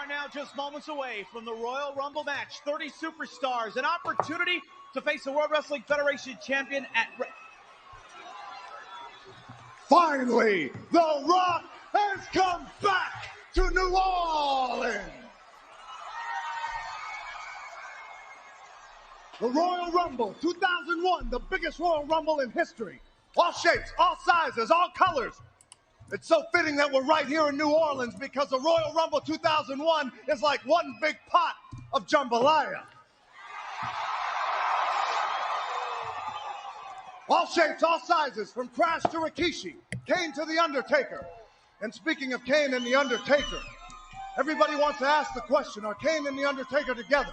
are now just moments away from the Royal Rumble match. 30 superstars, an opportunity to face the World Wrestling Federation champion at... Finally, The Rock has come back to New Orleans. The Royal Rumble 2001, the biggest Royal Rumble in history. All shapes, all sizes, all colors. It's so fitting that we're right here in New Orleans because the Royal Rumble 2001 is like one big pot of jambalaya. All shapes, all sizes, from Crash to Rikishi, Kane to The Undertaker. And speaking of Kane and The Undertaker, everybody wants to ask the question, are Kane and The Undertaker together?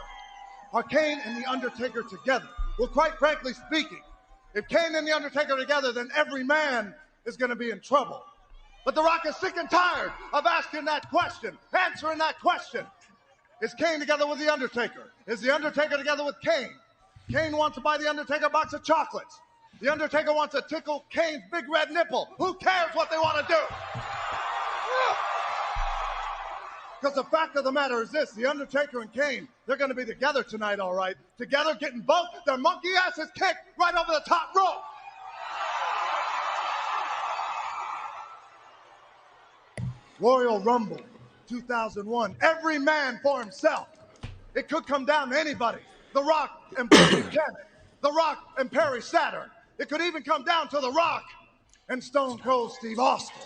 Are Kane and The Undertaker together? Well, quite frankly speaking, if Kane and The Undertaker are together, then every man is going to be in trouble. But The Rock is sick and tired of asking that question, answering that question. Is Kane together with The Undertaker? Is The Undertaker together with Kane? Kane wants to buy The Undertaker a box of chocolates. The Undertaker wants to tickle Kane's big red nipple. Who cares what they want to do? Because the fact of the matter is this, The Undertaker and Kane, they're going to be together tonight, all right. Together, getting both their monkey asses kicked right over the top rope. Royal Rumble 2001, every man for himself. It could come down to anybody. The Rock and Perry Kennedy. The Rock and Perry Saturn. It could even come down to The Rock and Stone Cold Steve Austin.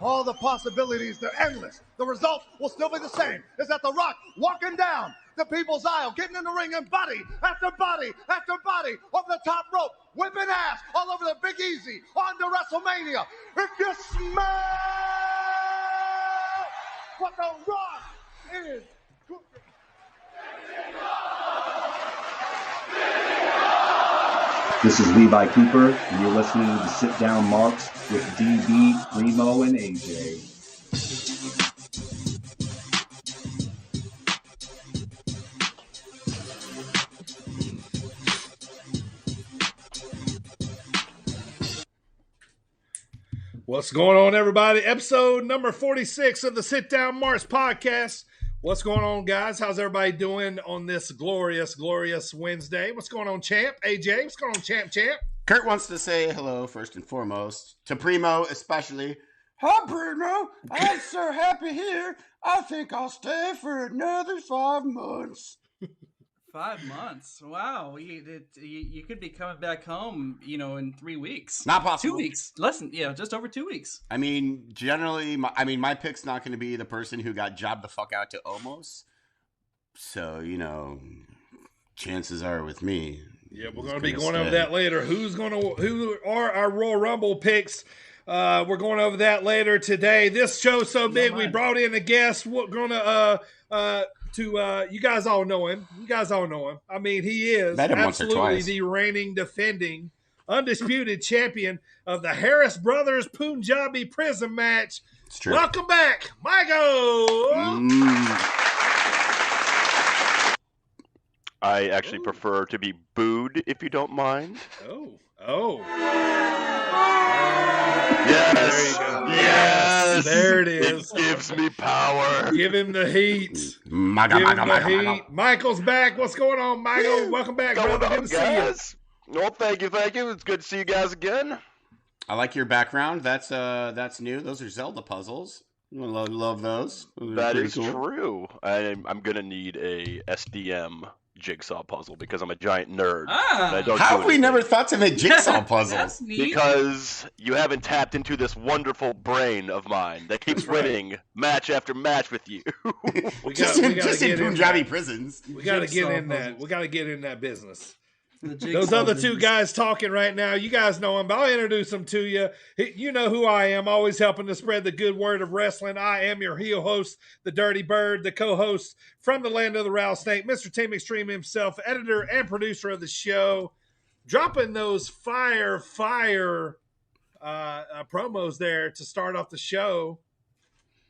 All the possibilities, they're endless. The result will still be the same, is that The Rock walking down the people's aisle, getting in the ring and body after body after body over the top rope, whipping ass all over the Big Easy, on to WrestleMania. If you smell what The Rock is cooking. This is Levi Cooper, and you're listening to Sit Down Marks with DB, Primo, and AJ. What's going on, everybody? Episode number 46 of the Sit Down Marks podcast. What's going on, guys? How's everybody doing on this glorious, glorious Wednesday? What's going on, champ? AJ, what's going on, champ? Kurt wants to say hello first and foremost, to Primo especially. Hi, Primo. I'm so happy here. I think I'll stay for another 5 months. 5 months? Wow. You could be coming back home, in 3 weeks. Not possible. 2 weeks. Less than, just over 2 weeks. I mean, generally, my pick's not going to be the person who got jobbed the fuck out to Omos. So, chances are with me. Yeah, we're going to be going over that later. Who are our Royal Rumble picks? We're going over that later today. This show's so big, we brought in a guest. We're going to you guys all know him. I mean, he is absolutely the reigning, defending, undisputed champion of the Harris Brothers Punjabi Prison match. It's true. Welcome back, Michael. I actually prefer to be booed, if you don't mind. Oh. Yes. Yes. There it is. It gives me power. Give him the heat. Michael's back. What's going on, Michael? Welcome back, brother. Good to see you. Well, thank you. It's good to see you guys again. I like your background. That's new. Those are Zelda puzzles. Love those. That is true. I'm gonna need a SDM jigsaw puzzle because I'm a giant nerd. How have we never thought to make jigsaw puzzles? Because you haven't tapped into this wonderful brain of mine that keeps winning match after match with you. Just in Punjabi prisons. We got to get in that. We got to get in that business. Those other two guys talking right now, you guys know them, but I'll introduce them to you. You know who I am, always helping to spread the good word of wrestling. I am your heel host, the Dirty Bird, the co-host from the land of the rattlesnake, Mr. Team Extreme himself, editor and producer of the show, dropping those fire promos there to start off the show.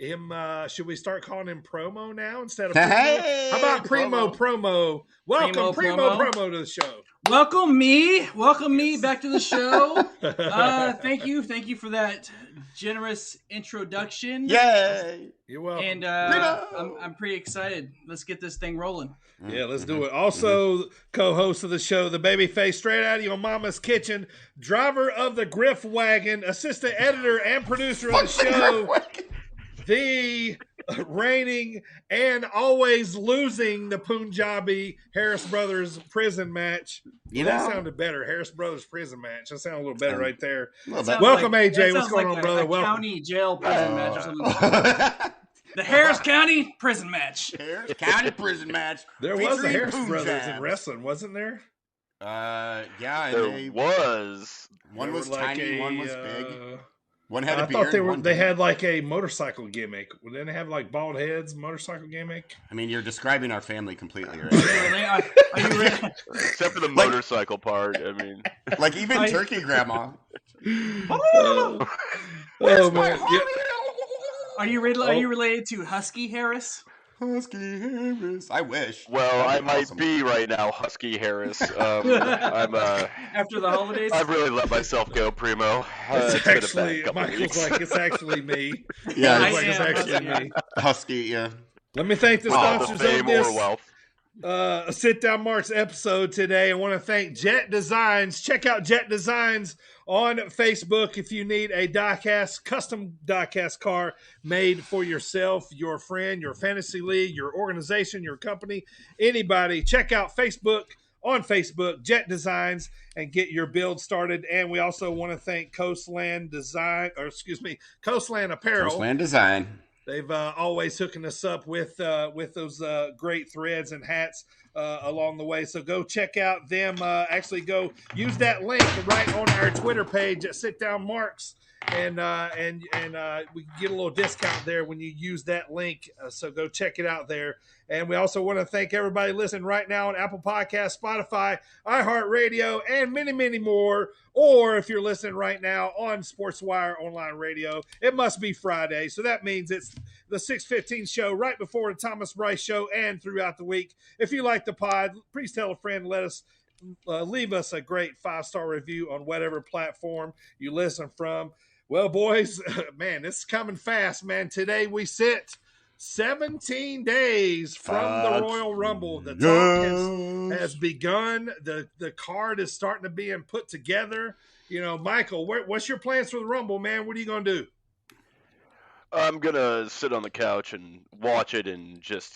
him. Should we start calling him Promo now instead of Hey, How about Primo Promo? Welcome, Primo Promo to the show. Welcome me back to the show. Thank you for that generous introduction. Yay! You're welcome. And I'm pretty excited. Let's get this thing rolling. Yeah, let's do it. Also, co-host of the show, the babyface straight out of your mama's kitchen, driver of the Griff Wagon, assistant editor and producer of the show, the reigning and always losing the Punjabi Harris Brothers prison match. That sounded better. Harris Brothers prison match. That sounded a little better right there. Welcome, AJ. What's going on, brother? Welcome. County jail prison match or something. The Harris County prison match. Harris County prison match. There was a Harris Brothers in wrestling, wasn't there? Yeah, there was. One was tiny, one was big. One had I thought they had like a motorcycle gimmick. Didn't they have like bald heads, motorcycle gimmick? I mean, you're describing our family completely right. Are you ready? Except for the motorcycle part. I mean, like even Turkey Grandma. Oh man. Yeah. Are you related to Husky Harris? Husky Harris. I wish. Well, I might be right now, Husky Harris. I'm after the holidays. I've really let myself go, Primo. It's actually Michael's like it's actually me. Yeah, it's actually me. Husky. Yeah. Let me thank the sponsors of this. Wealth. Sit Down Marks episode today. I want to thank Jet Designs. Check out Jet Designs on Facebook if you need a custom diecast car made for yourself, your friend, your fantasy league, your organization, your company, anybody. Check out on Facebook, Jet Designs, and get your build started. And we also want to thank Coastland Apparel. Coastland Design. They've always hooking us up with those great threads and hats along the way. So go check out them. Actually, go use that link right on our Twitter page at Sit Down Marks, and we can get a little discount there when you use that link. So go check it out there. And we also want to thank everybody listening right now on Apple Podcasts, Spotify, iHeartRadio, and many, many more. Or if you're listening right now on SportzWire Online Radio, it must be Friday. So that means it's the 6:15 show right before the Thomas Bryce show and throughout the week. If you like the pod, please tell a friend. Let us leave us a great 5-star review on whatever platform you listen from. Well, boys, man, this is coming fast, man. Today we sit 17 days from the Royal Rumble. The talk has begun. The card is starting to be put together. You know, Michael, what's your plans for the Rumble, man? What are you going to do? I'm going to sit on the couch and watch it and just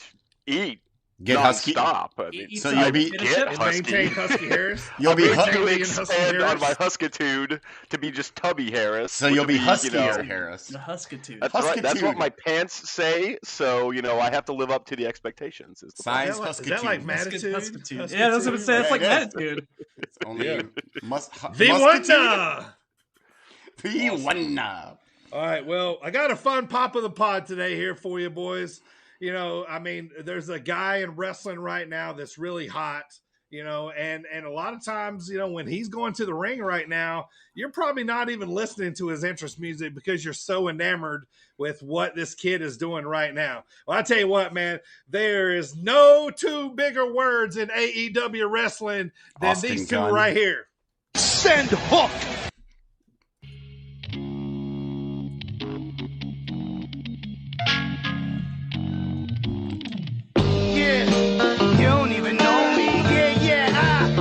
eat. Get Husky. Stop. I mean, so you'll be maintain Husky Harris. You'll be expand on my Huskitude to be just Tubby Harris. So you'll be Huskier Harris. The Huskitude. That's right. That's what my pants say. So I have to live up to the expectations. Size Huskitude. Is that like Matitude? Yeah, that's what it says. It's like Matitude. It's only V1. All right. Well, I got a fun pop of the pod today here for you, boys. I mean, there's a guy in wrestling right now that's really hot, and a lot of times, when he's going to the ring right now, you're probably not even listening to his interest music because you're so enamored with what this kid is doing right now. Well, I tell you what, man, there is no two bigger words in AEW wrestling than Austin these two Gunn. right here. Send Hook! You don't even know me.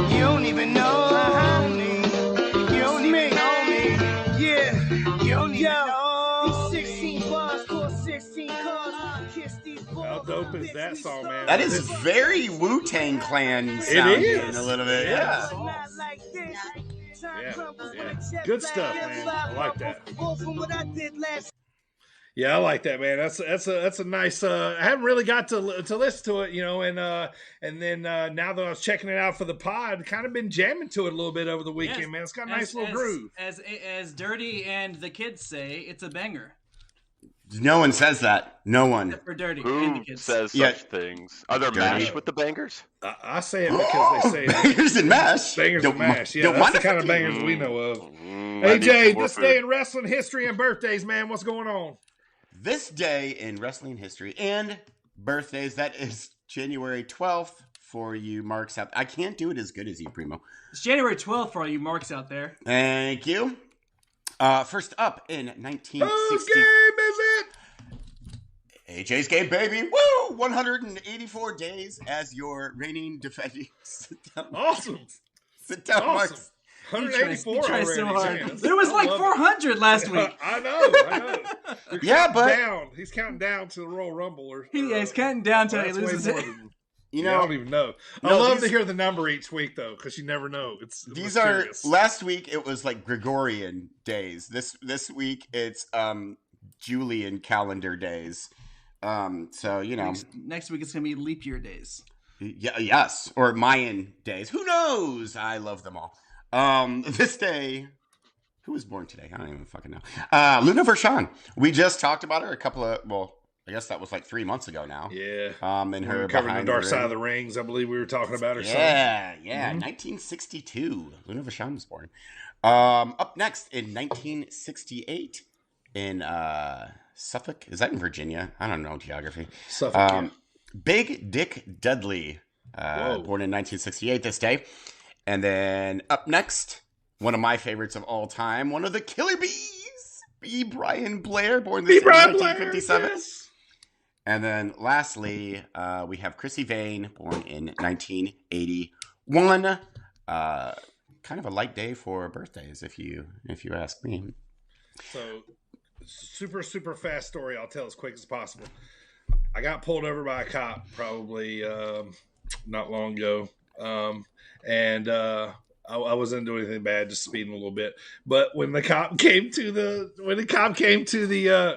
You don't even know me. You don't even know me. You don't even know. These 16 bars cost 16 cars. Kiss these balls. How dope is that song, man? That is very Wu-Tang Clan sounding a little bit. Yeah. Yeah. Good stuff, man. I like that. Yeah, I like that, man. That's a nice. I haven't really got to listen to it, and then now that I was checking it out for the pod, kind of been jamming to it a little bit over the weekend, man. It's got a nice little groove. As Dirty and the kids say, it's a banger. No one says that. No one. Except for Dirty Who and the kids says such things? Are there mash with the bangers? I say it because they say it. Bangers and mash. Bangers and mash. Yeah, that's the kind of bangers we know of. AJ, this day in wrestling history and birthdays, man. What's going on? this day in wrestling history and birthdays, that is January 12th for you marks out. I can't do it as good as you, Primo. It's January 12th for all you marks out there. Thank you. First up in 1960. Whose game is it? AJ's game, baby. Woo! 184 days as your reigning defending. Sit down. Awesome. Sit down, Awesome. Marks. 184 You try already. so hard. Man, There was like 400 last week. I know. Yeah, but Down. He's counting down to the Royal Rumble. He's counting down until he That's way loses more it. than- you I know, don't even know. I No, love these- to hear the number each week, though, because you never know. It's these mysterious. are last week. It was like Gregorian days. This week it's Julian calendar days. So you know, Next week it's gonna be leap year days. yeah, yes, or Mayan days. Who knows? I love them all. This day, who was born today? I don't even fucking know. Luna Vershawn. We just talked about her a couple of, well, I guess that was like 3 months ago now. Yeah. In We her were covering behind the Dark ring. Side of the Rings. I believe we were talking about her. Yeah, son. yeah. 1962. Luna Vershawn was born. Up next in 1968 in Suffolk. Is that in Virginia? I don't know geography. Suffolk. Yeah. Big Dick Dudley, born in 1968 this day. And then up next, one of my favorites of all time, one of the Killer Bees, B. Brian Blair, born this in 1957. Yes. And then lastly, we have Chrissy Vane, born in 1981. Kind of a light day for birthdays, if you ask me. So, super fast story. I'll tell as quick as possible. I got pulled over by a cop probably not long ago, and I wasn't doing anything bad, just speeding a little bit. But when the cop came to the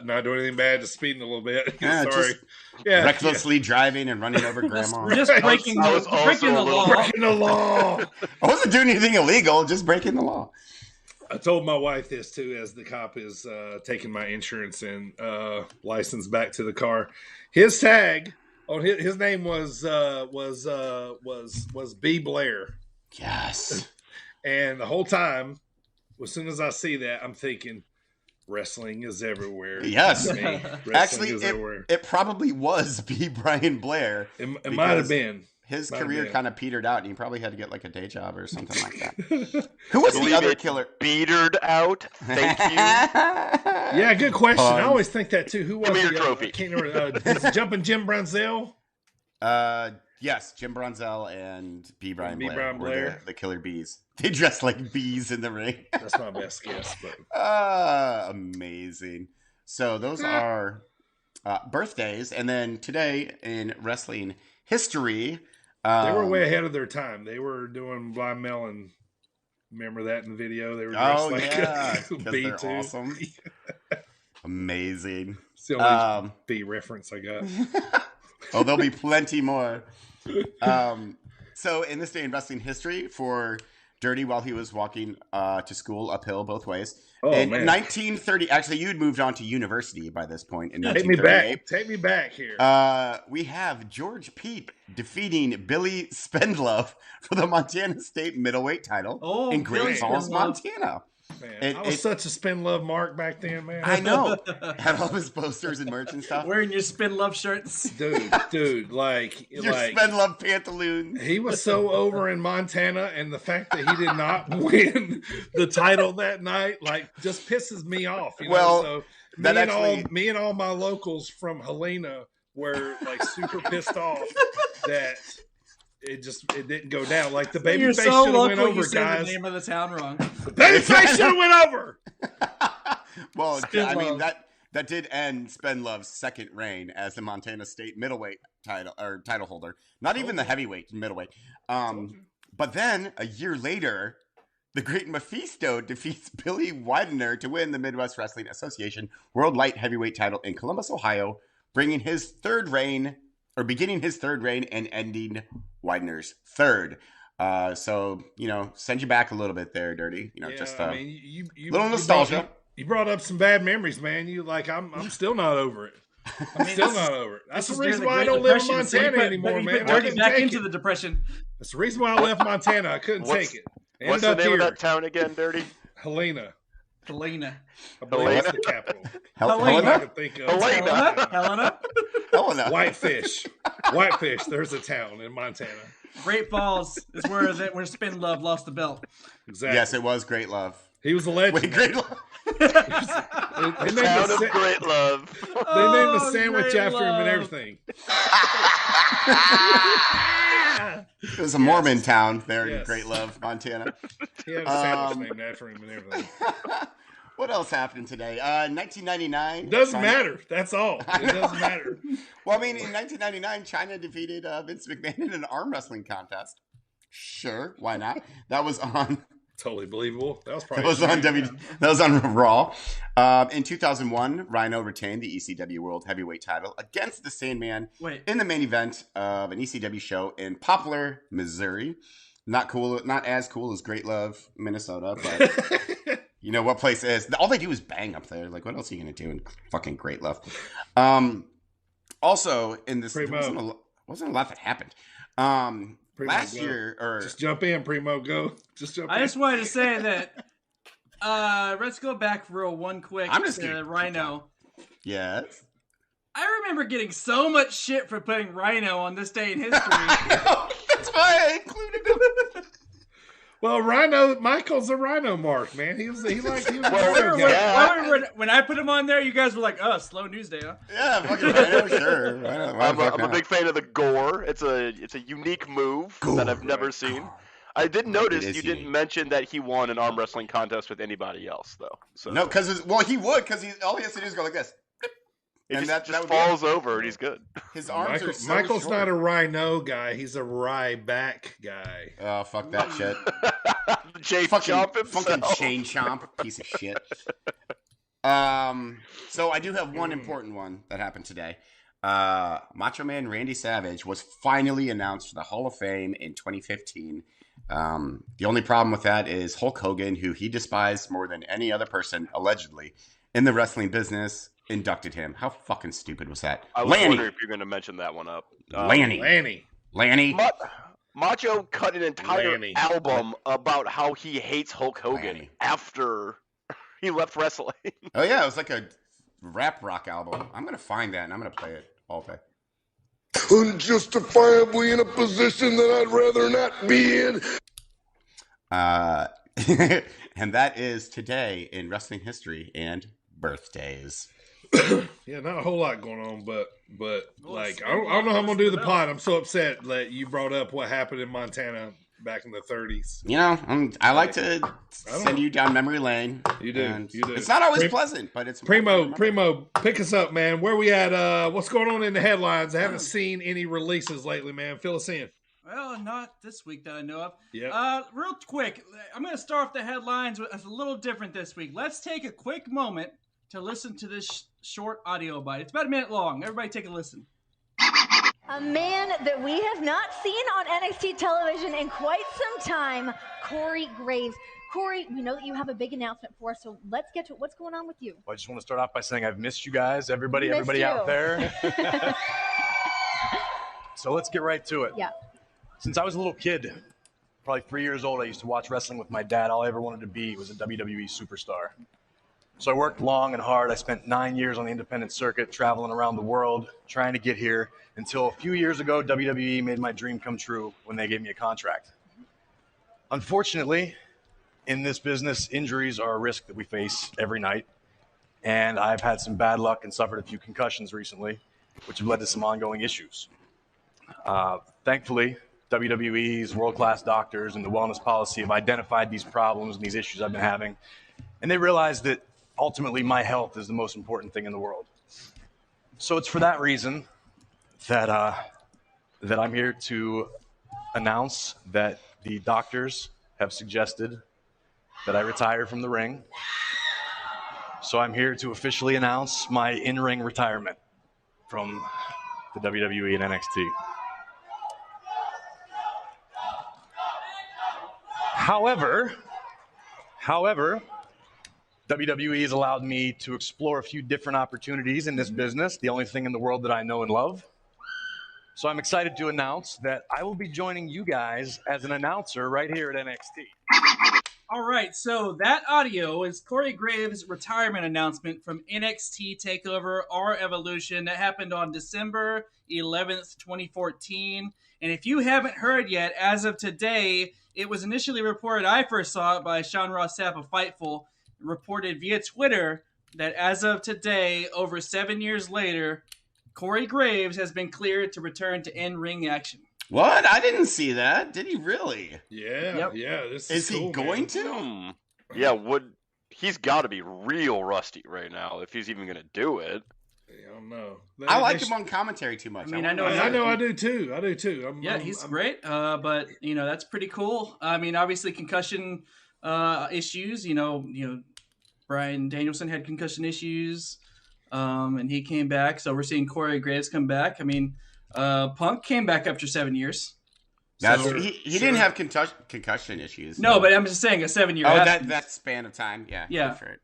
not doing anything bad, just speaking a little bit. Yeah, Sorry. just recklessly driving and running over grandma. We're just breaking the law. Breaking the law. I wasn't doing anything illegal, just breaking the law. I told my wife this too, as the cop is taking my insurance and license back to the car. His tag on his name was B. Blair. Yes. And the whole time, as soon as I see that, I'm thinking, wrestling is everywhere. Yes. To me. Wrestling Actually, is everywhere. it probably was B. Brian Blair. It might have been. His Might have career been. kind of petered out, and he probably had to get like a day job or something like that. Who was the other killer? Beatered out. Thank you. Yeah, good question. I always think that too. Who was Give me your the trophy. I can't remember. Is it Jumping Jim Brunzell? Yes, Jim Brunzell and B. Brian B. Blair Brian were Blair. the killer bees. They dressed like bees in the ring. That's my best guess. But Amazing. So those are birthdays, and then today in wrestling history, they were way ahead of their time. They were doing Blind Melon. Remember that in the video? They were dressed like yeah, 'cause B2. they're awesome. Amazing. It's the only B reference I got. Oh, there'll be plenty more. So in this day in wrestling history, for Dirty while he was walking to school uphill both ways. Oh, in man. 1930, actually, you'd moved on to university by this point in Take me 1938. back. Take me back here. We have George Peep defeating Billy Spendlove for the Montana State middleweight title in Great Billy Falls, Spendlove. Montana. Man, I was such a spin love mark back then, man. I know. Had all his posters and merch and stuff. Wearing your Spin Love shirts. Dude, like Your Spendlove pantaloons. he was so over in Montana, and the fact that he did not win the title that night, like, just pisses me off. You know? Well, So that me and all my locals from Helena were like super pissed off that it didn't go down. Like the baby You're face so should have went local, over, you said guys. the name of the town wrong. Baby face should have went over. Well, I mean Spendlove. that did end Spendlove's second reign as the Montana State middleweight title holder. Not even the heavyweight, middleweight. But then a year later, the Great Mephisto defeats Billy Widener to win the Midwest Wrestling Association World Light Heavyweight title in Columbus, Ohio, beginning his third reign and ending Widener's third. So, send you back a little bit there, Dirty. Little nostalgia. You brought up some bad memories, man. I'm still not over it. I'm still not over it. That's the reason why I don't live in Montana anymore, man. I Dirty couldn't back take into it. the depression. That's the reason why I left Montana. I couldn't take it. What's Ended the up name here, of that town again, Dirty? Helena. Helena. I believe that's the capital. Helena. I can think of. Helena. Whitefish. Whitefish. There's a town in Montana. Great Falls is where Spin Love lost the belt. Exactly. Yes, it was Great Love. He was a legend. Wait, Great Love. Town of Great Love. They named the sandwich after him and everything. It was a Mormon town there in Great Love, Montana. He had a sandwich named after him and everything. What else happened today? 1999. Doesn't matter. That's all. It doesn't matter. Well, I mean, in 1999, China defeated Vince McMahon in an arm wrestling contest. Sure, why not? That was on. Totally believable. That was probably. That was on Raw. In 2001, Rhino retained the ECW World Heavyweight Title against the Sandman in the main event of an ECW show in Poplar, Missouri. Not cool. Not as cool as Great Love, Minnesota, but. You know what place is? All they do is bang up there. Like, what else are you going to do in fucking Great Love? Also, in this, there wasn't a lot that happened. Primo, last go. year, or just jump in, Primo, go. Just jump in. I just wanted to say that, let's go back real one quick to Rhino. Yes. I remember getting so much shit for putting Rhino on this day in history. That's why I included him. Well, Michael's a Rhino mark, man. He was a Rhino guy. When I put him on there, you guys were like, "Oh, slow news day, huh?" Yeah, fucking Rhino, sure. I'm a big fan of the gore. It's a unique move that I've never seen. I did notice you didn't mention that he won an arm wrestling contest with anybody else, though. So. No, because he would, because all he has to do is go like this. He just falls over and he's good. His arms are so Michael's short. not a Rhino guy. He's a Ryback guy. Oh, fuck that shit. Fucking Shane Chomp, piece of shit. So I do have one important one that happened today. Macho Man Randy Savage was finally announced for the Hall of Fame in 2015. The only problem with that is Hulk Hogan, who he despised more than any other person, allegedly, in the wrestling business, inducted him. How fucking stupid was that? I was wondering if you're going to mention that one up. Lanny. Macho cut an entire album about how he hates Hulk Hogan after he left wrestling. Oh, yeah. It was like a rap rock album. I'm going to find that and I'm going to play it all day. Unjustifiably in a position that I'd rather not be in. And that is today in wrestling history and birthdays. Yeah, not a whole lot going on, but like I don't know how I'm gonna do the pod. I'm so upset that you brought up what happened in Montana back in the 30s. You know, I like to send you down memory lane. You do. It's not always pleasant, but it's Primo, pick us up, man. Where we at? What's going on in the headlines? I haven't seen any releases lately, man. Fill us in. Well, not this week that I know of. Yeah. Real quick, I'm going to start off the headlines with a little different this week. Let's take a quick moment to listen to this short audio bite. It's about a minute long. Everybody take a listen. A man that we have not seen on NXT television in quite some time, Corey Graves. Corey, we know that you have a big announcement for us, so let's get to it. What's going on with you? Well, I just want to start off by saying I've missed you guys, everybody out there. So let's get right to it. Yeah. Since I was a little kid, probably 3 years old, I used to watch wrestling with my dad. All I ever wanted to be was a WWE superstar. So I worked long and hard. I spent 9 years on the independent circuit, traveling around the world, trying to get here, until a few years ago, WWE made my dream come true when they gave me a contract. Unfortunately, in this business, injuries are a risk that we face every night. And I've had some bad luck and suffered a few concussions recently, which have led to some ongoing issues. Thankfully, WWE's world-class doctors and the wellness policy have identified these problems and these issues I've been having. And they realized that ultimately my health is the most important thing in the world. So it's for that reason that I'm here to announce that the doctors have suggested that I retire from the ring. So I'm here to officially announce my in-ring retirement from the WWE and NXT. However, WWE has allowed me to explore a few different opportunities in this business, the only thing in the world that I know and love. So I'm excited to announce that I will be joining you guys as an announcer right here at NXT. All right, so that audio is Corey Graves' retirement announcement from NXT TakeOver R Evolution. That happened on December 11th, 2014. And if you haven't heard yet, as of today, it was initially reported, I first saw it by Sean Ross Sapp of Fightful, reported via Twitter that as of today, over 7 years later, Corey Graves has been cleared to return to in-ring action. What? I didn't see that. Did he really? Yeah, yeah. This is cool, he going man. to? Yeah, he's got to be real rusty right now if he's even going to do it. I don't know. I like him on commentary too much. I mean, I do too. He's great. But that's pretty cool. I mean, obviously concussion issues. Bryan Danielson had concussion issues, and he came back. So we're seeing Corey Graves come back. I mean, Punk came back after 7 years. He didn't have concussion issues. No, but I'm just saying a 7 year. Oh, that span of time. Yeah. Right.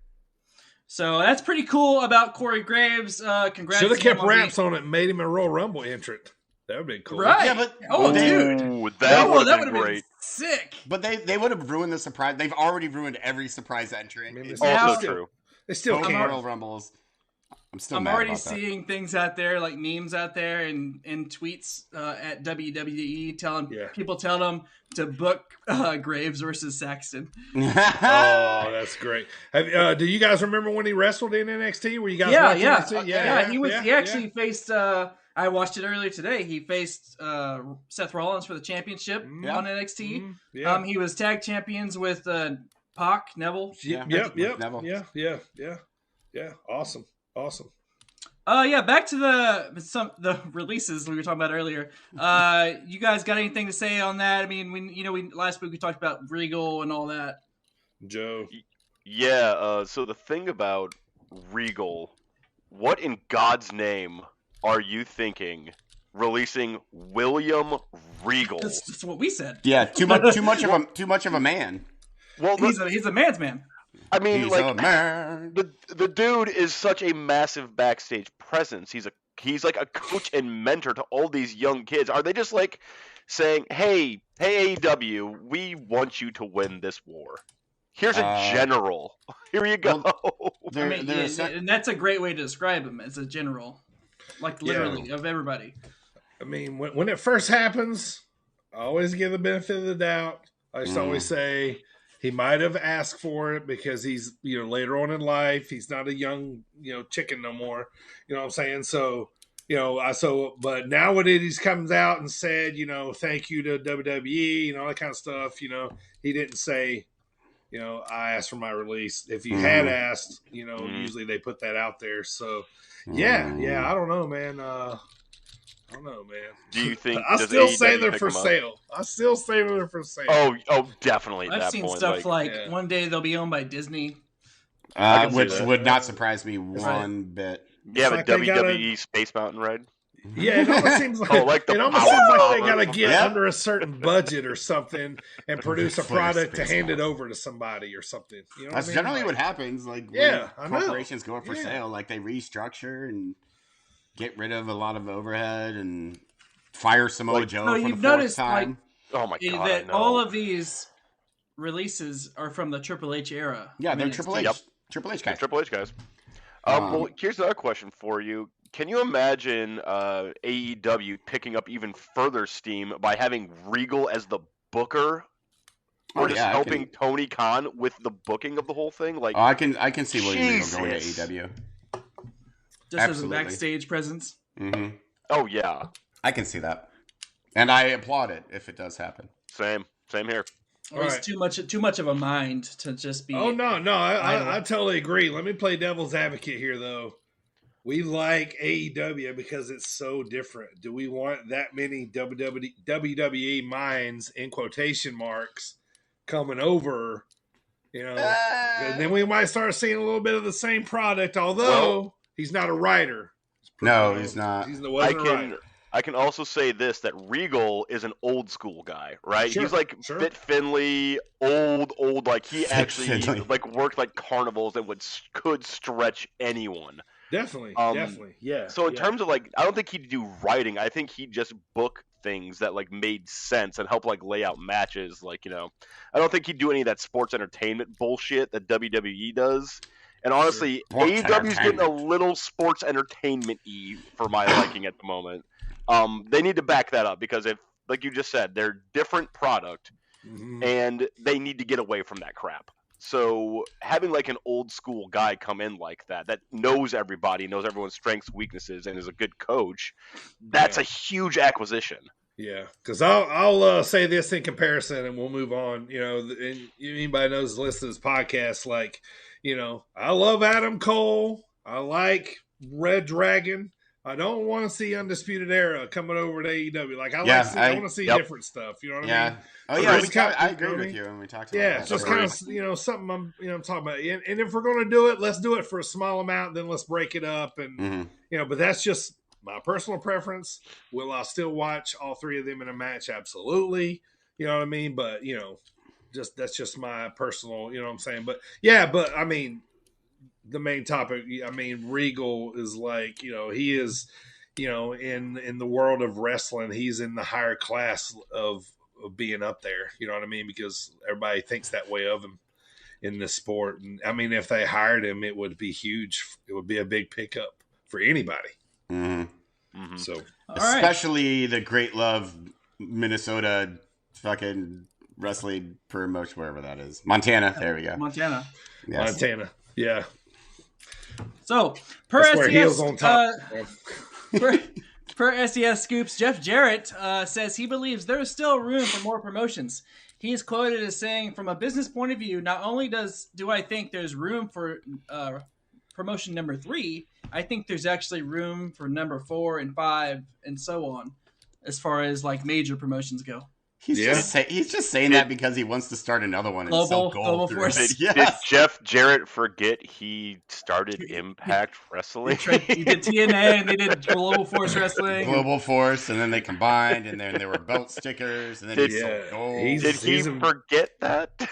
So that's pretty cool about Corey Graves. Congrats. Should have kept wraps on it and made him a Royal Rumble entrant. That would be cool. Right. Yeah, but dude, that would have been great. Sick. But they would have ruined the surprise. They've already ruined every surprise entrant. Also true. They still can't. Royal Rumbles. I'm already seeing things out there, like memes out there and tweets at WWE people telling them to book Graves versus Saxton. Oh, that's great. Do you guys remember when he wrestled in NXT? Were you guys watching NXT? He actually faced. I watched it earlier today. He faced Seth Rollins for the championship on NXT. Mm-hmm. He was tag champions with Pac, Neville. Neville. Yeah. Awesome. Back to the releases we were talking about earlier. You guys got anything to say on that? I mean, we last week we talked about Regal and all that. Joe. Yeah. So the thing about Regal, what in God's name are you thinking? Releasing William Regal? That's what we said. Yeah. Too much of a man. Well, he's a man's man. I mean, the dude is such a massive backstage presence. He's like a coach and mentor to all these young kids. Are they just like saying, "Hey AEW, we want you to win this war. Here's a general. Here you go." And that's a great way to describe him as a general, like literally of everybody. I mean, when it first happens, I always give the benefit of the doubt. I just always say, he might have asked for it because he's, later on in life, he's not a young, chicken no more. You know what I'm saying? So, but now when he comes out and said, thank you to WWE, all that kind of stuff, he didn't say, I asked for my release. If you had asked, usually they put that out there. So, yeah, I don't know, man. Do you think I still say they're for sale? Oh, definitely. I've seen stuff like one day they'll be owned by Disney, which would not surprise me one bit. Yeah, the WWE Space Mountain ride. Yeah, it almost seems like they got to get under a certain budget or something and produce a product to hand it over to somebody or something. That's generally what happens. Like, when corporations go up for sale, like they restructure and get rid of a lot of overhead and fire Samoa Joe for the fourth time. Oh my god! That all of these releases are from the Triple H era. Yeah, they're Triple H. Yep. Triple H guys. Triple H guys. Well, here's another question for you. Can you imagine AEW picking up even further steam by having Regal as the booker, or just helping Tony Khan with the booking of the whole thing? Like, I can see William Regal going to AEW. Just as a backstage presence. Mm-hmm. Oh yeah, I can see that, and I applaud it if it does happen. Same here. Or he's too much of a mind to just be. Oh no, I totally agree. Let me play devil's advocate here, though. We like AEW because it's so different. Do we want that many WWE minds in quotation marks coming over? And then we might start seeing a little bit of the same product. Although he's not a writer. No, he's not. He wasn't a writer. I can also say this, that Regal is an old school guy, right? Sure, he's like Fit Finley, old, like he actually like worked like carnivals and could stretch anyone. Definitely, yeah. So in terms of like, I don't think he'd do writing. I think he'd just book things that like made sense and help like lay out matches. Like, you know, I don't think he'd do any of that sports entertainment bullshit that WWE does. And honestly, AEW's getting a little sports entertainment-y for my liking at the moment. They need to back that up because if, like you just said, they're different product and they need to get away from that crap. So having like an old school guy come in like that knows everybody, knows everyone's strengths, weaknesses, and is a good coach, that's a huge acquisition. Yeah, because I'll say this in comparison, and we'll move on. You know, and anybody knows listen to this podcast, like, you know, I love Adam Cole. I like Red Dragon. I don't want to see Undisputed Era coming over to AEW. Like, I want to see different stuff. You know what I mean? Oh, yeah, I agree with you when we talked about that. Yeah, it's just kind of, you know, something I'm talking about. And if we're going to do it, let's do it for a small amount, then let's break it up. And, you know, but that's just my personal preference. Will I still watch all three of them in a match? Absolutely. You know what I mean? But, you know, that's just my personal, you know what I'm saying? But, yeah, but, I mean, the main topic, I mean, Regal is like, you know, he is, you know, in the world of wrestling, he's in the higher class of being up there, you know what I mean? Because everybody thinks that way of him in this sport. And I mean, if they hired him, it would be huge. It would be a big pickup for anybody. So, especially the Great Love, Minnesota fucking wrestling promotion, wherever that is. Montana. There we go. Montana. Yes. Montana. Yeah. So, per heels on top. Per SES Scoops, Jeff Jarrett says he believes there is still room for more promotions. He is quoted as saying, from a business point of view, not only do I think there's room for promotion number 3, I think there's actually room for number 4 and 5 and so on, as far as like major promotions go. He's just saying that because he wants to start another one and sell gold through it. Did Jeff Jarrett forget he started Impact Wrestling? He did TNA and they did Global Force Wrestling. Global Force, and then they combined, and then there were belt stickers, and then he sold gold. Did he forget that?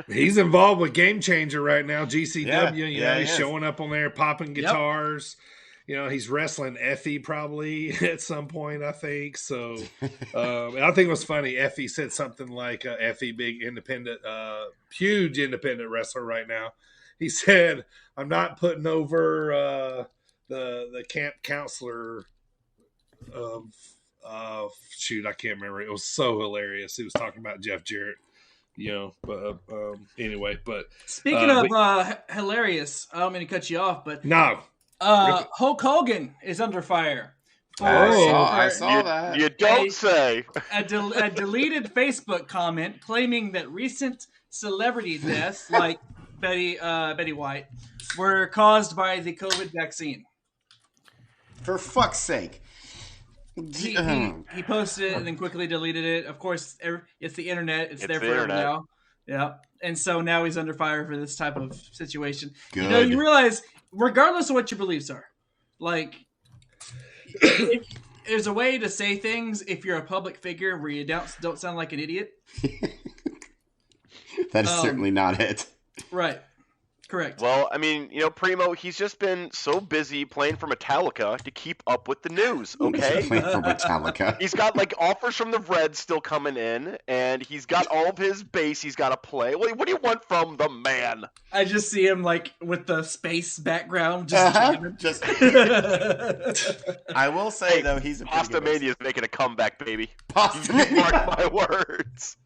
He's involved with Game Changer right now, GCW. You know, he's showing up on there, popping guitars. You know, he's wrestling Effie probably at some point, I think. So, and I think it was funny. Effie said something like, Effie, big independent, huge independent wrestler right now. He said, I'm not putting over the camp counselor. Shoot, I can't remember. It was so hilarious. He was talking about Jeff Jarrett. You know, but anyway. But speaking of hilarious, I don't mean to cut you off, but no. Hulk Hogan is under fire. I saw that. You don't say. A deleted Facebook comment claiming that recent celebrity deaths, like Betty White, were caused by the COVID vaccine. For fuck's sake. He posted it and then quickly deleted it. Of course, it's the internet. It's there forever now. Yeah. And so now he's under fire for this type of situation. Good. You know, you realize, regardless of what your beliefs are, like, there's a way to say things if you're a public figure where you don't sound like an idiot. That is certainly not it. Right. Correct. Well, I mean, you know, Primo, he's just been so busy playing for Metallica to keep up with the news, okay? Playing for Metallica. He's got, like, offers from the Reds still coming in, and he's got all of his bass he's got to play. What do you want from the man? I just see him, like, with the space background. I will say, though, he's a Pastamania is making a comeback, baby. Pastamania. Mark my words.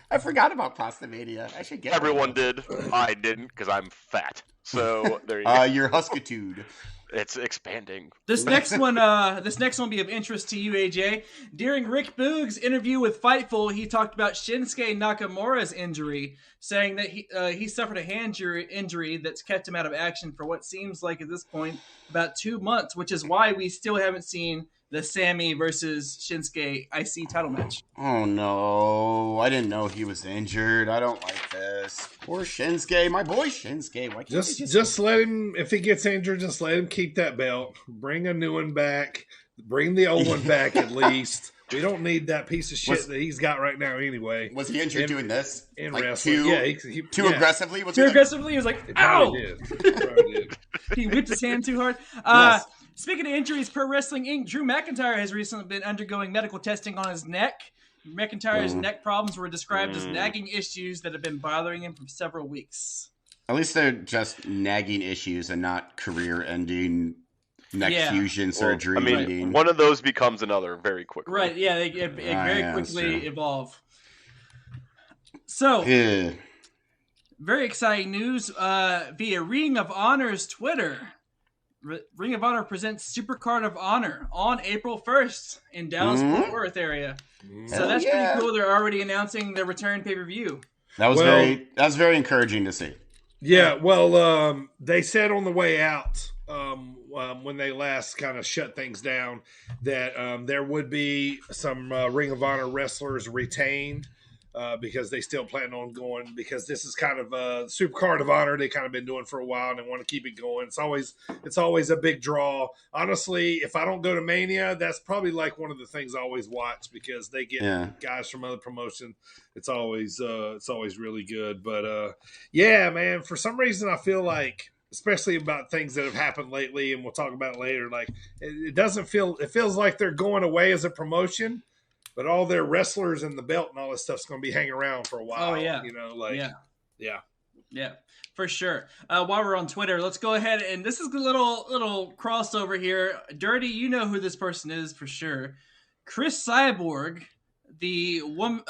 I forgot about Pastamania. I should get Everyone did. I didn't because I'm fat. So there you go. Your Huskitude. It's expanding. This next one will be of interest to you, AJ. During Rick Boog's interview with Fightful, he talked about Shinsuke Nakamura's injury, saying that he suffered a hand injury that's kept him out of action for what seems like at this point about 2 months, which is why we still haven't seen the Sammy versus Shinsuke IC title match. Oh no, I didn't know he was injured. I don't like this. Poor Shinsuke, my boy Shinsuke. Why can't just let him, if he gets injured, just let him keep that belt. Bring a new one back. Bring the old one back at least. We don't need that piece of shit that he's got right now anyway. Was he injured doing this? In like wrestling. Too aggressively? Too aggressively? He was like, ow! He probably did. He whipped his hand too hard. Yes. Speaking of injuries, Pro Wrestling Inc., Drew McIntyre has recently been undergoing medical testing on his neck. McIntyre's neck problems were described as nagging issues that have been bothering him for several weeks. At least they're just nagging issues and not career-ending neck fusion surgery. I mean, one of those becomes another very quickly. Right, yeah, they very quickly evolve. So, very exciting news via Ring of Honor's Twitter. Ring of Honor presents Supercard of Honor on April 1st in Dallas-Fort Worth area. So that's pretty cool. They're already announcing the return pay-per-view. That was very encouraging to see. Yeah, well, they said on the way out when they last kind of shut things down that there would be some Ring of Honor wrestlers retained because they still plan on going, because this is kind of a Supercard of Honor they kind of been doing for a while and they want to keep it going. It's always a big draw. Honestly, if I don't go to Mania, that's probably like one of the things I always watch because they get guys from other promotions. It's always really good. But yeah, man, for some reason I feel like, especially about things that have happened lately, and we'll talk about it later, like it feels like they're going away as a promotion. But all their wrestlers and the belt and all this stuff's going to be hanging around for a while. Oh, yeah. Yeah, for sure. While we're on Twitter, let's go ahead. And this is a little crossover here. Dirty, you know who this person is for sure. Chris Cyborg, the women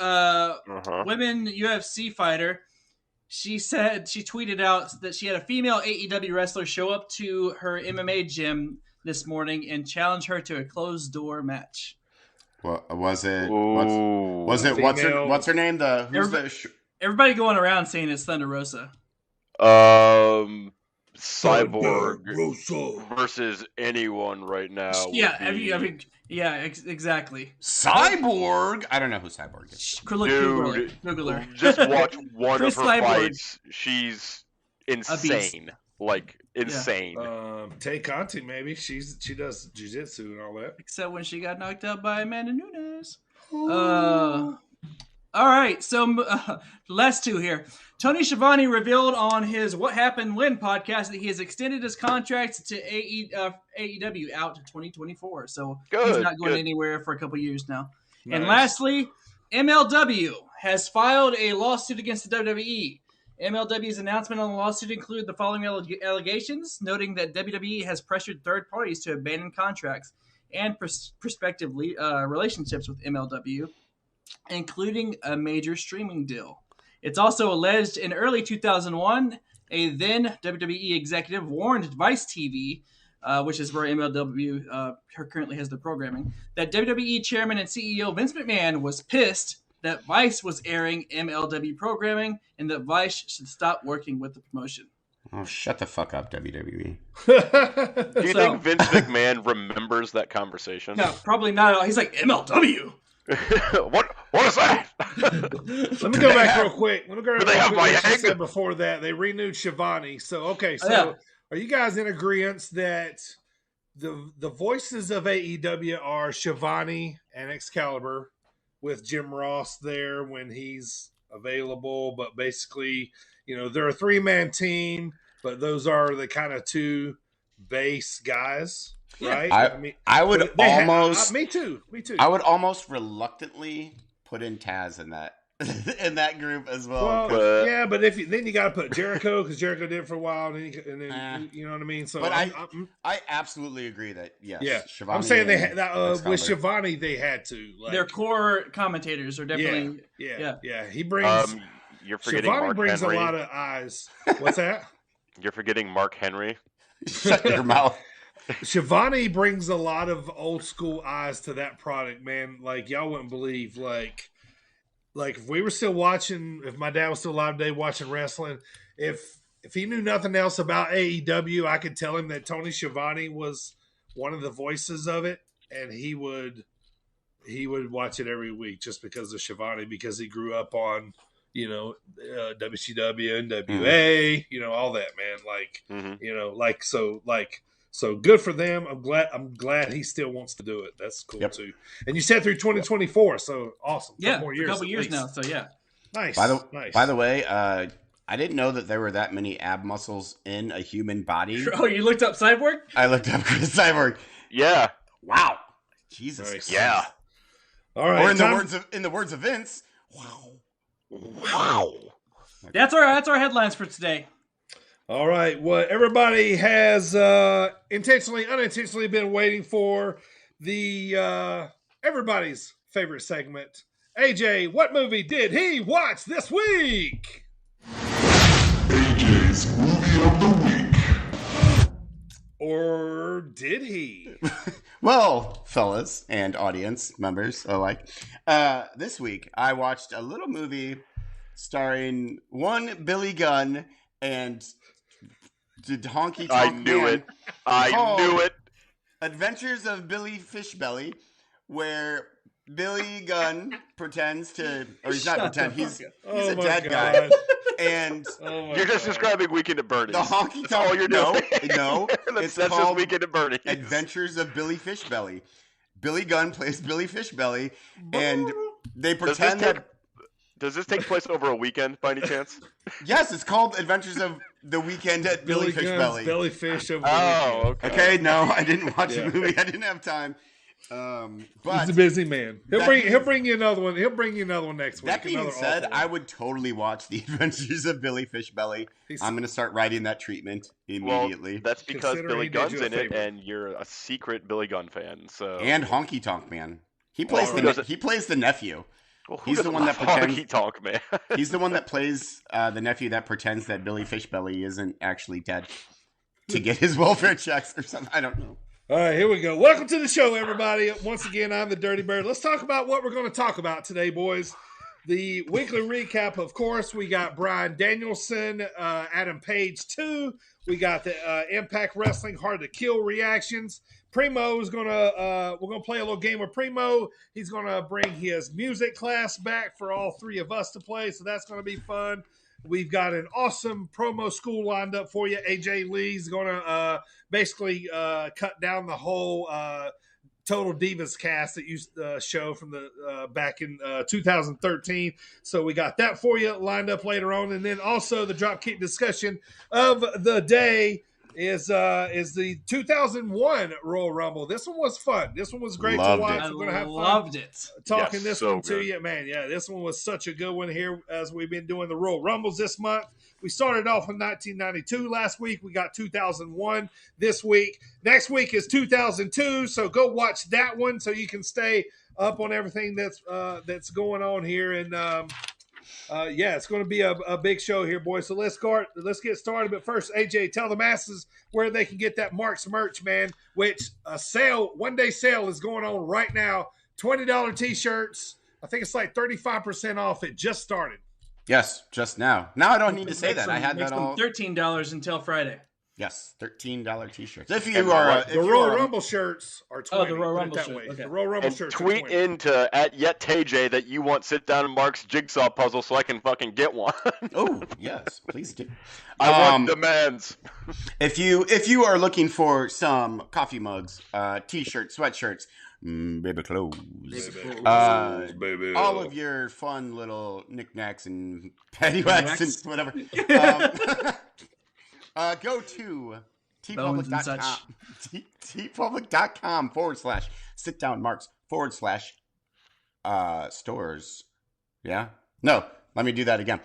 UFC fighter. She tweeted out that she had a female AEW wrestler show up to her MMA gym this morning and challenge her to a closed door match. What was it? What's her name? Everybody going around saying it's Thunder Rosa. Cyborg versus anyone right now. Yeah, exactly. Cyborg? I don't know who Cyborg is. Dude, Google her. Just watch one of her fights. She's insane. Like, insane. Tay Conti, maybe. She does jiu-jitsu and all that. Except when she got knocked out by Amanda Nunes. All right, so last two here. Tony Schiavone revealed on his What Happened When podcast that he has extended his contract to AEW out to 2024. So he's not going anywhere for a couple years now. Nice. And lastly, MLW has filed a lawsuit against the WWE. MLW's announcement on the lawsuit include the following allegations, noting that WWE has pressured third parties to abandon contracts and prospective relationships with MLW, including a major streaming deal. It's also alleged in early 2001, a then WWE executive warned Vice TV, which is where MLW currently has their programming, that WWE chairman and CEO Vince McMahon was pissed that Vice was airing MLW programming and that Vice should stop working with the promotion. Oh, shut the fuck up, WWE. Do you think Vince McMahon remembers that conversation? No, probably not at all. He's like, MLW? What is that? Let me go back real quick. Let me go back to what you said before that. They renewed Schiavone. So are you guys in agreement that the voices of AEW are Schiavone and Excalibur, with Jim Ross there when he's available, but basically, they're a three-man team, but those are the kind of two base guys, right? I would almost me too. I would almost reluctantly put in Taz in that in that group as well. But then you got to put Jericho, because Jericho did it for a while, and then you know what I mean. So, but I absolutely agree that Schiavone, I'm saying they had with Schiavone they had to. Like, their core commentators are definitely He brings. You're forgetting Schiavone Mark brings Henry. A lot of eyes. What's that? You're forgetting Mark Henry. Shut your mouth. Schiavone brings a lot of old school eyes to that product, man. Like, y'all wouldn't believe, like if we were still watching, if my dad was still alive today watching wrestling, if he knew nothing else about AEW, I could tell him that Tony Schiavone was one of the voices of it, and he would watch it every week just because of Schiavone, because he grew up on, WCW, NWA, all that, man. So good for them. I'm glad he still wants to do it. That's cool too. And you said through 2024, so awesome. Yeah, a couple years now. So yeah, nice. By the way, I didn't know that there were that many ab muscles in a human body. Oh, you looked up Cyborg? I looked up Chris Cyborg. Yeah. Wow. Jesus. Nice. Yeah. All right. Or in the words of Vince, wow. That's our headlines for today. All right. What everybody has intentionally, unintentionally been waiting for, the everybody's favorite segment. AJ, what movie did he watch this week? AJ's movie of the week. Or did he? Well, fellas and audience members alike, this week I watched a little movie starring one Billy Gunn and Honky Tonk I knew Man it. I knew it. Adventures of Billy Fishbelly, where Billy Gunn pretends to, or he's not pretend, he's a dead guy. And you're just describing Weekend at Bernie's. The Honky Tonk. That's all you're doing. No, that's just Weekend at Bernie's. Adventures of Billy Fishbelly. Billy Gunn plays Billy Fishbelly, and they pretend that. Does this take place over a weekend, by any chance? Yes, it's called Adventures of the Weekend at Billy Fishbelly. Billy Fish of okay. Okay, no, I didn't watch the movie. I didn't have time. But he's a busy man. He'll bring you another one. He'll bring you another one next week. That being said, I would totally watch The Adventures of Billy Fishbelly. I'm going to start writing that treatment immediately. Well, that's because Billy Gunn's in it, and you're a secret Billy Gunn fan. So and Honky Tonk Man. He plays the nephew. Well, he's the one that pretends. Honky Tonk Man. He's the one that plays the nephew that pretends that Billy Fishbelly isn't actually dead to get his welfare checks or something. I don't know. All right, here we go. Welcome to the show, everybody. Once again, I'm the Dirty Bird. Let's talk about what we're going to talk about today, boys. The weekly recap, of course. We got Bryan Danielson, Adam Page 2. We got the Impact Wrestling Hard to Kill reactions. Primo's we're gonna play a little game with Primo. He's gonna bring his music class back for all three of us to play, so that's gonna be fun. We've got an awesome promo school lined up for you. AJ Lee's gonna basically cut down the whole Total Divas cast that used the show from the back in 2013. So we got that for you lined up later on, and then also the Dropkick discussion of the day is the 2001 Royal Rumble. This one was fun. This one was great to watch. We're going to have fun. Loved it. Talking this one to you, man. Yeah, this one was such a good one here as we've been doing the Royal Rumbles this month. We started off in 1992 last week. We got 2001 this week. Next week is 2002, so go watch that one so you can stay up on everything that's going on here. And it's going to be a big show here, boys. So let's get started. But first, AJ, tell the masses where they can get that Marks merch, man. Which a one-day sale is going on right now. $20 T-shirts. I think it's like 35% off. It just started. Yes, just now. Now I don't need to say that. I had that all. $13 until Friday. Yes, $13 T-shirts. If you are the Royal Rumble shirts are 20. The Royal Rumble shirts. Okay. The Royal Rumble shirts. Tweet into @YetTJ that you want Sit Down Mark's jigsaw puzzle so I can fucking get one. Oh yes, please do. I want demands. If you are looking for some coffee mugs, T-shirts, sweatshirts, baby clothes, baby. all of your fun little knickknacks and paddywhacks and whatever. Go to tpublic.com tpublic.com/sitdownmarks/stores. Yeah? No, let me do that again.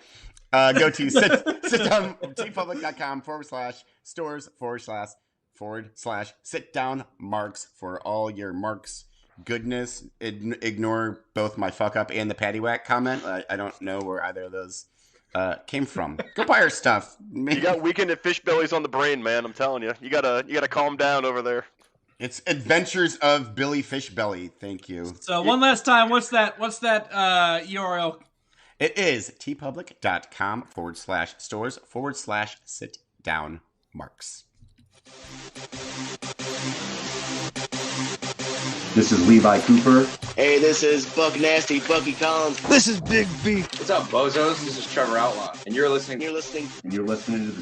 Go to tpublic.com/stores/sitdownmarks for all your Marks goodness. Ignore both my fuck up and the paddywhack comment. I don't know where either of those came from. Go buy our stuff. You got Weekend at Fishbelly's on the brain, man. I'm telling you. You gotta calm down over there. It's Adventures of Billy Fishbelly. Thank you. So one last time, what's that URL? It is tpublic.com/stores/sitdownmarks. This is Levi Cooper. Hey, this is Buck Nasty, Bucky Collins. This is Big B. What's up, bozos? This is Trevor Outlaw, and you're listening to the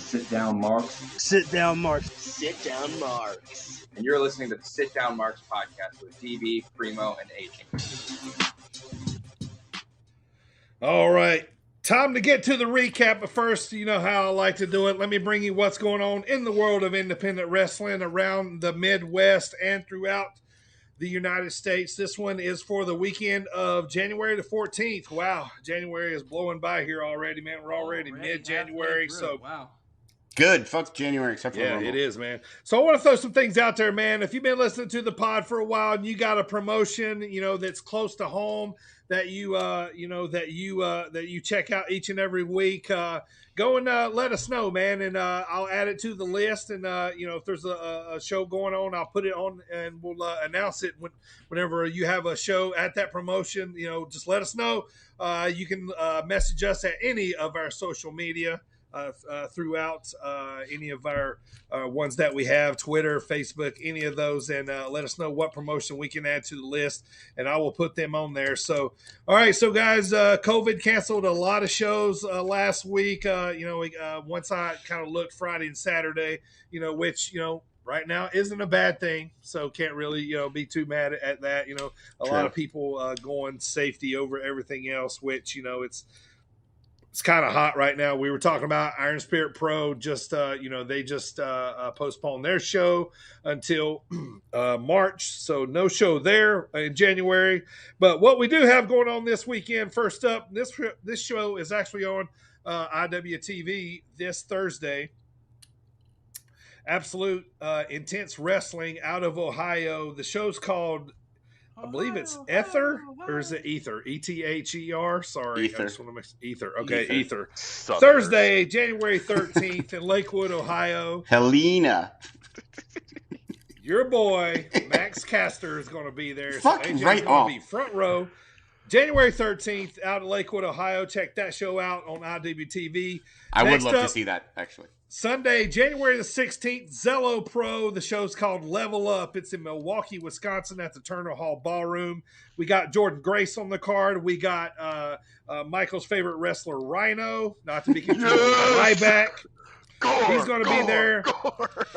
Sit Down Marks. Sit Down Marks. Sit Down Marks. And you're listening to the Sit Down Marks podcast with DB, Primo, and AJ. All right. Time to get to the recap, but first, you know how I like to do it. Let me bring you what's going on in the world of independent wrestling around the Midwest and throughout the United States. This one is for the weekend of January the 14th. Wow, January is blowing by here already, man. We're already mid-January, so wow. Good. Fuck January, except for it is, man. So I want to throw some things out there, man. If you've been listening to the pod for a while and you got a promotion, you know, that's close to home that you check out each and every week, go and let us know, man, and I'll add it to the list. And if there's a show going on, I'll put it on and we'll announce it whenever you have a show at that promotion. You know, just let us know. You can message us at any of our social media. Throughout any of our ones that we have, Twitter, Facebook, any of those, and let us know what promotion we can add to the list, and I will put them on there. So, all right, so guys, COVID canceled a lot of shows last week. Once I kind of looked Friday and Saturday, which, right now isn't a bad thing, so can't really be too mad at that. A lot of people going safety over everything else, which it's kind of hot right now. We were talking about Iron Spirit Pro. Just they just postponed their show until March, so no show there in January. But what we do have going on this weekend, first up, this show is actually on IWTV this Thursday. Absolute Intense Wrestling out of Ohio. The show's called, I believe it's Ether, or is it Ether? E-T-H-E-R? Sorry, Ether. I just want to mix Ether. Okay, Ether. Southerners. Thursday, January 13th in Lakewood, Ohio. Helena. Your boy, Max Caster, is going to be there. Fuck AJ's right gonna off. be front row. January 13th out of Lakewood, Ohio. Check that show out on IWTV. I would Next love up, to see that, actually. Sunday, January the 16th, Zello Pro. The show's called Level Up. It's in Milwaukee, Wisconsin at the Turner Hall Ballroom. We got Jordan Grace on the card. We got Michael's favorite wrestler, Rhino, not to be confused with Ryback. He's going to be there.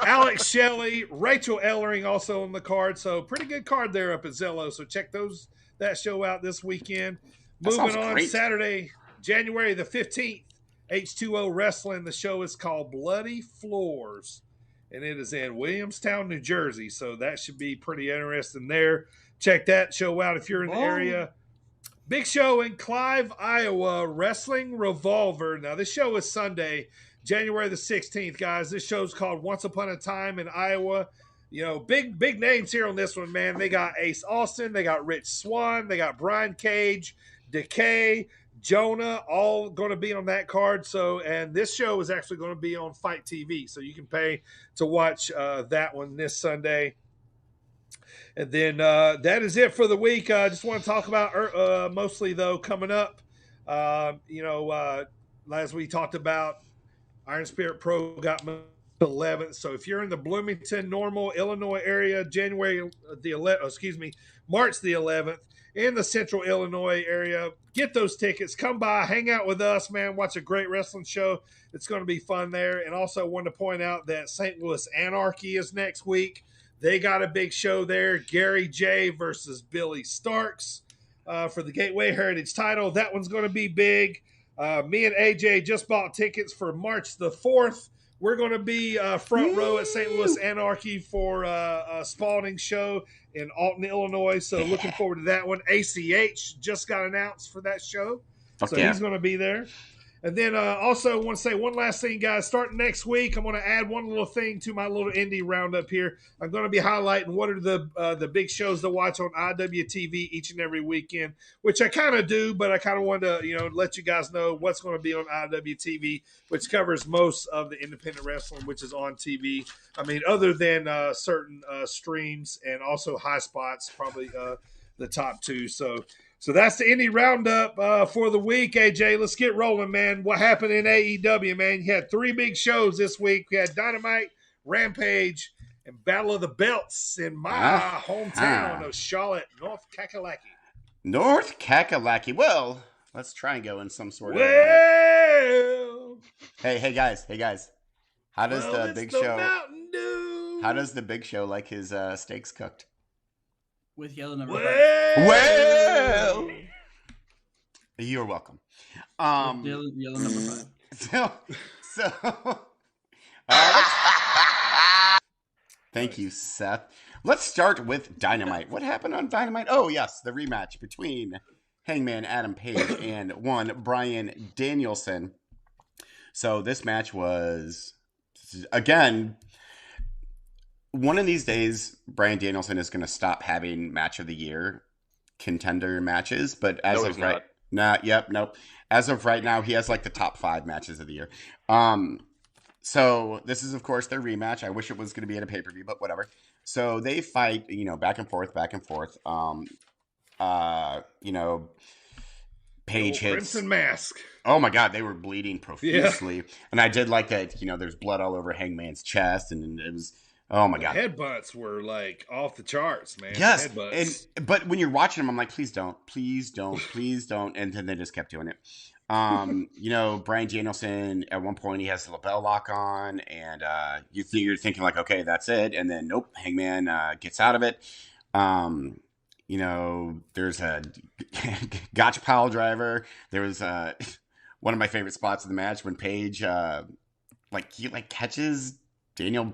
Alex Shelley, Rachel Ellering also on the card. So pretty good card there up at Zello. So check that show out this weekend. Moving on, great. Saturday, January the 15th. H2O Wrestling. The show is called Bloody Floors, and it is in Williamstown, New Jersey. So that should be pretty interesting there. Check that show out if you're in the area. Big show in Clive, Iowa, Wrestling Revolver. Now, this show is Sunday, January the 16th, guys. This show's called Once Upon a Time in Iowa. Big names here on this one, man. They got Ace Austin. They got Rich Swann. They got Brian Cage, Decay, Jonah, all going to be on that card. So, and this show is actually going to be on Fight TV, so you can pay to watch that one this Sunday. And then that is it for the week. I just want to talk about mostly, though, coming up. As we talked about, Iron Spirit Pro got 11th. So if you're in the Bloomington, Normal, Illinois area, March the 11th, in the central Illinois area, get those tickets. Come by, hang out with us, man. Watch a great wrestling show. It's going to be fun there. And also wanted to point out that St. Louis Anarchy is next week. They got a big show there. Gary J versus Billy Starks for the Gateway Heritage title. That one's going to be big. Me and AJ just bought tickets for March the 4th. We're going to be front row at St. Louis Anarchy for a Spalding show in Alton, Illinois. So looking forward to that one. ACH just got announced for that show. He's going to be there. And then also want to say one last thing, guys. Starting next week, I'm going to add one little thing to my little indie roundup here. I'm going to be highlighting what are the big shows to watch on IWTV each and every weekend, which I kind of do, but I kind of wanted to let you guys know what's going to be on IWTV, which covers most of the independent wrestling, which is on TV. I mean, other than certain streams and also high spots, probably the top two. So that's the indie roundup for the week, AJ. Let's get rolling, man. What happened in AEW, man? You had 3 big shows this week. We had Dynamite, Rampage, and Battle of the Belts in my hometown of Charlotte, North Kakalaki. North Kakalaki. Well, let's try and go in some sort of... Hey, guys. How does the Big Show... How does the Big Show like his steaks cooked? With yellow number. Well, You're welcome. Yellow number 5. Thank you, Seth. Let's start with Dynamite. What happened on Dynamite? Oh, yes, the rematch between Hangman Adam Page and one Bryan Danielson. So this match was, again, one of these days, Bryan Danielson is going to stop having match of the year contender matches, but as of right nope. As of right now, he has like the top 5 matches of the year. So this is, of course, their rematch. I wish it was going to be in a pay-per-view, but whatever. So they fight, back and forth. Page hits Crimson Mask. Oh my God, they were bleeding profusely, and I did like that. There's blood all over Hangman's chest, and it was oh my God. Headbutts were like off the charts, man. Yes, headbutts. But when you're watching them, I'm like, please don't, and then they just kept doing it. Bryan Danielson at one point he has the lapel lock on, and you're thinking like, okay, that's it, and then nope, Hangman gets out of it. There's a gotcha pile driver. There was one of my favorite spots of the match when Page catches Bryan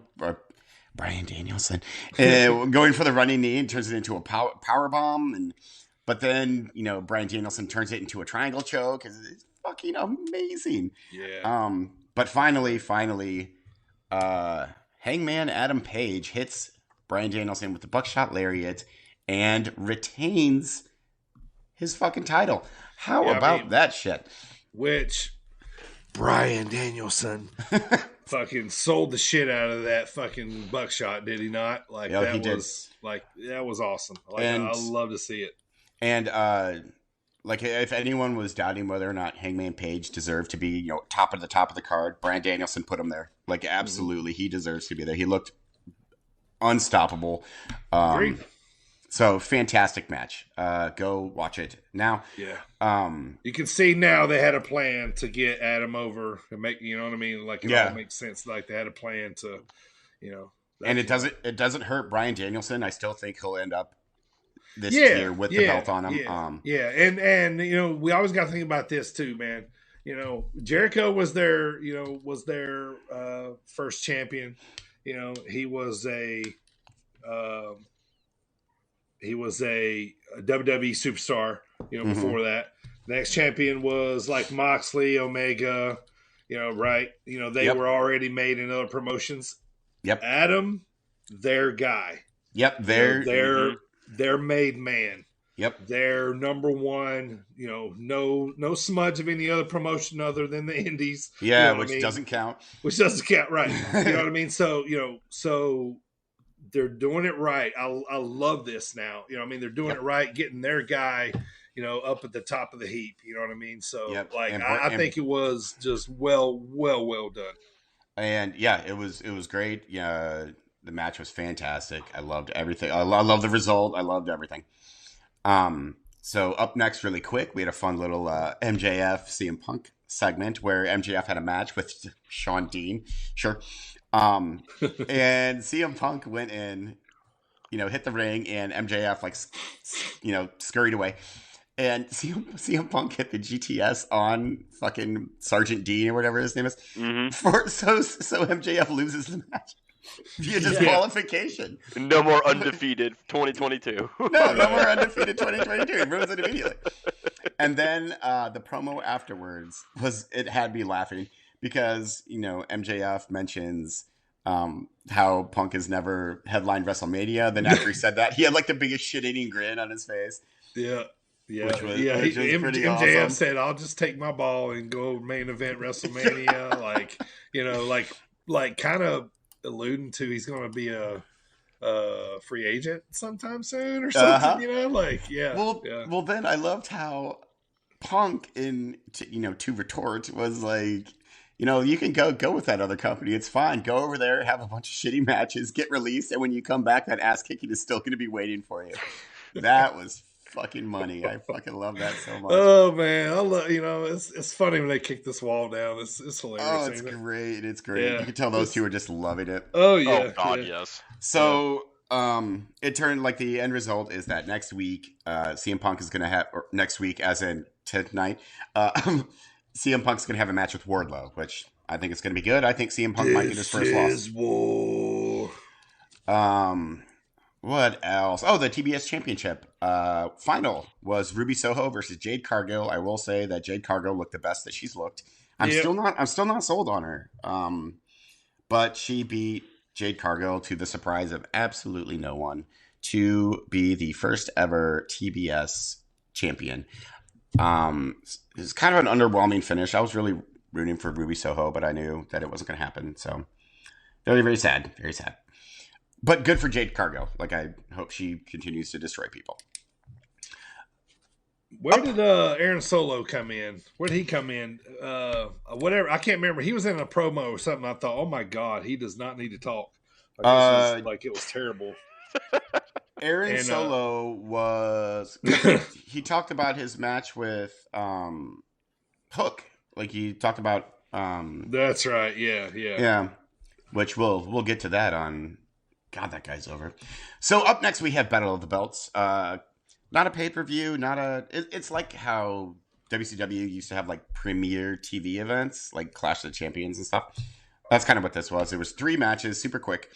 Danielson going for the running knee and turns it into a power bomb, but then Bryan Danielson turns it into a triangle choke. It's fucking amazing. Yeah. But finally, Hangman Adam Page hits Bryan Danielson with the buckshot lariat and retains his fucking title. How about that shit? Which Bryan Danielson fucking sold the shit out of that fucking buckshot, did he not? Like that was awesome. I love to see it. And if anyone was doubting whether or not Hangman Page deserved to be, top of the card, Bryan Danielson put him there. Like absolutely, he deserves to be there. He looked unstoppable. So fantastic match. Go watch it now. Yeah. You can see now they had a plan to get Adam over and make, you know what I mean? Like it all makes sense. Like they had a plan to, And it doesn't hurt Bryan Danielson. I still think he'll end up this year with the belt on him. And we always got to think about this too, man. Jericho was their first champion. He was a WWE superstar, before that. Next champion was like Moxley, Omega, right? They were already made in other promotions. Yep. Adam, their guy. Yep. Their made man. Yep. They're number one, no smudge of any other promotion other than the indies. Yeah, which doesn't count. Which doesn't count, right. You know what I mean? So they're doing it right. I love this now. They're doing it right, getting their guy, up at the top of the heap. You know what I mean? So I think it was just well done. And yeah, it was great. Yeah, the match was fantastic. I loved everything. I love the result. I loved everything. So up next, really quick, we had a fun little MJF CM Punk segment where MJF had a match with Sean Dean. Sure. And CM Punk went in, hit the ring, and MJF scurried away. And CM Punk hit the GTS on fucking Sergeant Dean or whatever his name is. Mm-hmm. So MJF loses the match via disqualification. No more undefeated 2022. No more undefeated 2022. He ruins it immediately. And then the promo afterwards had me laughing because, MJF mentions how Punk has never headlined WrestleMania. Then after he said that, he had like the biggest shit-eating grin on his face. Yeah. Yeah, which was MJF awesome. said, "I'll just take my ball and go main event WrestleMania." like kind of alluding to he's going to be a free agent sometime soon or something. Well, then I loved how Punk to retort was like, you can go with that other company. It's fine. Go over there, have a bunch of shitty matches, get released, and when you come back, that ass kicking is still going to be waiting for you. That was fucking money. I fucking love that so much. Oh man, I love. It's funny when they kick this wall down. It's hilarious. Oh, it's great. It's great. Yeah. You can tell those two are just loving it. Oh yeah. Oh god, yes. So it turned the end result is that next week, CM Punk is going to have next week, as in tonight. CM Punk's going to have a match with Wardlow, which I think is going to be good. I think CM Punk might get his first loss. War. What else? Oh, the TBS Championship final was Ruby Soho versus Jade Cargill. I will say that Jade Cargill looked the best that she's looked. I'm still not sold on her. But she beat Jade Cargill to the surprise of absolutely no one to be the first ever TBS champion. It's kind of an underwhelming finish. I was really rooting for Ruby Soho, but I knew that it wasn't going to happen. So very, very sad. Very sad. But good for Jade Cargill. Like, I hope she continues to destroy people. Where did Aaron Solo come in? Where did he come in? Whatever. I can't remember. He was in a promo or something. I thought, oh my God, he does not need to talk. Like it was terrible. Aaron Solo was. He talked about his match with Hook. Like, he talked about. That's right. Yeah. Which we'll get to that on. God, that guy's over. So up next we have Battle of the Belts. Not a pay-per-view, it's like how WCW used to have like premiere TV events, like Clash of the Champions and stuff. That's kind of what this was. There was 3 matches, super quick.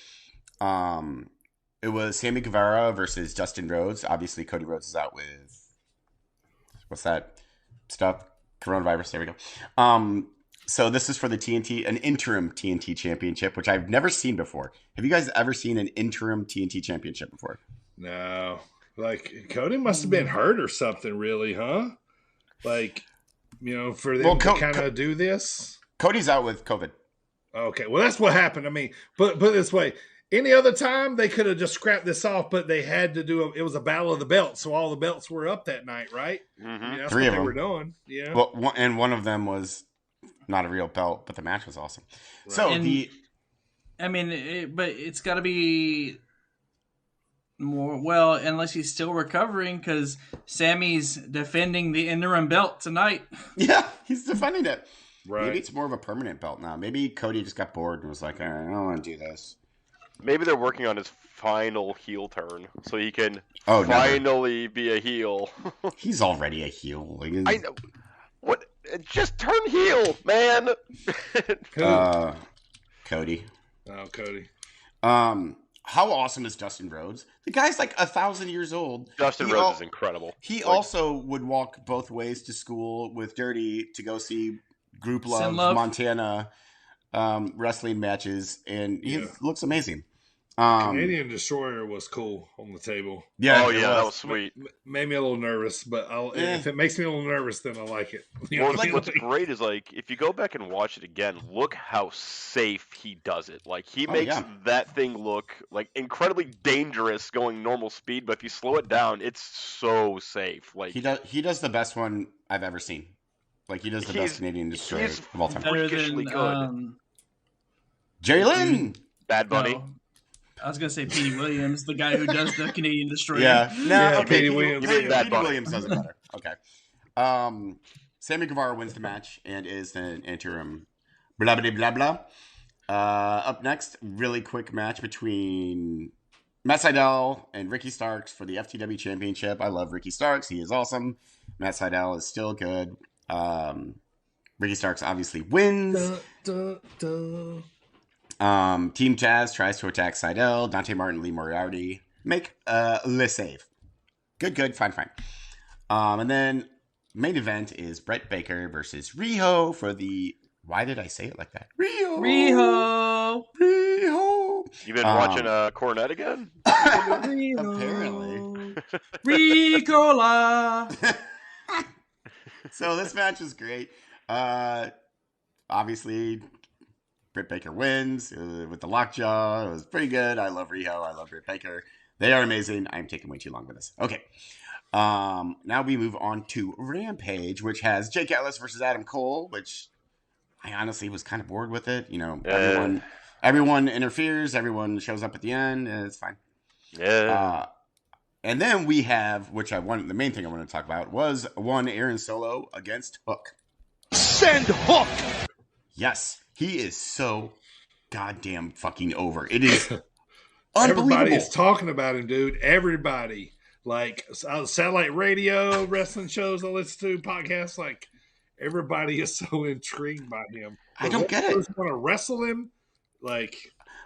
It was Sammy Guevara versus Dustin Rhodes. Obviously, Cody Rhodes is out with what's that stuff? Coronavirus. There we go. So this is for the an interim TNT championship, which I've never seen before. Have you guys ever seen an interim TNT championship before? No. Like, Cody must have been hurt or something, really, huh? Like, for them to kind of do this? Cody's out with COVID. Okay, well, that's what happened. I mean, put it this way. Any other time, they could have just scrapped this off, but they had to do it was a battle of the belts, so all the belts were up that night, right? Mm-hmm. I mean, that's 3 what of they them were doing. Yeah. Well, and one of them was not a real belt, but the match was awesome. Right. So but it's got to be more, unless he's still recovering, because Sammy's defending the interim belt tonight. Yeah, he's defending it. Right. Maybe it's more of a permanent belt now. Maybe Cody just got bored and was like, I don't want to do this. Maybe they're working on his final heel turn, so he can finally be a heel. He's already a heel. I know. What? Just turn heel, man. Cody. Oh, Cody. How awesome is Dustin Rhodes? The guy's like 1,000 years old. Dustin Rhodes is incredible. He also would walk both ways to school with Dirty to go see Group Love Montana wrestling matches, and he looks amazing. Canadian Destroyer was cool on the table. Yeah, that was sweet. Made me a little nervous, but if it makes me a little nervous, then I like it. What's great is, like, if you go back and watch it again, look how safe he does it. Like, he makes that thing look like incredibly dangerous going normal speed, but if you slow it down, it's so safe. Like, he does the best one I've ever seen. Like, he does the best Canadian Destroyer of all time. Freakishly good. Jerry Lynn, Bad Bunny. No. I was gonna say Petey Williams, the guy who does the Canadian Destroyer. Petey Williams. Petey Williams does it better. Okay. Sammy Guevara wins the match and is an interim. Blah blah blah blah. Up next, really quick match between Matt Sydal and Ricky Starks for the FTW Championship. I love Ricky Starks. He is awesome. Matt Sydal is still good. Ricky Starks obviously wins. Team Jazz tries to attack Sydal. Dante Martin, Lee Moriarty make le save. Good, fine. And then main event is Brett Baker versus Riho for the. Why did I say it like that? Riho. You been watching Cornette again? Apparently. Ricola. So this match is great. Obviously, Britt Baker wins with the lockjaw. It was pretty good. I love Riho. I love Britt Baker. They are amazing. I'm taking way too long with this. Okay. Now we move on to Rampage, which has Jake Atlas versus Adam Cole, which I honestly was kind of bored with it. Everyone interferes. Everyone shows up at the end. And it's fine. Yeah. And then we have, the main thing I want to talk about was Aaron Solo against Hook. Send Hook! Yes. He is so goddamn fucking over. It is unbelievable. Everybody is talking about him, dude. Everybody. like satellite radio, wrestling shows I listen to, podcasts. Like everybody is so intrigued by him. I don't get it. Want to wrestle him? Like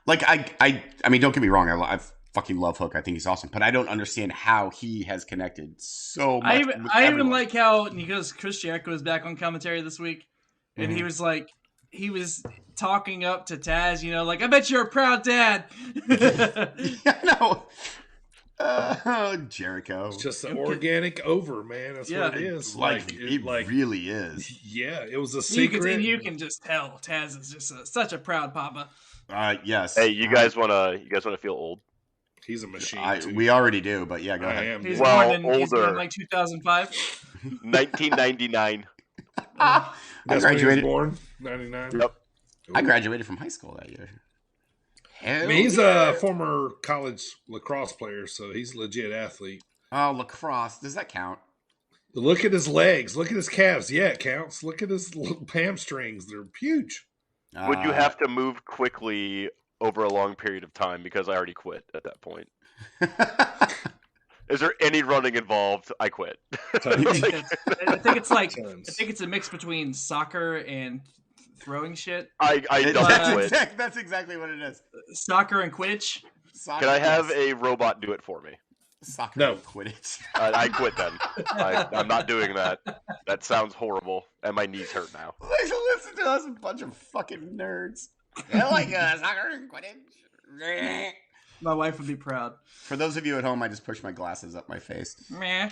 I mean, don't get me wrong. I fucking love Hook. I think he's awesome, but I don't understand how he has connected so much. I even like how because Chris Jericho was back on commentary this week, and he was like, he was talking up to Taz, you know, like, I bet you're a proud dad. I know. Jericho. It's just an organic over, man. That's what it is. It really is. Yeah, it was a secret. You can just tell Taz is just such a proud papa. Yes. Hey, you guys wanna feel old? He's a machine. We already do, but yeah, go ahead. He's born in like 2005. 1999. I graduated. Born 99. Yep. I graduated from high school that year. I mean, he's a former college lacrosse player, so he's a legit athlete. Oh, lacrosse. Does that count? Look at his legs. Look at his calves. Yeah, it counts. Look at his hamstrings. They're huge. Would you have to move quickly over a long period of time? Because I already quit at that point. Is there any running involved? I quit. I think it's a mix between soccer and throwing shit. I don't quit. That's exactly what it is. Soccer and Quidditch. Can I have a robot do it for me? Soccer no. and Quidditch. I quit then. I'm not doing that. That sounds horrible, and my knees hurt now. Listen to us, a bunch of fucking nerds. I like soccer and Quidditch. My wife would be proud. For those of you at home, I just pushed my glasses up my face. Meh.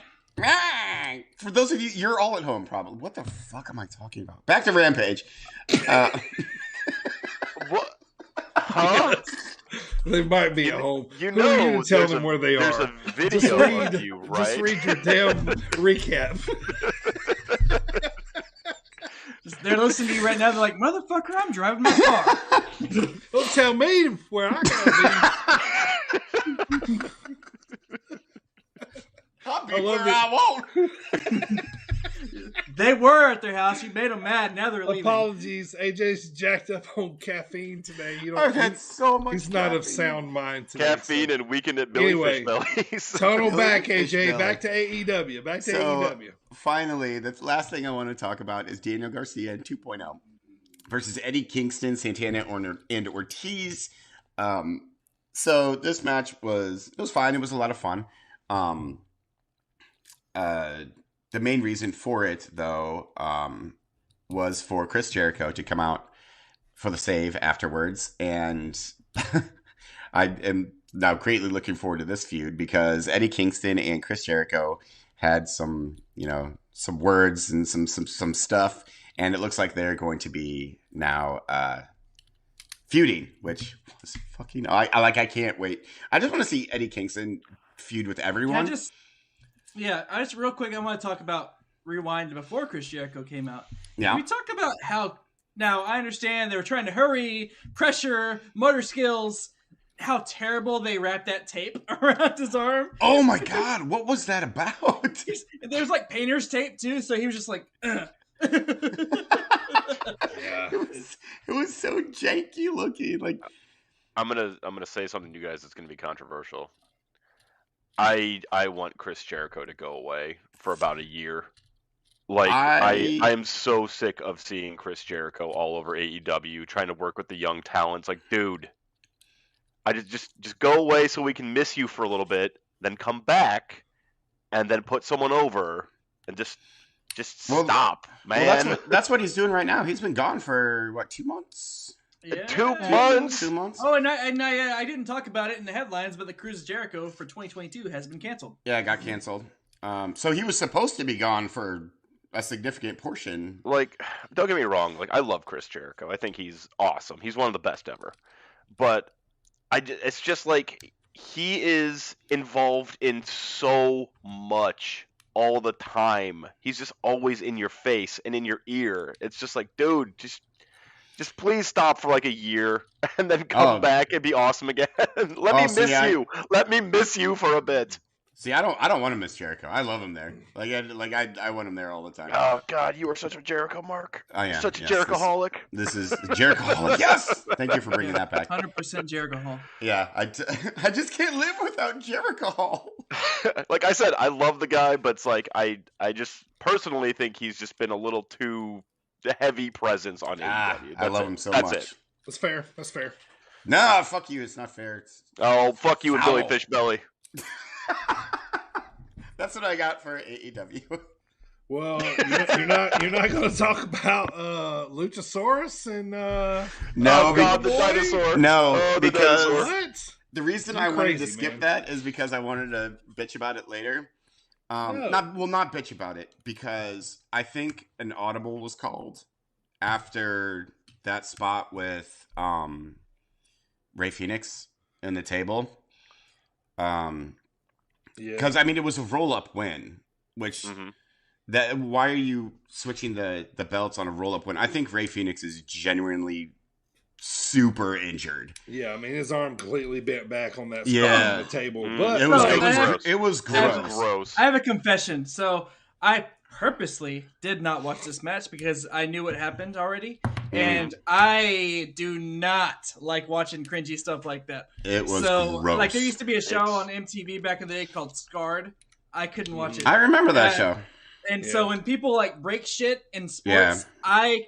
For those of you, you're all at home probably. What the fuck am I talking about? Back to Rampage. What? Huh? They might be at home. You know, you tell them where they there's are. There's a video of you, right? Just read your damn recap. They're listening to you right now. They're like, motherfucker, I'm driving my car. Don't tell me where I gotta be. I'll be where I won't. They were at their house. You made them mad. Now they're leaving. Apologies. AJ's jacked up on caffeine today. I've had so much. He's not of sound mind today. Caffeine and weekend at Billy Fish Bellies. Tunnel back, AJ. Back to AEW. Back to AEW. Finally, the last thing I want to talk about is Daniel Garcia in 2.0 versus Eddie Kingston, Santana, and Ortiz. So this match was fine. It was a lot of fun. The main reason for it, though, was for Chris Jericho to come out for the save afterwards. And I am now greatly looking forward to this feud because Eddie Kingston and Chris Jericho had some words and some stuff. And it looks like they're going to be now feuding, which was fucking... I can't wait. I just want to see Eddie Kingston feud with everyone. I just real quick, I want to talk about Rewind before Chris Jericho came out. Yeah. We talk about how, now I understand they were trying to hurry, pressure, motor skills, how terrible they wrapped that tape around his arm. Oh my God, what was that about? There's like painter's tape too, so he was just like, Yeah. It was so janky looking. Like, I'm gonna say something to you guys that's gonna be controversial. I want Chris Jericho to go away for about a year. Like I am so sick of seeing Chris Jericho all over AEW trying to work with the young talents. Like, dude, I just go away so we can miss you for a little bit, then come back, and then put someone over, and just stop, man. Well, that's what he's doing right now. He's been gone for what, 2 months? Yeah. 2 months. 2 months. Oh, and I didn't talk about it in the headlines, but the Cruise Jericho for 2022 has been canceled. Yeah, it got canceled. So he was supposed to be gone for a significant portion. Like, don't get me wrong. Like, I love Chris Jericho. I think he's awesome. He's one of the best ever. But it's just like he is involved in so much all the time. He's just always in your face and in your ear. It's just like, dude, just please stop for like a year and then come back and be awesome again. Let me miss you. Let me miss you for a bit. See, I don't want to miss Jericho. I love him there. I want him there all the time. Oh God, you are such a Jericho mark. I am such a Jericho-holic. This is Jericho-holic. Yes, thank you for bringing that back. 100% Jericho Hall. Yeah, I just can't live without Jericho Hall. like I said, I love the guy, but it's like I just personally think he's just been a little too heavy presence on AEW. I love him so much. It. That's fair. That's fair. No, fuck you. It's not fair. Fuck you and Billy Fishbelly. That's what I got for AEW. Well, you're not going to talk about Luchasaurus and no, the dinosaur. No, the because dinosaur. The reason I wanted to skip that is because I wanted to bitch about it later. Not bitch about it, because I think an audible was called after that spot with Ray Phoenix in the table. Because I mean, it was a roll-up win, which why are you switching the belts on a roll-up win? I think Ray Phoenix is genuinely super injured. Yeah, I mean, his arm completely bent back on that spot on the table. But it was gross. I have a confession. So I purposely did not watch this match because I knew what happened already. And I do not like watching cringy stuff like that. It was gross. Like, there used to be a show on MTV back in the day called Scarred. I couldn't watch it. I remember that show. And so when people like break shit in sports, I'm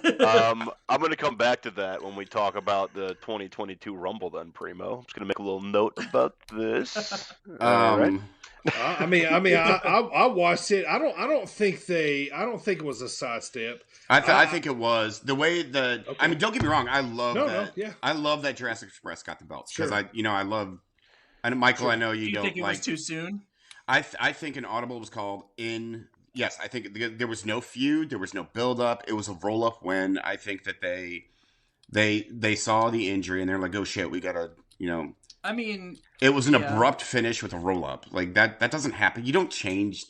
going to come back to that when we talk about the 2022 Rumble then, Primo. I'm just going to make a little note about this. Right. I mean, I watched it. I don't think it was a sidestep. I think it was the way I mean, don't get me wrong. I love that. I love that Jurassic Express got the belts because I love. And Michael, I know you don't think it like. Was too soon? I think an audible was called in. Yes, I think there was no feud, there was no build up. It was a roll up win. I think that they saw the injury and they're like, oh shit, we gotta, I mean, it was an abrupt finish with a roll up. Like that doesn't happen. You don't change,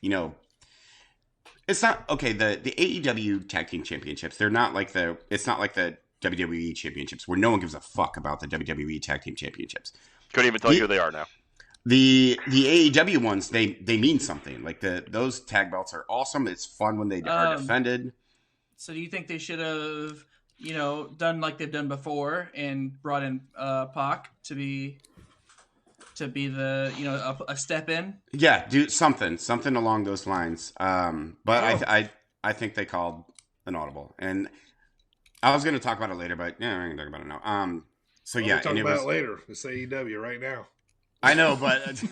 It's not okay. The AEW Tag Team Championships, it's not like the WWE Championships where no one gives a fuck about the WWE Tag Team Championships. Couldn't even tell you who they are now. The AEW ones, they mean something. Like those tag belts are awesome. It's fun when they are defended. So do you think they should have, done like they've done before and brought in Pac to be the a step in? Yeah, do something along those lines. But I think they called an audible, and I was going to talk about it later, but yeah, I'm going to talk about it now. We'll talk about it later. It's AEW right now. I know, but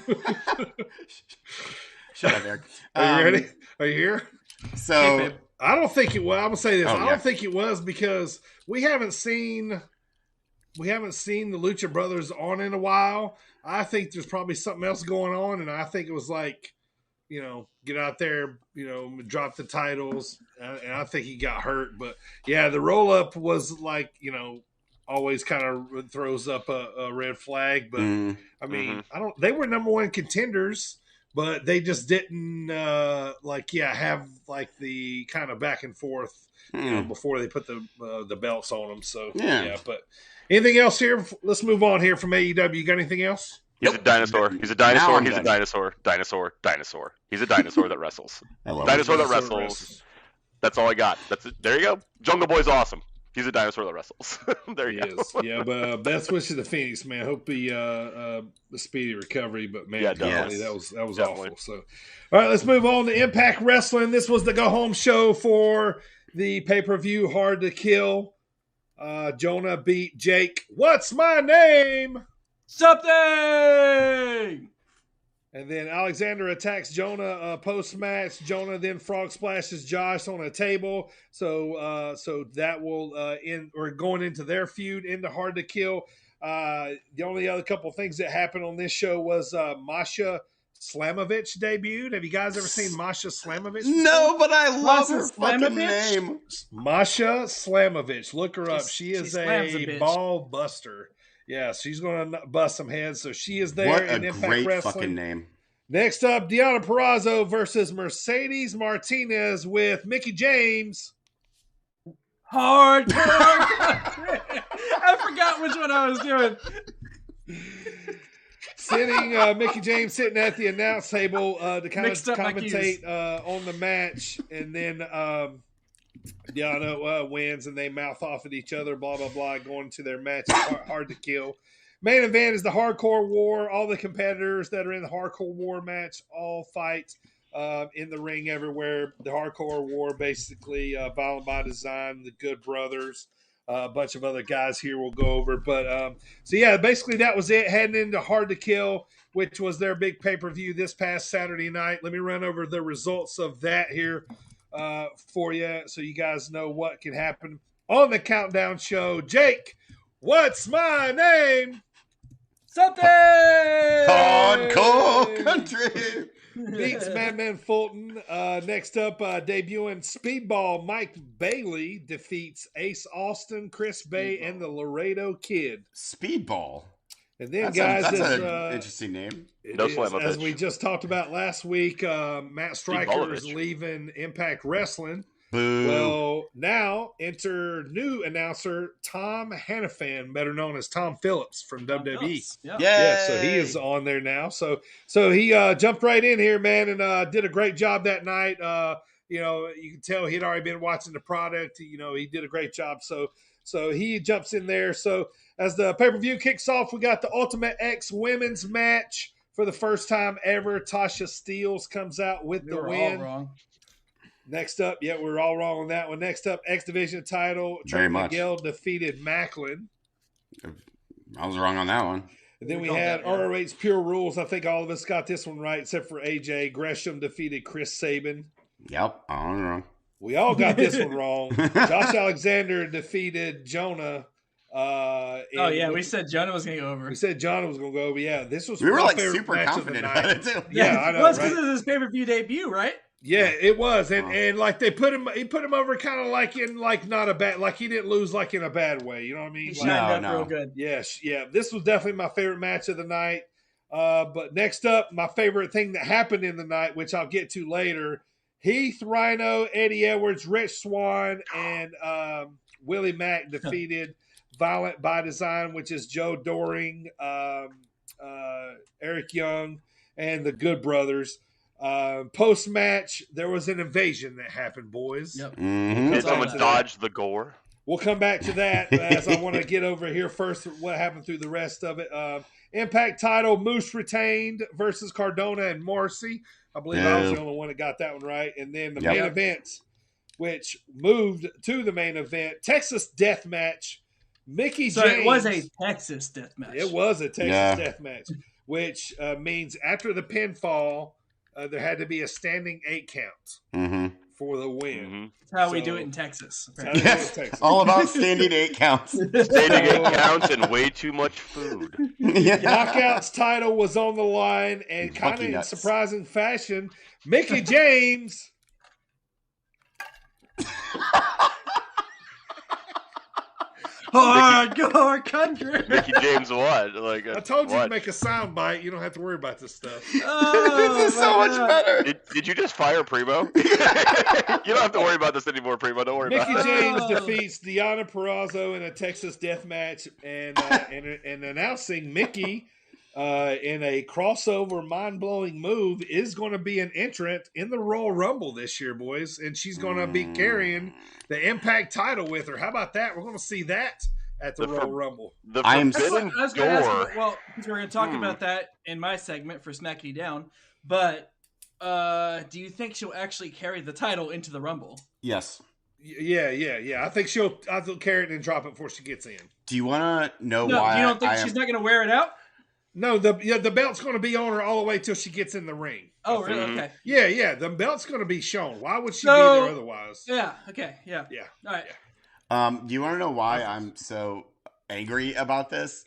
shut up, Eric. Are you ready? Are you here? So I don't think it was. I'm gonna say this. Oh, I don't think it was because we haven't seen the Lucha Brothers on in a while. I think there's probably something else going on, and I think it was like, get out there, drop the titles, and I think he got hurt. But yeah, the roll up was like, always kind of throws up a red flag, but I mean, they were number one contenders, but they just didn't have like the kind of back and forth, before they put the belts on them. So but anything else here? Let's move on here from AEW. You got anything else? He's a dinosaur. He's a dinosaur. He's a dinosaur. Dinosaur. He's a dinosaur that wrestles. Dinosaur that wrestles. That's all I got. That's it. There you go. Jungle Boy's awesome. He's a dinosaur that wrestles. There you go. Yeah, but best wishes to Phoenix, man. Hope the speedy recovery. But man, that was awful. So, all right, let's move on to Impact Wrestling. This was the go home show for the pay-per-view Hard to Kill. Jonah beat Jake. What's my name? Something. And then Alexander attacks Jonah post-match. Jonah then frog splashes Josh on a table. So that will end, or going into their feud into Hard to Kill. The only other couple things that happened on this show was Masha Slamovich debuted. Have you guys ever seen Masha Slamovich? No, but I love her fucking name. Masha Slamovich. Look her up. She is a ball buster. Yeah, she's going to bust some heads. So she is there. What in a Impact great Wrestling. fucking name. Next up, Deonna Purrazzo versus Mercedes Martinez with Mickie James. Hardcore. I forgot which one I was doing. Mickie James sitting at the announce table to kind of commentate on the match. And then Deonna wins and they mouth off at each other, blah, blah, blah, going to their match. Hard to Kill. Main event is the Hardcore War. All the competitors that are in the Hardcore War match all fight in the ring everywhere. The Hardcore War, basically, Violent by Design, the Good Brothers, a bunch of other guys here we'll go over. But so yeah, basically that was it. Heading into Hard to Kill, which was their big pay-per-view this past Saturday night. Let me run over the results of that here for you so you guys know what can happen on the Countdown Show. Jake, what's my name? Something! Hardcore Country! Beats Madman Fulton. Next up, debuting Speedball, Mike Bailey defeats Ace Austin, Chris Bay, and the Laredo Kid. Speedball? And then, that's guys, an interesting name. No slam, as we just talked about last week, Matt Stryker is Speedballovich. leaving Impact Wrestling. Boo. Well, now enter new announcer Tom Hannafan, better known as Tom Phillips from WWE. Yeah, so he is on there now. So he jumped right in here, man, and did a great job that night. You know, you can tell he'd already been watching the product. You know, he did a great job. So he jumps in there. So as the pay-per-view kicks off, we got the Ultimate X women's match for the first time ever. Tasha Steelz comes out with the win. All wrong. Next up, we're all wrong on that one. Next up, X Division title. Very Trent much. Miguel defeated Macklin. I was wrong on that one. And then we had ROH's Pure Rules. I think all of us got this one right, except for AJ. Gresham defeated Chris Sabin. Yep, I was wrong. We all got this one wrong. Josh Alexander defeated Jonah. We said Jonah was going to go over. We said Jonah was going to go over. Yeah, this was We were my like favorite super match of the confident night. about it too. Yeah, I know. Well, it's right? because of his pay-per-view debut, right? Yeah, it was, and like he put him over kind of like in like not a bad, like he didn't lose like in a bad way. You know what I mean? He Like, shined up real good. Yes, yeah. This was definitely my favorite match of the night. But next up, my favorite thing that happened in the night, which I'll get to later, Heath Rhino, Eddie Edwards, Rich Swann, and Willie Mack defeated Violent by Design, which is Joe Doring, Eric Young, and the Good Brothers. Post-match, there was an invasion that happened, boys. Yep. Did someone dodge the gore? We'll come back to that as I want to get over here first what happened through the rest of it. Impact title, Moose retained versus Cardona and Morrissey. I believe I was the only one that got that one right. And then the main event, which moved to the main event, Texas Death Match. Mickey James. It was a Texas Death Match. It was a Texas Death Match, which means after the pinfall, there had to be a standing 8 count for the win. That's how we do it in Texas. Yes, all about standing 8 counts. Standing 8 counts and way too much food. Knockout's title was on the line, and kind of in surprising fashion, Mickey James. Hardcore Country. Mickey James what? Like I told you to make a sound bite. You don't have to worry about this stuff. This is so much better. Did you just fire Primo? You don't have to worry about this anymore, Primo. Don't worry Mickey about it. James defeats Deonna Purrazzo in a Texas Death Match, and announcing Mickey in a crossover mind-blowing move is going to be an entrant in the Royal Rumble this year, boys, and she's going to be carrying the Impact title with her. How about that? We're going to see that at the Royal Rumble. I was going to ask you, well, because we're going to talk about that in my segment for Smack You Down, but do you think she'll actually carry the title into the Rumble? Yes. Yeah. I think she'll carry it and drop it before she gets in. Do you want to know No, why? you don't think she's not going to wear it out? No, the belt's going to be on her all the way till she gets in the ring. Oh, really? Okay. Yeah. The belt's going to be shown. Why would she be there otherwise? Yeah. Okay. Yeah. All right. Do you want to know why I'm so angry about this?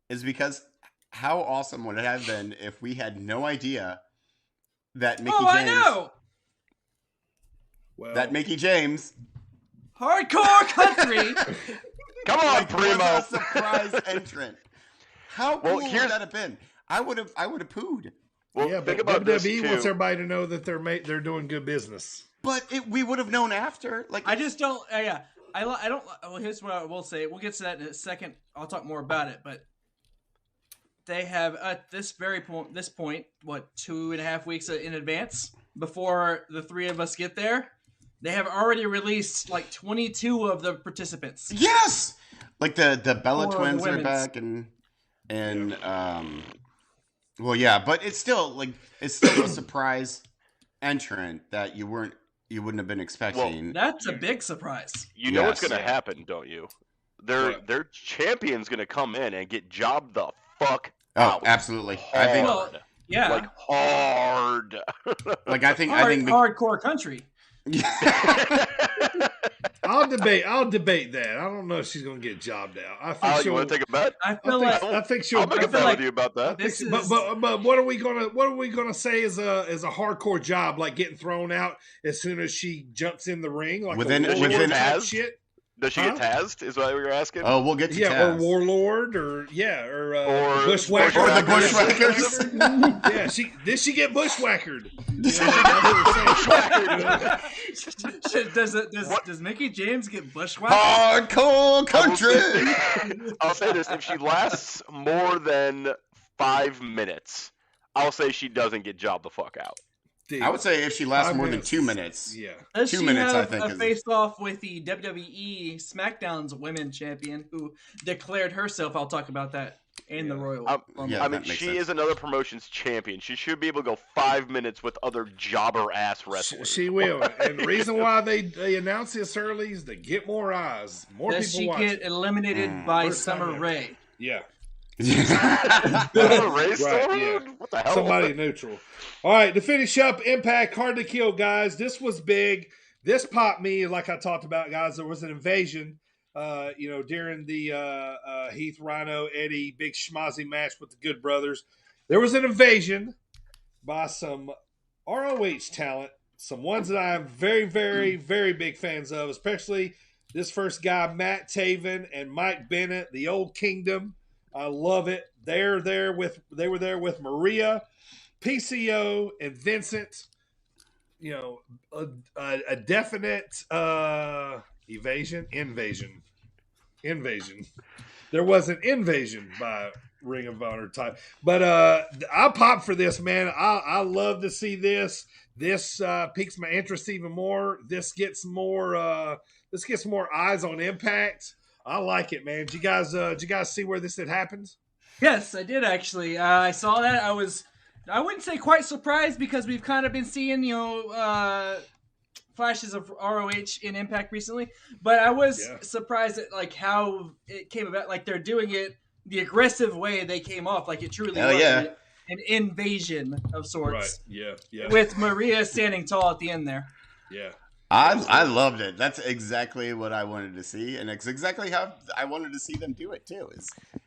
Is because how awesome would it have been if we had no idea that Mickey James. I know. That Mickey James. Hardcore Country. Come on, Primo. Was a surprise entrant. How cool would that have been? I would have pooed. Well, yeah, but WWE wants everybody to know that they're doing good business. But we would have known after. Like I just don't. I don't. Well, here's what I will say. We'll get to that in a second. I'll talk more about it. But they have at this point, what 2.5 weeks in advance before the three of us get there, they have already released like 22 of the participants. Yes, like the Bella For twins the are women's. back, and And well, yeah, but it's still a surprise entrant that you wouldn't have been expecting. Well, that's a big surprise. You know what's going to happen, don't you? Their champion's going to come in and get jobbed the fuck out. Oh, absolutely. Hard. I think. Well, yeah. Like hard. I think hardcore country. I'll debate that. I don't know if she's going to get jobbed out. I think you want to take a bet? I think she'll. I'll make a bet with you about that. But what are we gonna say is a hardcore job, like getting thrown out as soon as she jumps in the ring, like within shit? Does she get tazzed? Is what you're asking? Oh, we'll get to Taz. Or Warlord, or Bushwhacker. Or the Bushwhackers. Did she get bushwhackered? Does Mickey James get bushwhacked? Hardcore country. I'll say this: if she lasts more than 5 minutes, I'll say she doesn't get jobbed the fuck out. I would say if she lasts more than 2 minutes. Yeah. Does 2 she minutes, have I think. A face-off with the WWE SmackDown's women's champion who declared herself. I'll talk about that in the Royal Rumble. I mean, she is another promotion's champion. She should be able to go 5 minutes with other jobber-ass wrestlers. She will. And the reason why they announced this early is to get more eyes. More Does people she watching. get eliminated by Summer Rae? Yeah. Right, yeah. What the hell? Somebody neutral. All right, to finish up, Impact, Hard to Kill, guys. This was big. This popped me, like I talked about, guys. There was an invasion, during the Heath, Rhino, Eddie, big schmozzy match with the Good Brothers. There was an invasion by some ROH talent, some ones that I'm very, very, very big fans of, especially this first guy, Matt Taven and Mike Bennett, the Old Kingdom. I love it. They were there with Maria, PCO, and Vincent. A definite invasion. There was an invasion by Ring of Honor type, but I popped for this, man. I love to see this. This piques my interest even more. This gets more eyes on Impact. I like it, man. Did you guys see where this had happened? Yes, I did actually. I saw that. I wouldn't say quite surprised because we've kind of been seeing, flashes of ROH in Impact recently. But I was surprised at how it came about. Like they're doing it the aggressive way they came off. Like it truly was an invasion of sorts. Right. Yeah. With Maria standing tall at the end there. Yeah. I loved it. That's exactly what I wanted to see, and it's exactly how I wanted to see them do it too.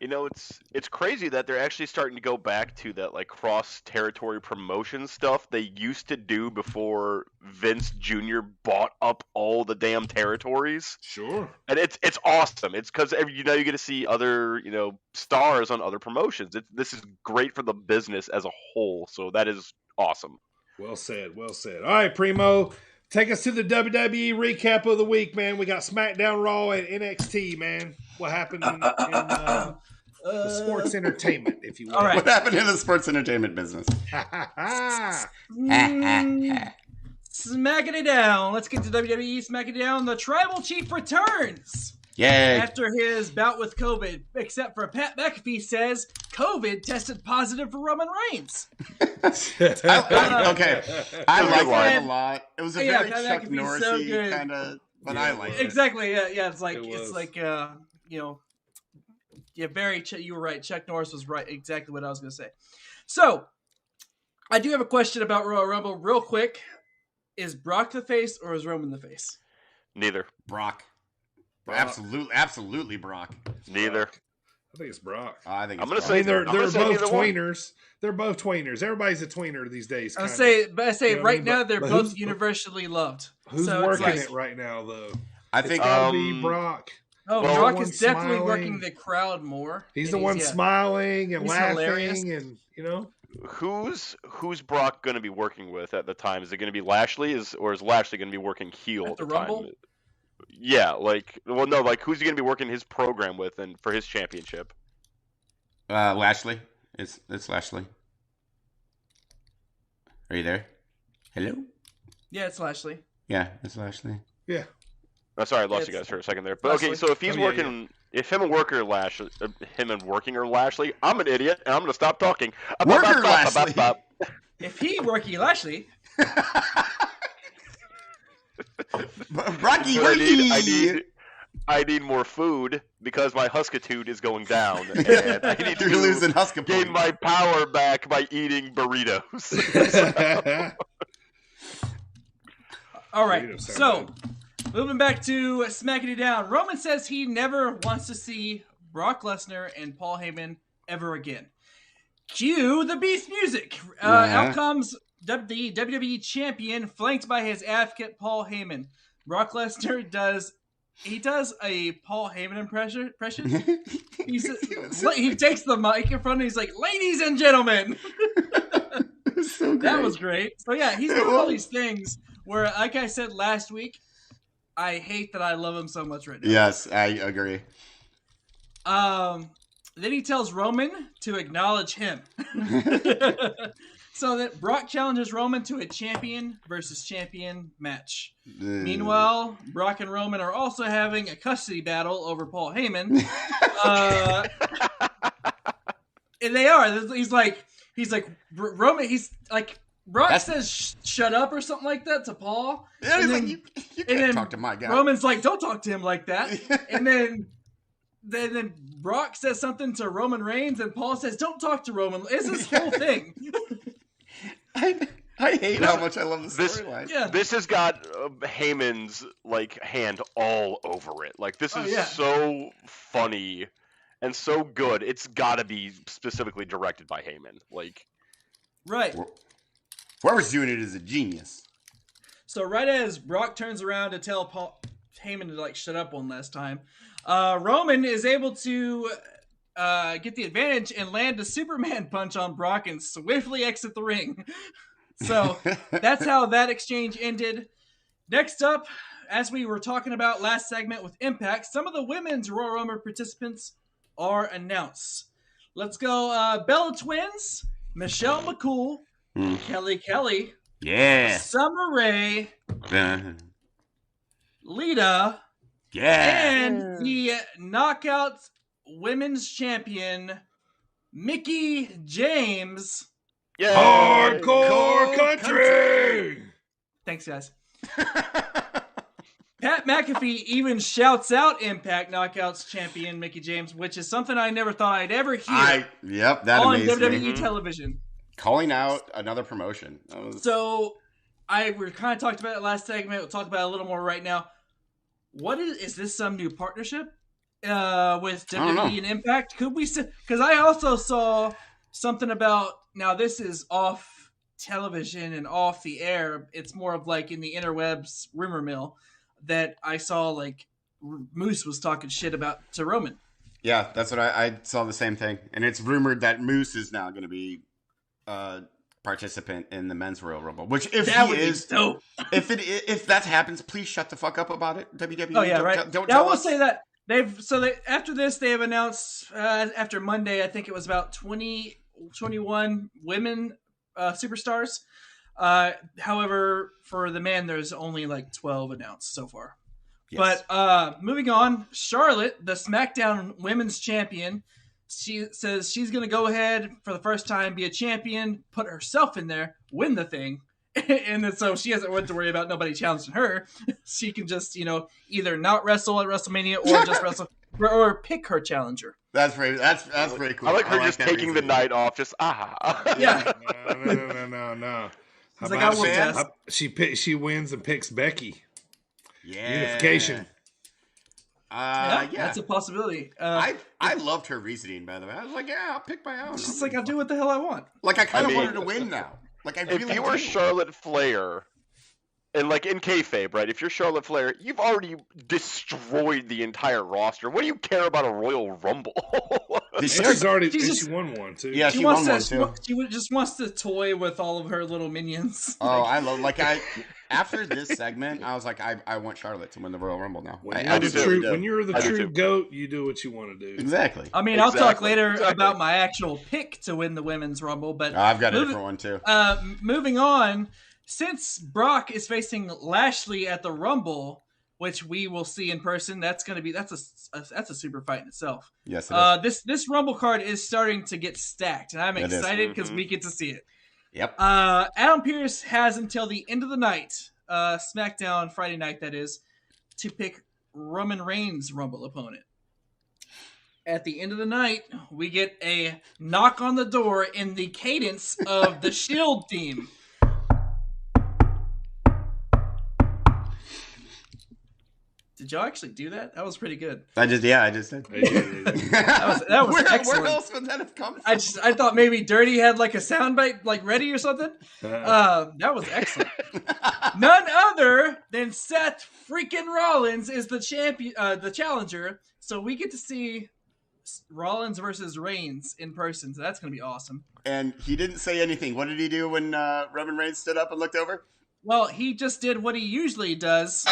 It's crazy that they're actually starting to go back to that cross territory promotion stuff they used to do before Vince Jr. bought up all the damn territories. Sure. And it's awesome. It's because you get to see other stars on other promotions. This is great for the business as a whole. So that is awesome. Well said. Well said. All right, Primo. Take us to the WWE recap of the week, man. We got SmackDown, Raw, and NXT, man. What happened in the sports entertainment, if you will. All right. What happened in the sports entertainment business? Smacking it down. Let's get to WWE. Smacking it down. The Tribal Chief returns. Yay. After his bout with COVID, except for Pat McAfee says COVID tested positive for Roman Reigns. I like it a lot. It was a very Chuck Norrisy kind of, but I like it. Exactly. Yeah. It's like you were right. Chuck Norris was right. Exactly what I was going to say. So, I do have a question about Royal Rumble real quick. Is Brock the face or is Roman the face? Neither. Brock. Absolutely Brock. Neither. I think it's Brock. I'm going to say they're both tweeners. They're both tweeners. Everybody's a tweener these days. I say right now they're both universally loved. Who's working it right now though? I think it's gotta be Brock. Oh, well, Brock is definitely working the crowd more. He's the one smiling and laughing, hilarious. And Who's Brock going to be working with at the time? Is it going to be Lashley? Or is Lashley going to be working heel at the Rumble? time? Yeah, who's he going to be working his program with and for his championship? Lashley. It's Lashley. Are you there? Hello? Yeah, it's Lashley. Yeah, it's Lashley. Yeah. Oh, sorry, I lost you guys for a second there. But okay, so if he's working If him and working or Lashley, I'm an idiot, and I'm going to stop talking. Worker Lashley. If he working Lashley, Rocky, I need more food because my huskitude is going down, and I need You're losing to gain my power back by eating burritos. All right, so moving back to smacking it down. Roman says he never wants to see Brock Lesnar and Paul Heyman ever again. Cue the Beast music. Out comes the WWE Champion, flanked by his advocate Paul Heyman. Brock Lesnar does a Paul Heyman impression. He takes the mic in front and he's like, "Ladies and gentlemen." That was great. So yeah, he's doing all these things where, like I said last week, I hate that I love him so much right now. Yes, I agree. Then he tells Roman to acknowledge him. So that Brock challenges Roman to a champion versus champion match. Meanwhile, Brock and Roman are also having a custody battle over Paul Heyman. And they are. He's like Roman. He's like, Brock says shut up or something like that to Paul. Yeah, he's like, you can't talk to my guy. Roman's like, don't talk to him like that. And then Brock says something to Roman Reigns, and Paul says, don't talk to Roman. It's this whole thing. I hate how much I love the storyline. Yeah. This has got Heyman's hand all over it. Like, this is so funny and so good. It's got to be specifically directed by Heyman. Like, right. Whoever's doing it is a genius. So right as Brock turns around to tell Paul Heyman to shut up one last time, Roman is able to get the advantage and land a Superman punch on Brock and swiftly exit the ring. So that's how that exchange ended. Next up, as we were talking about last segment with Impact, some of the women's Royal Rumble participants are announced. Let's go. Bella Twins, Michelle McCool, Kelly, Summer Rae, Lita, and the Knockouts Women's Champion, Mickie James. Hardcore country! Thanks, guys. Pat McAfee even shouts out Impact Knockouts champion Mickie James, which is something I never thought I'd ever hear that on amazed WWE me. television. Calling out another promotion. So, we kind of talked about it last segment. We'll talk about it a little more right now. What is this some new partnership with WWE and Impact? Could we? Because I also saw something about, now this is off television and off the air. It's more of in the interwebs rumor mill that I saw Moose was talking shit about to Roman. Yeah, that's what I saw the same thing. And it's rumored that Moose is now going to be participant in the men's Royal Rumble. Which if if that happens, please shut the fuck up about it. WWE. Oh yeah, right. Don't I will say that after this they have announced after Monday, I think it was about 21 women superstars. However, for the man, there's only 12 announced so far. Yes. But moving on, Charlotte, the SmackDown Women's Champion, she says she's going to go ahead for the first time, be a champion, put herself in there, win the thing. And then, so she doesn't want to worry about nobody challenging her. She can just, either not wrestle at WrestleMania or just wrestle or pick her challenger. That's very cool. I like her just taking the night off, just Yeah. No. He's like, I will test. She wins and picks Becky. Yeah. Unification. That's a possibility. I loved her reasoning, by the way. I was like, I'll pick my own. She's like, I'll do what the hell I want. I kind of wanted to win now. If you were Charlotte Flair, and in kayfabe, right? If you're Charlotte Flair, you've already destroyed the entire roster. What do you care about a Royal Rumble? She won one too. Yeah, she won one too. She just wants to toy with all of her little minions. Oh, I love after this segment, I was like, I want Charlotte to win the Royal Rumble now. When you're the true GOAT, you do what you want to do. Exactly. I mean, I'll talk later about my actual pick to win the Women's Rumble, but I've got a different one too. Moving on, since Brock is facing Lashley at the Rumble, which we will see in person. That's a super fight in itself. Yes, it is. This Rumble card is starting to get stacked, and I'm excited because we get to see it. Yep. Adam Pearce has until the end of the night, SmackDown Friday night, that is, to pick Roman Reigns' Rumble opponent. At the end of the night, we get a knock on the door in the cadence of the Shield theme. Did y'all actually do that? That was pretty good. I just did. That was excellent. Where else would that have come from? I thought maybe Dirty had like a soundbite like ready or something. That was excellent. None other than Seth freaking Rollins is the champion, the challenger. So we get to see Rollins versus Reigns in person. So that's gonna be awesome. And he didn't say anything. What did he do when Roman Reigns stood up and looked over? Well, he just did what he usually does.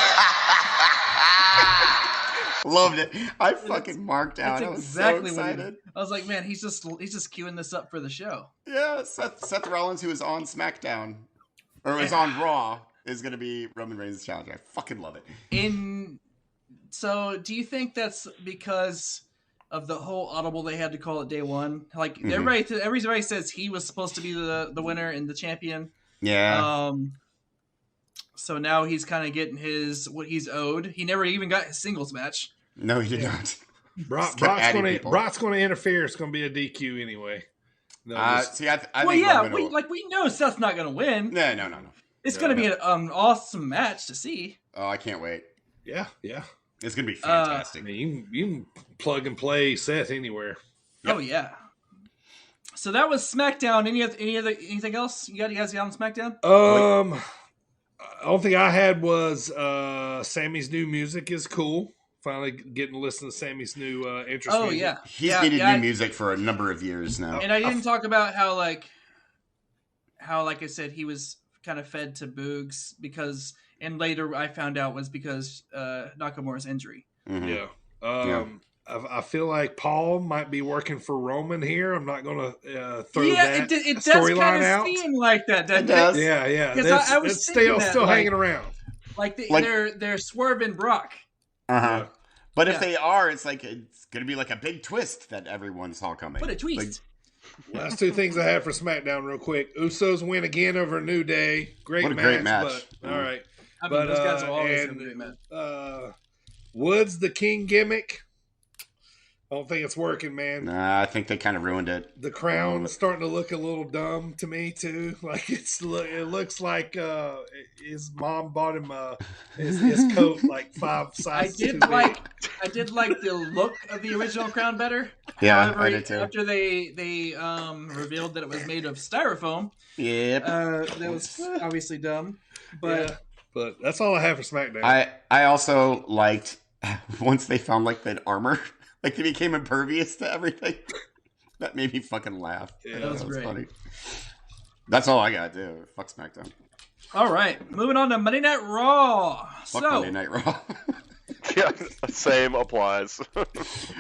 Loved it. I fucking marked out. I was exactly so excited. I was like, man, he's just queuing this up for the show. Yeah, Seth Rollins, who was on SmackDown or was on Raw, is going to be Roman Reigns' challenger. I fucking love it. So, do you think that's because of the whole audible they had to call it day one? Like everybody says he was supposed to be the winner and the champion. Yeah. So now he's kind of getting what he's owed. He never even got his singles match. No, he did not. Brock's going to interfere. It's going to be a DQ anyway. I think we know Seth's not going to win. No. It's going to be an awesome match to see. Oh, I can't wait. Yeah. It's going to be fantastic. I mean, you can plug and play Seth anywhere. Yep. Oh yeah. So that was SmackDown. Anything else you guys got on SmackDown? The only thing I had was Sammy's new music is cool. Finally getting to listen to Sammy's new interest. Oh music. yeah, he's needed new music for a number of years now. And I didn't talk about how like I said he was kind of fed to Boogs because, and later I found out was because Nakamura's injury. Mm-hmm. Yeah. I feel like Paul might be working for Roman here. I'm not going to throw that storyline out. It does kind of seem like that, doesn't it? Does. Yeah. Because I was still hanging around. They're swerving Brock. Uh-huh. Yeah. But if they are, it's going to be like a big twist that everyone saw coming. What a twist. Last two things I have for SmackDown real quick. Usos win again over New Day. Great match. But, all right. I mean, those guys are always in a great match. Woods, the King gimmick. I don't think it's working, man. Nah, I think they kind of ruined it. The crown's starting to look a little dumb to me too. Like it looks like his mom bought him his coat like 5 sizes too big. I did like the look of the original crown better. Yeah, however, I did too. After they revealed that it was made of styrofoam. Yep. That was obviously dumb. But that's all I have for SmackDown. I also liked once they found like that armor. Like they became impervious to everything. That made me fucking laugh. Yeah, that was great. Funny. That's all I got to do. Fuck SmackDown. All right, moving on to Monday Night Raw. Monday Night Raw. Yeah, same applies.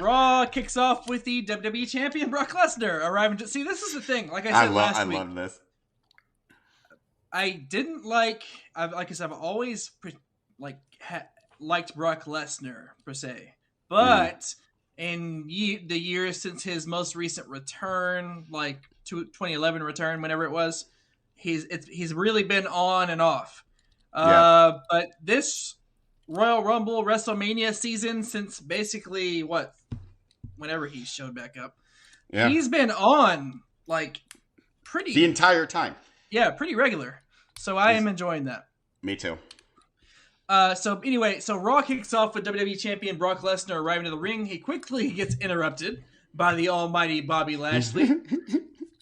Raw kicks off with the WWE Champion Brock Lesnar arriving. See, this is the thing. Like I said last week, I love this. I didn't like I said, I've always liked Brock Lesnar per se, but in the years since his most recent return, like 2011 return, whenever it was, he's really been on and off. But this Royal Rumble WrestleMania season, since basically whenever he showed back up, he's been on like pretty the entire time. Yeah, pretty regular. So I am enjoying that. Me too. So Raw kicks off with WWE Champion Brock Lesnar arriving to the ring. He quickly gets interrupted by the almighty Bobby Lashley.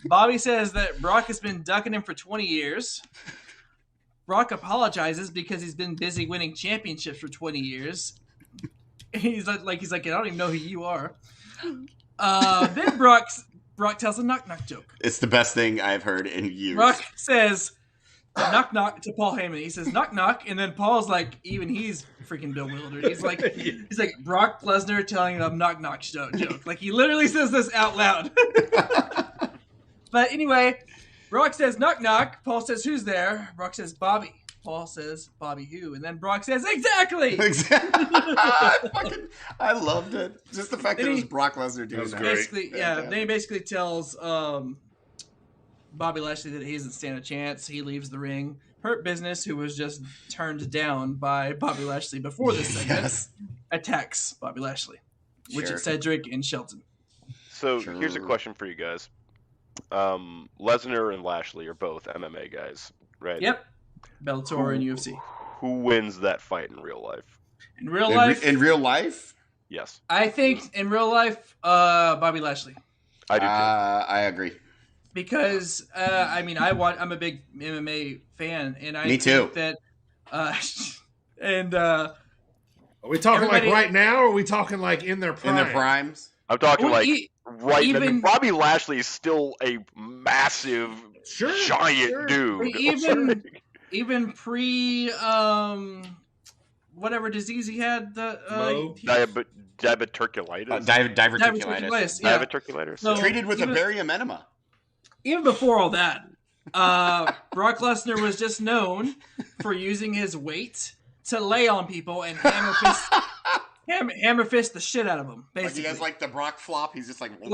Bobby says that Brock has been ducking him for 20 years. Brock apologizes because he's been busy winning championships for 20 years. He's like, I don't even know who you are. Then Brock tells a knock-knock joke. It's the best thing I've heard in years. Brock says, knock knock to Paul Heyman. He says knock knock, and then Paul's like, even he's freaking bewildered. He's like Brock Lesnar telling a knock knock joke. Like he literally says this out loud. But anyway, Brock says knock knock. Paul says who's there? Brock says Bobby. Paul says, Bobby who? And then Brock says, exactly! I loved it. Just the fact that it was Brock Lesnar doing that. Basically, then he basically tells Bobby Lashley that he doesn't stand a chance. He leaves the ring. Hurt Business, who was just turned down by Bobby Lashley before this segment, attacks Bobby Lashley, which is Cedric and Shelton. So here's a question for you guys. Lesnar and Lashley are both MMA guys, right? Yep. Bellator and UFC. Who wins that fight in real life? In real life? In real life? Yes. I think in real life, Bobby Lashley. I do too. I agree. Because I'm a big MMA fan, and I Me too. think that are we talking like right now, or are we talking like in their prime? In their primes? I'm talking right now. I mean, Bobby Lashley is still a massive, giant dude. Even pre whatever disease he had, diverticulitis. Diverticulitis. Yeah. Diverticulitis. So treated with a barium enema. Even before all that, Brock Lesnar was just known for using his weight to lay on people and hammer fist the shit out of them. Basically, he has like the Brock flop. He's just like he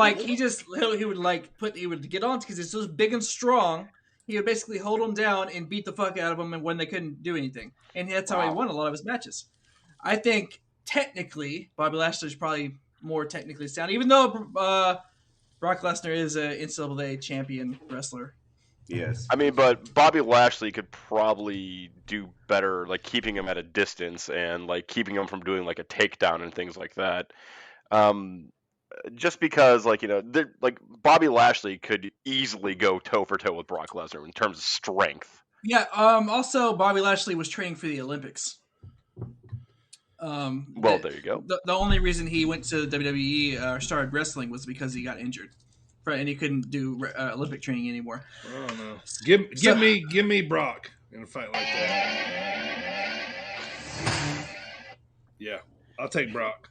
would get on because he's so big and strong. He would basically hold them down and beat the fuck out of them, and when they couldn't do anything, and that's how he won a lot of his matches. I think technically Bobby Lashley is probably more technically sound, even though Brock Lesnar is an NCAA champion wrestler. Yes. I mean, but Bobby Lashley could probably do better, like keeping him at a distance and like keeping him from doing like a takedown and things like that. Just because, like, like Bobby Lashley could easily go toe for toe with Brock Lesnar in terms of strength. Yeah. Also, Bobby Lashley was training for the Olympics. There you go. The only reason he went to WWE or started wrestling was because he got injured, and he couldn't do Olympic training anymore. I don't know. Give me Brock in a fight like that. Yeah, I'll take Brock.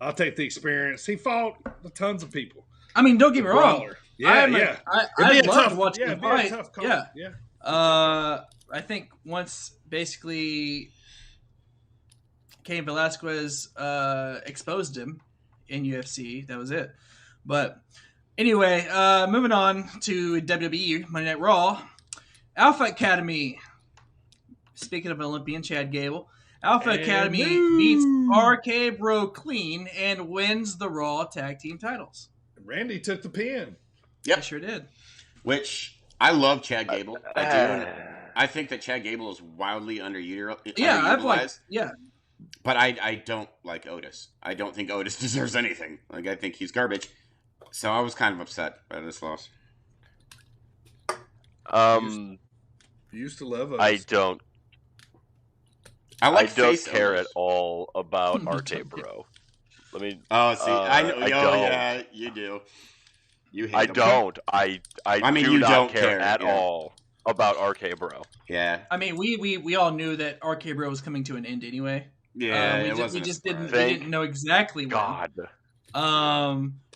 I'll take the experience. He fought tons of people. I mean, don't get me wrong. Yeah. I loved watching him fight. Yeah. I think once basically Cain Velasquez exposed him in UFC. That was it. But anyway, moving on to WWE Monday Night Raw. Alpha Academy. Speaking of Olympian Chad Gable, Alpha Academy beats RK Bro clean and wins the Raw Tag Team titles. Randy took the pin. Yep, I sure did. Which I love Chad Gable. I do. I think that Chad Gable is wildly underutilized. But I don't like Otis. I don't think Otis deserves anything. Like, I think he's garbage. So I was kind of upset by this loss. You used to love Otis. I don't care at all about RK Bro. Let me. Oh, see, I know. Yeah, you do. You hate him. Don't. I mean, do not care at all about RK Bro. Yeah. I mean, we all knew that RK Bro was coming to an end anyway. Yeah, we just didn't know exactly when. God.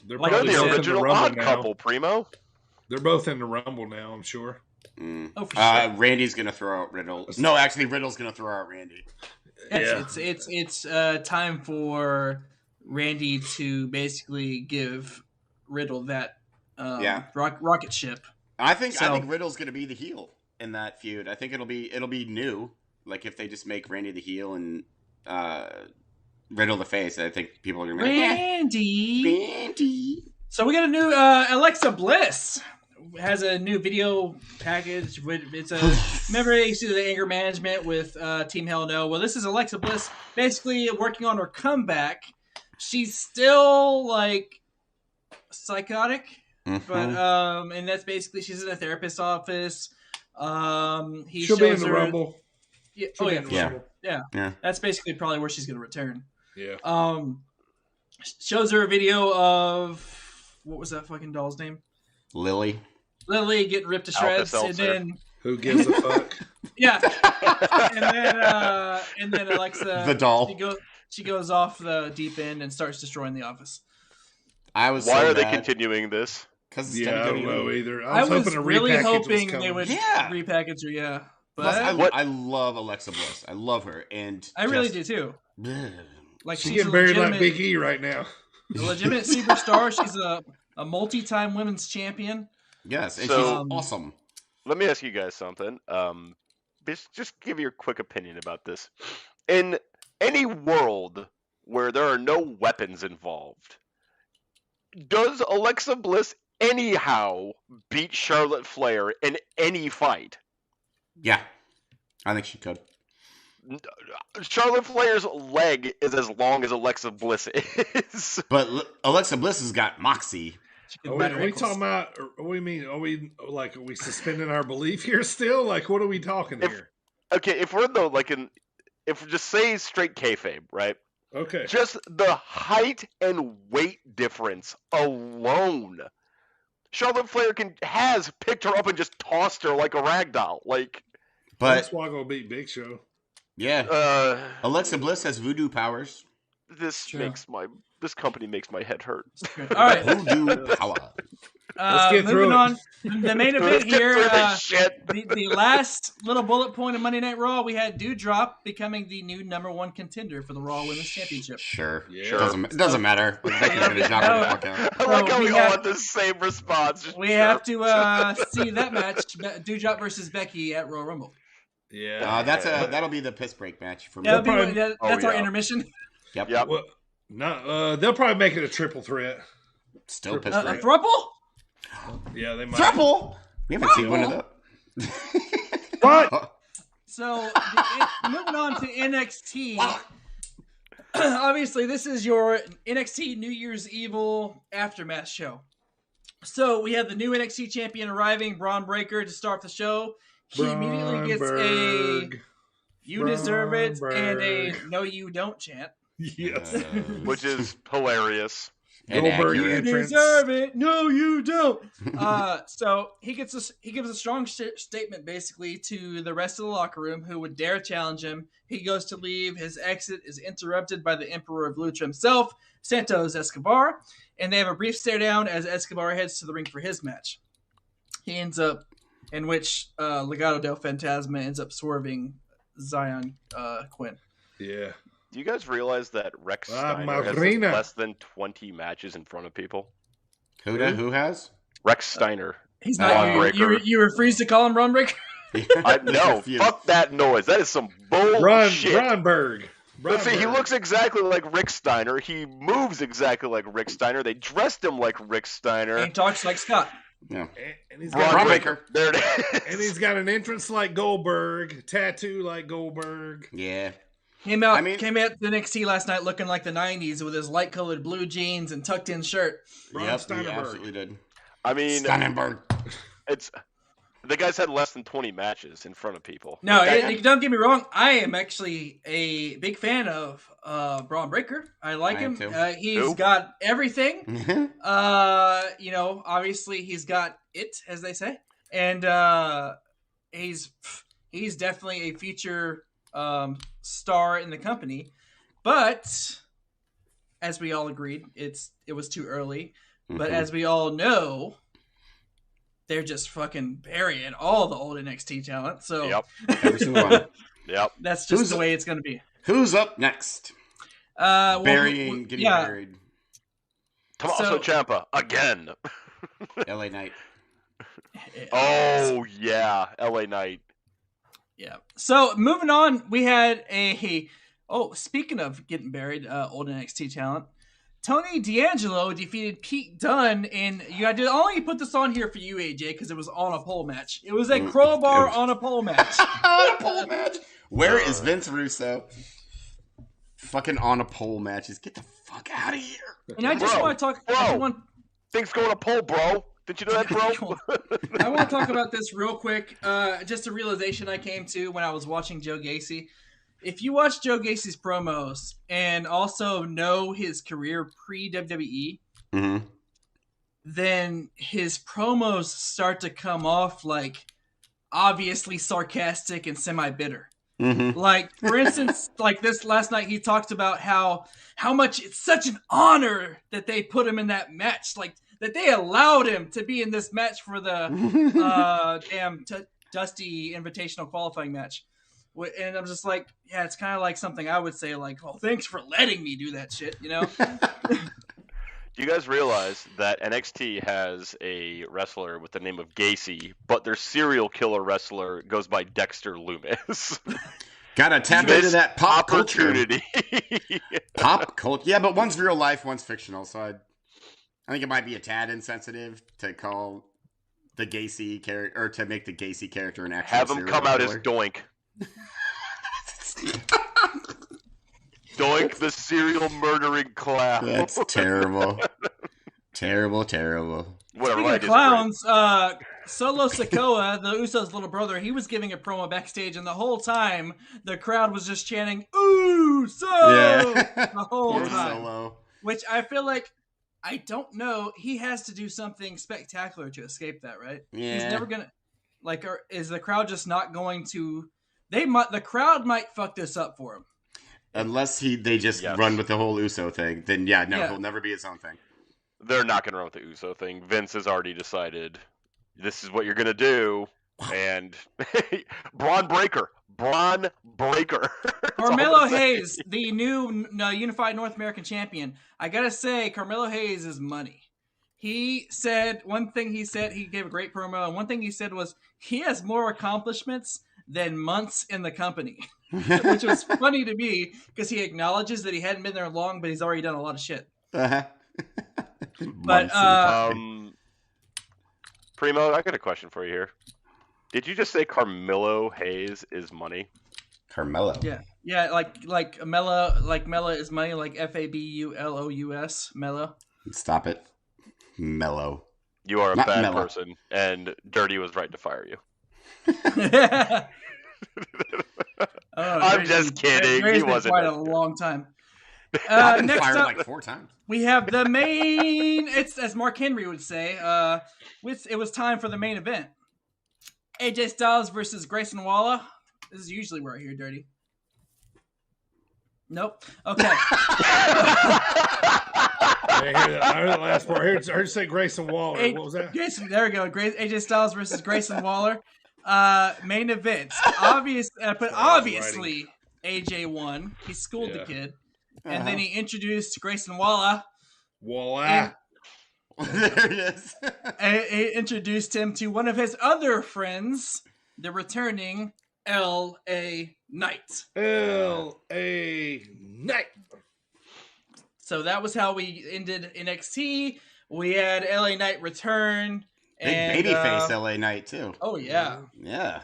They're like the original Odd Couple, Primo. They're both in the Rumble now, I'm sure. Oh, for sure. Randy's gonna throw out Riddle. No, actually, Riddle's gonna throw out Randy. It's time for Randy to basically give Riddle that rocket ship. I think Riddle's gonna be the heel in that feud. I think it'll be new. Like if they just make Randy the heel and Riddle the face, I think people are gonna be Randy. So we got a new Alexa Bliss has a new video package. It's remember you see the anger management with Team Hell No. Well, this is Alexa Bliss basically working on her comeback. She's still like psychotic, but and that's basically she's in a therapist's office. She'll be in the Rumble. Yeah. That's basically probably where she's going to return. Yeah. Shows her a video of what was that fucking doll's name? Lily getting ripped to shreds, and then who gives a fuck? Yeah. and then Alexa, the doll, she goes off the deep end and starts destroying the office. Why are they continuing this? Because I don't know either. I was really hoping they would repackage her. Yeah. Plus, But I love Alexa Bliss. I love her, and I really do too. Like She's she's getting a buried like legitimate, Big E right now. a legitimate superstar. She's a multi-time women's champion. Yes, and So- she's awesome. Let me ask you guys something. Just give your quick opinion about this. In any world where there are no weapons involved, does Alexa Bliss anyhow beat Charlotte Flair in any fight? Yeah, I think she could. Charlotte Flair's leg is as long as Alexa Bliss is. But Alexa Bliss has got moxie. Are we talking about? What do you mean? Are we suspending our belief here still? Like, what are we talking here? Okay, if we're though if we just say straight kayfabe, right? Okay. Just the height and weight difference alone, Charlotte Flair has picked her up and just tossed her like a rag doll. Like, But that's why I'm gonna beat Big Show. yeah, Alexa Bliss has voodoo powers. This company makes my head hurt. All right. Voodoo power. Let's get through moving it. on. The main event here. Shit. The last little bullet point of Monday Night Raw, we had Doudrop becoming the new #1 contender for the Raw Women's Championship. Sure. Sure. Doesn't matter. Becky's gonna knock her the fuck out. I like how we we all have- had the same response. Just We sure. have to see that match, Doudrop versus Becky at Royal Rumble. Yeah. That'll be the piss break match for me. That'll be probably- that's our yeah. intermission. Yep. Yep. Well, no, they'll probably make it a triple threat. Still piss A break. throuple? Yeah, they might. Triple. We haven't seen one of those. What? So, moving on to NXT. Obviously, this is your NXT New Year's Evil Aftermath show. So, we have the new NXT champion arriving, Braun Breaker, to start the show. He immediately gets a "You deserve it" and a "No, you don't" chant. Yes. Which is hilarious. And Goldberg You accurate. entrance. deserve it. No, you don't. So he gives a strong statement basically to the rest of the locker room who would dare challenge him. He goes to leave. His exit is interrupted by the Emperor of Lucha himself, Santos Escobar, and they have a brief stare down as Escobar heads to the ring for his match. He ends up in which Legado del Fantasma ends up swerving Zion Quinn. Yeah. Do you guys realize that Rex Steiner has Marina. less than 20 matches in front of people? Who has? Rex Steiner. He's Braun not. Breaker. You refuse to call him Braun Breaker? No, Refuse. fuck that noise. That is some bullshit. Ronberg. Let's see, he looks exactly like Rick Steiner. He moves exactly like Rick Steiner. They dressed him like Rick Steiner. And he talks like Scott. Yeah. And he's Braun got Breaker. There it is. and he's got an entrance like Goldberg, tattoo like Goldberg. Yeah. Came out I mean- to NXT last night looking like the 90s with his light-colored blue jeans and tucked-in shirt. Braun Yep, he Steinerberg. absolutely did. I mean, Steinenberg. it's the guy's had less than 20 matches in front of people. No, That- don't get me wrong. I am actually a big fan of Braun Breaker. I like I am him. too. He's Who? got everything. Obviously he's got it, as they say, and he's definitely a future star in the company. But as we all agreed, it was too early. But as we all know, they're just fucking burying all the old NXT talent. So Yep. Every single one. Yep. that's just Who's the way it's going to be. Who's up next? Well, Getting yeah. buried. Tommaso Ciampa again. LA Knight. Oh yeah, LA Knight. Yeah. So moving on, we had speaking of getting buried, old NXT talent, Tony D'Angelo defeated Pete Dunne in. I'll only put this on here for you, AJ, because it was on a pole match. It was a crowbar on a pole match. On a pole match. Where is Vince Russo? Fucking on a pole matches. Get the fuck out of here. And I just Bro, want to talk. bro. Things going to pole, bro. Did you know that, bro? I want to talk about this real quick. Just a realization I came to when I was watching Joe Gacy. If you watch Joe Gacy's promos and also know his career pre-WWE, then his promos start to come off like obviously sarcastic and semi-bitter. Like, for instance, like this last night, he talked about how much it's such an honor that they put him in that match. Like, that they allowed him to be in this match for the Dusty Invitational qualifying match. And I'm just like, yeah, it's kind of like something I would say, like, well, thanks for letting me do that shit, you know? Do you guys realize that NXT has a wrestler with the name of Gacy, but their serial killer wrestler goes by Dexter Loomis? Gotta tap into that pop opportunity. Pop culture. Yeah, but one's real life, one's fictional. So I think it might be a tad insensitive to call the Gacy character, or to make the Gacy character an actual Have him come out as Doink. Doink, the serial murdering clown. That's terrible. Terrible. Whatever. Speaking of clowns, Solo Sikoa, the Usos' little brother, he was giving a promo backstage, and the whole time the crowd was just chanting "Uso" the whole time. Solo. Which I feel like, I don't know, he has to do something spectacular to escape that, right? Yeah. He's never gonna, like, or is the crowd just not going to? The crowd might fuck this up for him. Unless they just run with the whole Uso thing, then he'll never be his own thing. They're not going to run with the Uso thing. Vince has already decided this is what you're going to do. And Braun Breaker. Carmelo Hayes, the new Unified North American Champion. I got to say, Carmelo Hayes is money. He said, he gave a great promo, and one thing he said was, he has more accomplishments than months in the company. Which was funny to me, because he acknowledges that he hadn't been there long, but he's already done a lot of shit. Uh-huh. But Primo, I got a question for you here. Did you just say Carmelo Hayes is money? Carmelo. Yeah, like Mela is money, like Fabulous, Mela. Stop it, Mellow. You are a Not bad Mela. person, and Dirty was right to fire you. I'm just kidding. He wasn't quite a long time. I've been Next fired up, like 4 times. we have the main. It's as Mark Henry would say. It was time for the main event. AJ Styles versus Grayson Waller. This is usually where I hear Dirty. Nope. Okay. I heard the last part. I heard you say Grayson Waller. What was that? There we go. AJ Styles versus Grayson Waller. Main event. Obviously, AJ won. He schooled the kid. And then he introduced Grayson Waller. Voila. There he is. He introduced him to one of his other friends, the returning L.A. Knight. L.A. Knight. So that was how we ended NXT. We had L.A. Knight return. Big babyface LA Knight too. Oh yeah. Yeah.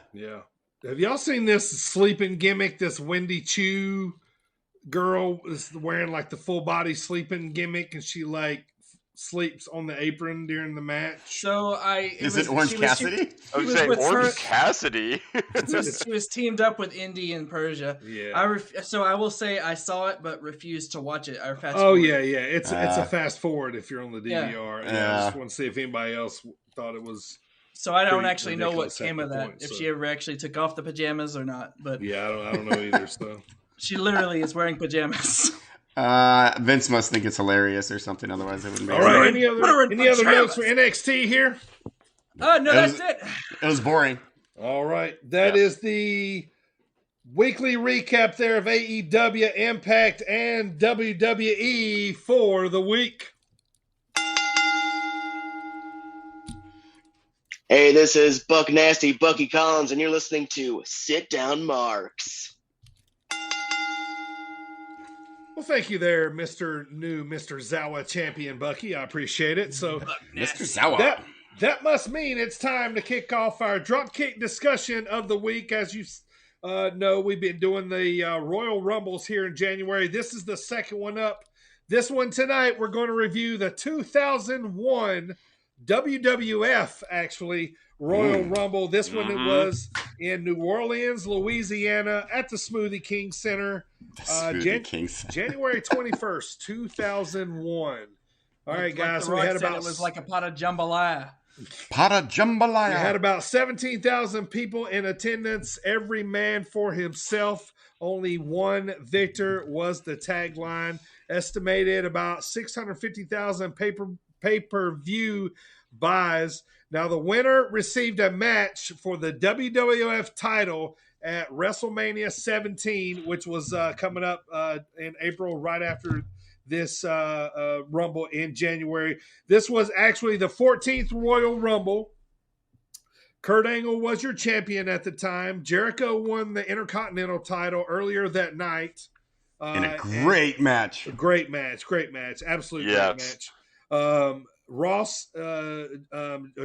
Have y'all seen this sleeping gimmick? This Wendy Chu girl is wearing like the full body sleeping gimmick, and she like sleeps on the apron during the match. So Is it Orange Cassidy? I was saying Orange Cassidy. She was teamed up with Indy and Persia. Yeah. So I will say I saw it, but refused to watch it. I fast Oh forward. yeah. It's a fast forward if you're on the DVR. Yeah. I just want to see if anybody else thought it was. So I don't pretty actually know what ridiculous at came of the that. point, If so. she ever actually took off the pajamas or not, but Yeah, I don't know either. So she literally is wearing pajamas. Vince must think it's hilarious or something. Otherwise, it wouldn't make all right. sense. Any other notes for NXT here? No, that's it. It was boring. All right. That is the weekly recap there of AEW, Impact, and WWE for the week. Hey, this is Buck Nasty, Bucky Collins, and you're listening to Sit Down Marks. Well, thank you there, Mr. Zawa champion Bucky. I appreciate it. So, Mr. Zawa. That must mean it's time to kick off our Dropkick discussion of the week. As you know, we've been doing the Royal Rumbles here in January. This is the second one up. This one tonight, we're going to review the 2001 WWF, actually, Royal Rumble. This one it was in New Orleans, Louisiana, at the Smoothie King Center. January 21st, 2001. All right, guys. So we had about it was like a pot of jambalaya. We had about 17,000 people in attendance. Every man for himself. Only one victor was the tagline. Estimated about 650,000 pay-per-view buys. Now, the winner received a match for the WWF title at WrestleMania 17, which was coming up in April, right after this Rumble in January. This was actually the 14th Royal Rumble. Kurt Angle was your champion at the time. Jericho won the Intercontinental title earlier that night. In a great match. Great match. Absolutely great match. Ross,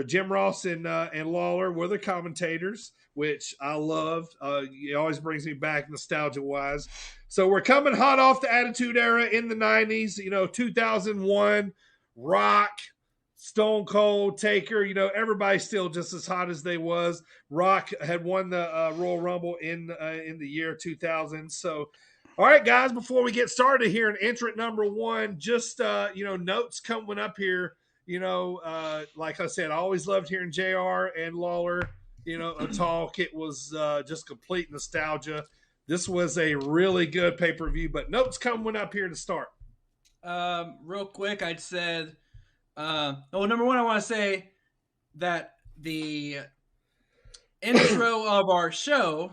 Jim Ross and Lawler were the commentators, which I loved. It always brings me back nostalgia-wise. So we're coming hot off the Attitude Era in the 90s, 2001, Rock, Stone Cold, Taker, everybody's still just as hot as they was. Rock had won the Royal Rumble in the year 2000. So, all right, guys, before we get started here in entrant number one, just, notes coming up here. Like I said, I always loved hearing JR and Lawler, talk. It was just complete nostalgia. This was a really good pay-per-view, but notes coming up here to start. Real quick, I'd said, number one, I want to say that the intro of our show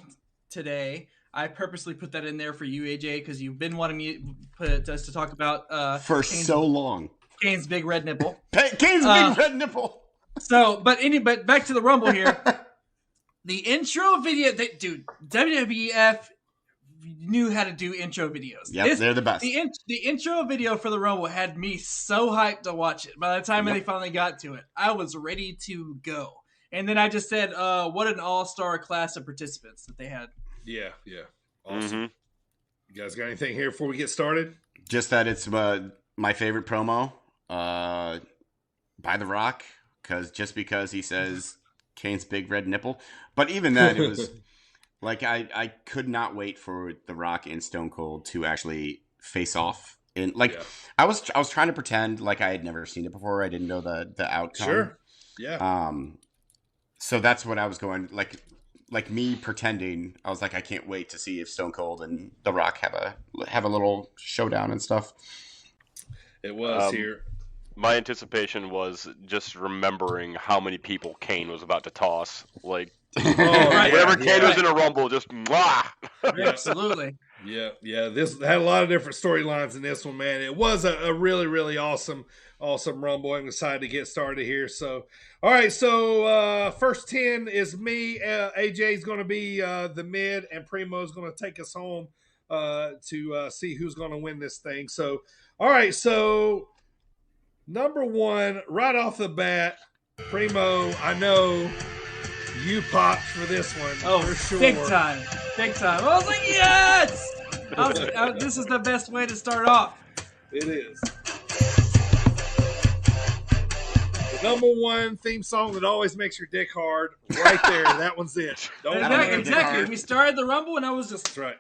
today, I purposely put that in there for you, AJ, because you've been wanting me to us to talk about for so long. Kane's big red nipple. Kane's big red nipple. So, but back to the Rumble here. The intro video, dude, WWF knew how to do intro videos. Yep, they're the best. The intro video for the Rumble had me so hyped to watch it. By the time they finally got to it, I was ready to go. And then I just said, what an all-star class of participants that they had. Yeah. Awesome. You guys got anything here before we get started? Just that it's my favorite promo by The Rock, because he says Kane's big red nipple. But even then, it was like I could not wait for The Rock and Stone Cold to actually face off. And I was trying to pretend like I had never seen it before. I didn't know the outcome. Sure. Yeah. So that's what I was going like me pretending. I was like, I can't wait to see if Stone Cold and The Rock have a little showdown and stuff. It was here. My anticipation was just remembering how many people Kane was about to toss. Like, whenever Kane was in a Rumble, just mwah! Absolutely. Yeah. This had a lot of different storylines in this one, man. It was a really, really awesome Rumble. I'm excited to get started here. So, all right. So, first 10 is me. AJ's going to be the mid, and Primo's going to take us home to see who's going to win this thing. So, all right. So, number one, right off the bat, Primo, I know you popped for this one. Oh, for sure. Big time. I was like, yes! This is the best way to start off. It is. The number one theme song that always makes your dick hard, right there. That one's it. Exactly. We started the Rumble, and I was just... That's right.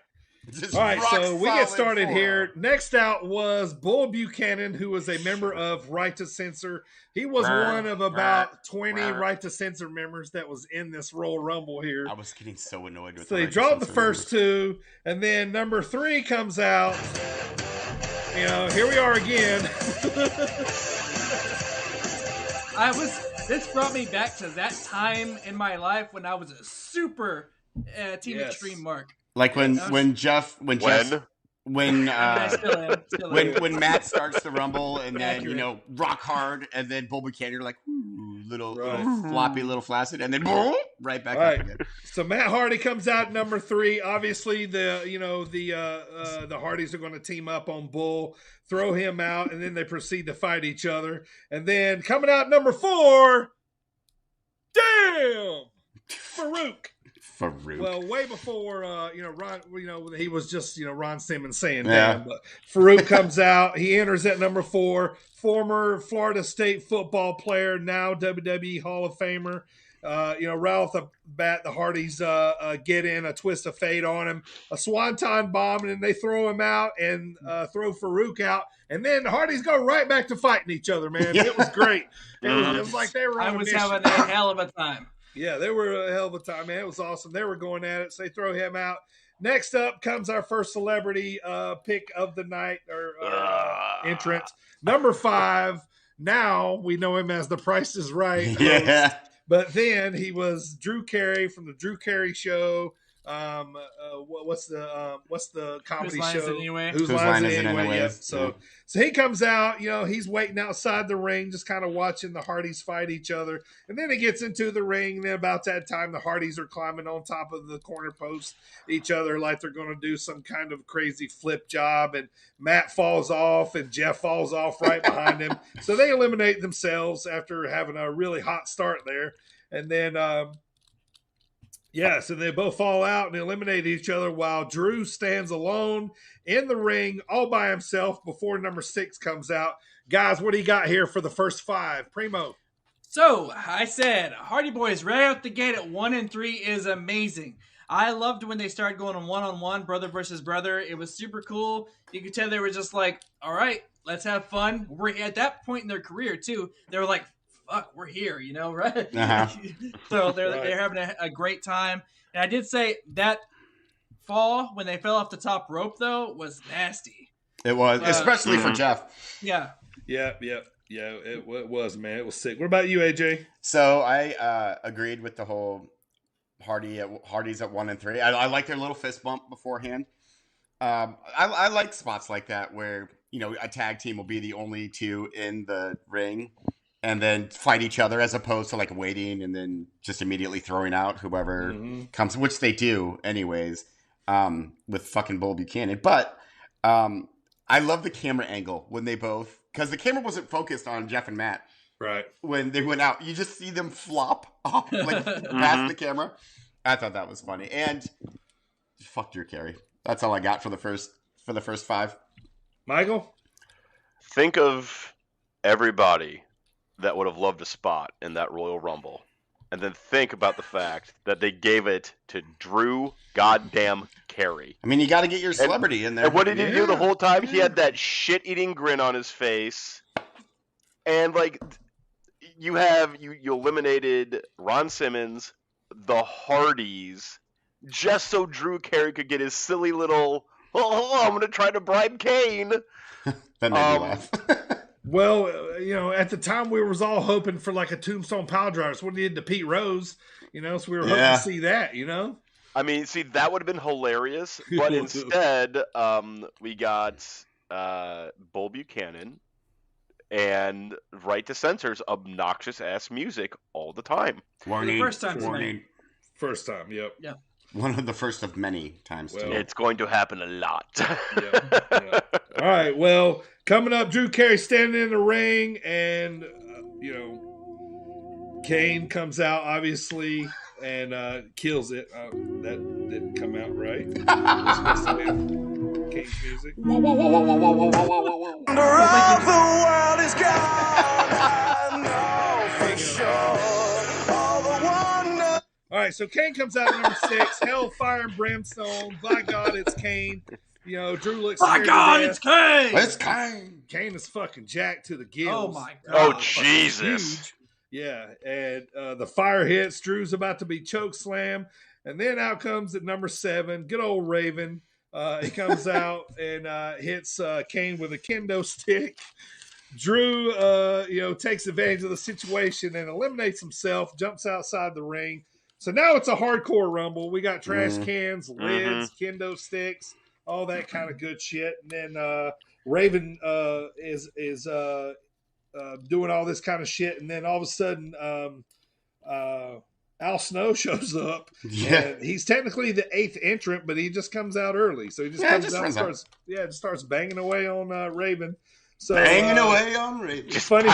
All right, so we get started here. Next out was Bull Buchanan, who was a member of Right to Censor. He was one of about 20 Right to Censor members that was in this Royal Rumble here. I was getting so annoyed with So they dropped the first two, and then number 3 comes out. Here we are again. This brought me back to that time in my life when I was a super Team Extreme mark. Like when Matt starts the Rumble and then rock hard and then Bull Buchanan, you're like little floppy, little flaccid, and then right back up again. So Matt Hardy comes out number 3. Obviously the Hardys are going to team up on Bull, throw him out, and then they proceed to fight each other. And then coming out number 4, Farouk. Well, way before, Ron, he was just, Ron Simmons saying damn. But Farouk comes out. He enters at number 4. Former Florida State football player, now WWE Hall of Famer. Right off the bat, the Hardys get in a twist of fate on him, a swanton bomb, and then they throw him out and throw Farouk out. And then the Hardys go right back to fighting each other, man. It was great. It was like they were on a mission. Having a hell of a time. Yeah, they were a hell of a time, man. It was awesome. They were going at it, so they throw him out. Next up comes our first celebrity pick of the night or entrance. Number 5, Now we know him as the Price is Right host. Yeah. But then he was Drew Carey from the Drew Carey Show. What's the comedy Whose Line Is show? It Anyway? Whose Line Is It Anyway? Yep. Yeah. So he comes out, he's waiting outside the ring, just kind of watching the Hardys fight each other. And then he gets into the ring. And then about that time, the Hardys are climbing on top of the corner post each other like they're going to do some kind of crazy flip job. And Matt falls off and Jeff falls off right behind him. So they eliminate themselves after having a really hot start there. And then, so they both fall out and eliminate each other while Drew stands alone in the ring all by himself before number 6 comes out. Guys, what do you got here for the first 5? Primo. So, I said, Hardy Boys right out the gate at 1 and 3 is amazing. I loved when they started going on one-on-one, brother versus brother. It was super cool. You could tell they were just like, all right, let's have fun. We're at that point in their career, too. They were like, fuck, we're here, right? Uh-huh. So they're having a great time. And I did say that fall when they fell off the top rope, though, was nasty. It was, especially for Jeff. Yeah. Yeah, it was, man. It was sick. What about you, AJ? So I agreed with the whole Hardys at 1 and 3. I like their little fist bump beforehand. I like spots like that where, a tag team will be the only two in the ring and then fight each other as opposed to like waiting and then just immediately throwing out whoever comes, which they do anyways, with fucking Bull Buchanan. But I love the camera angle when they both, because the camera wasn't focused on Jeff and Matt. Right. When they went out, you just see them flop off like past the camera. I thought that was funny. And fuck Drew Carey. That's all I got for the first 5. Michael? Think of everybody that would have loved a spot in that Royal Rumble. And then think about the fact that they gave it to Drew goddamn Carey. I mean, you got to get your celebrity in there. And what did he do the whole time? He had that shit-eating grin on his face. And, like, you eliminated Ron Simmons, the Hardys, just so Drew Carey could get his silly little, I'm going to try to bribe Kane. That made me laugh. Well, at the time we was all hoping for like a tombstone pile driver. That's what he did to Pete Rose, so we were hoping to see that, I mean, see, that would have been hilarious, but instead, we got Bull Buchanan and Right to Censor's obnoxious ass music all the time. Warning. First time. First time, yep. Yeah. One of the first of many times. Well, it's going to happen a lot. Yeah. All right, well, coming up, Drew Carey standing in the ring, and, Kane comes out, obviously, and kills it. That didn't come out right. Kane's music. The world is gone, I know for sure. All the wonder. All right, so Kane comes out at number 6. Hellfire and Brimstone. By God, it's Kane. Drew looks. By God, it's Kane. It's Kane. Kane is fucking jacked to the gills. Oh my God. Oh Jesus. Huge. Yeah, and the fire hits. Drew's about to be choke slam, and then out comes at number 7. Good old Raven. He comes out and hits Kane with a kendo stick. Drew, takes advantage of the situation and eliminates himself. Jumps outside the ring. So now it's a hardcore rumble. We got trash cans, lids, kendo sticks, all that kind of good shit. And then Raven is doing all this kind of shit. And then all of a sudden, Al Snow shows up. Yeah. And he's technically the 8th entrant, but he just comes out early. So he just comes out and starts banging away on Raven. So banging away on Raven. Funny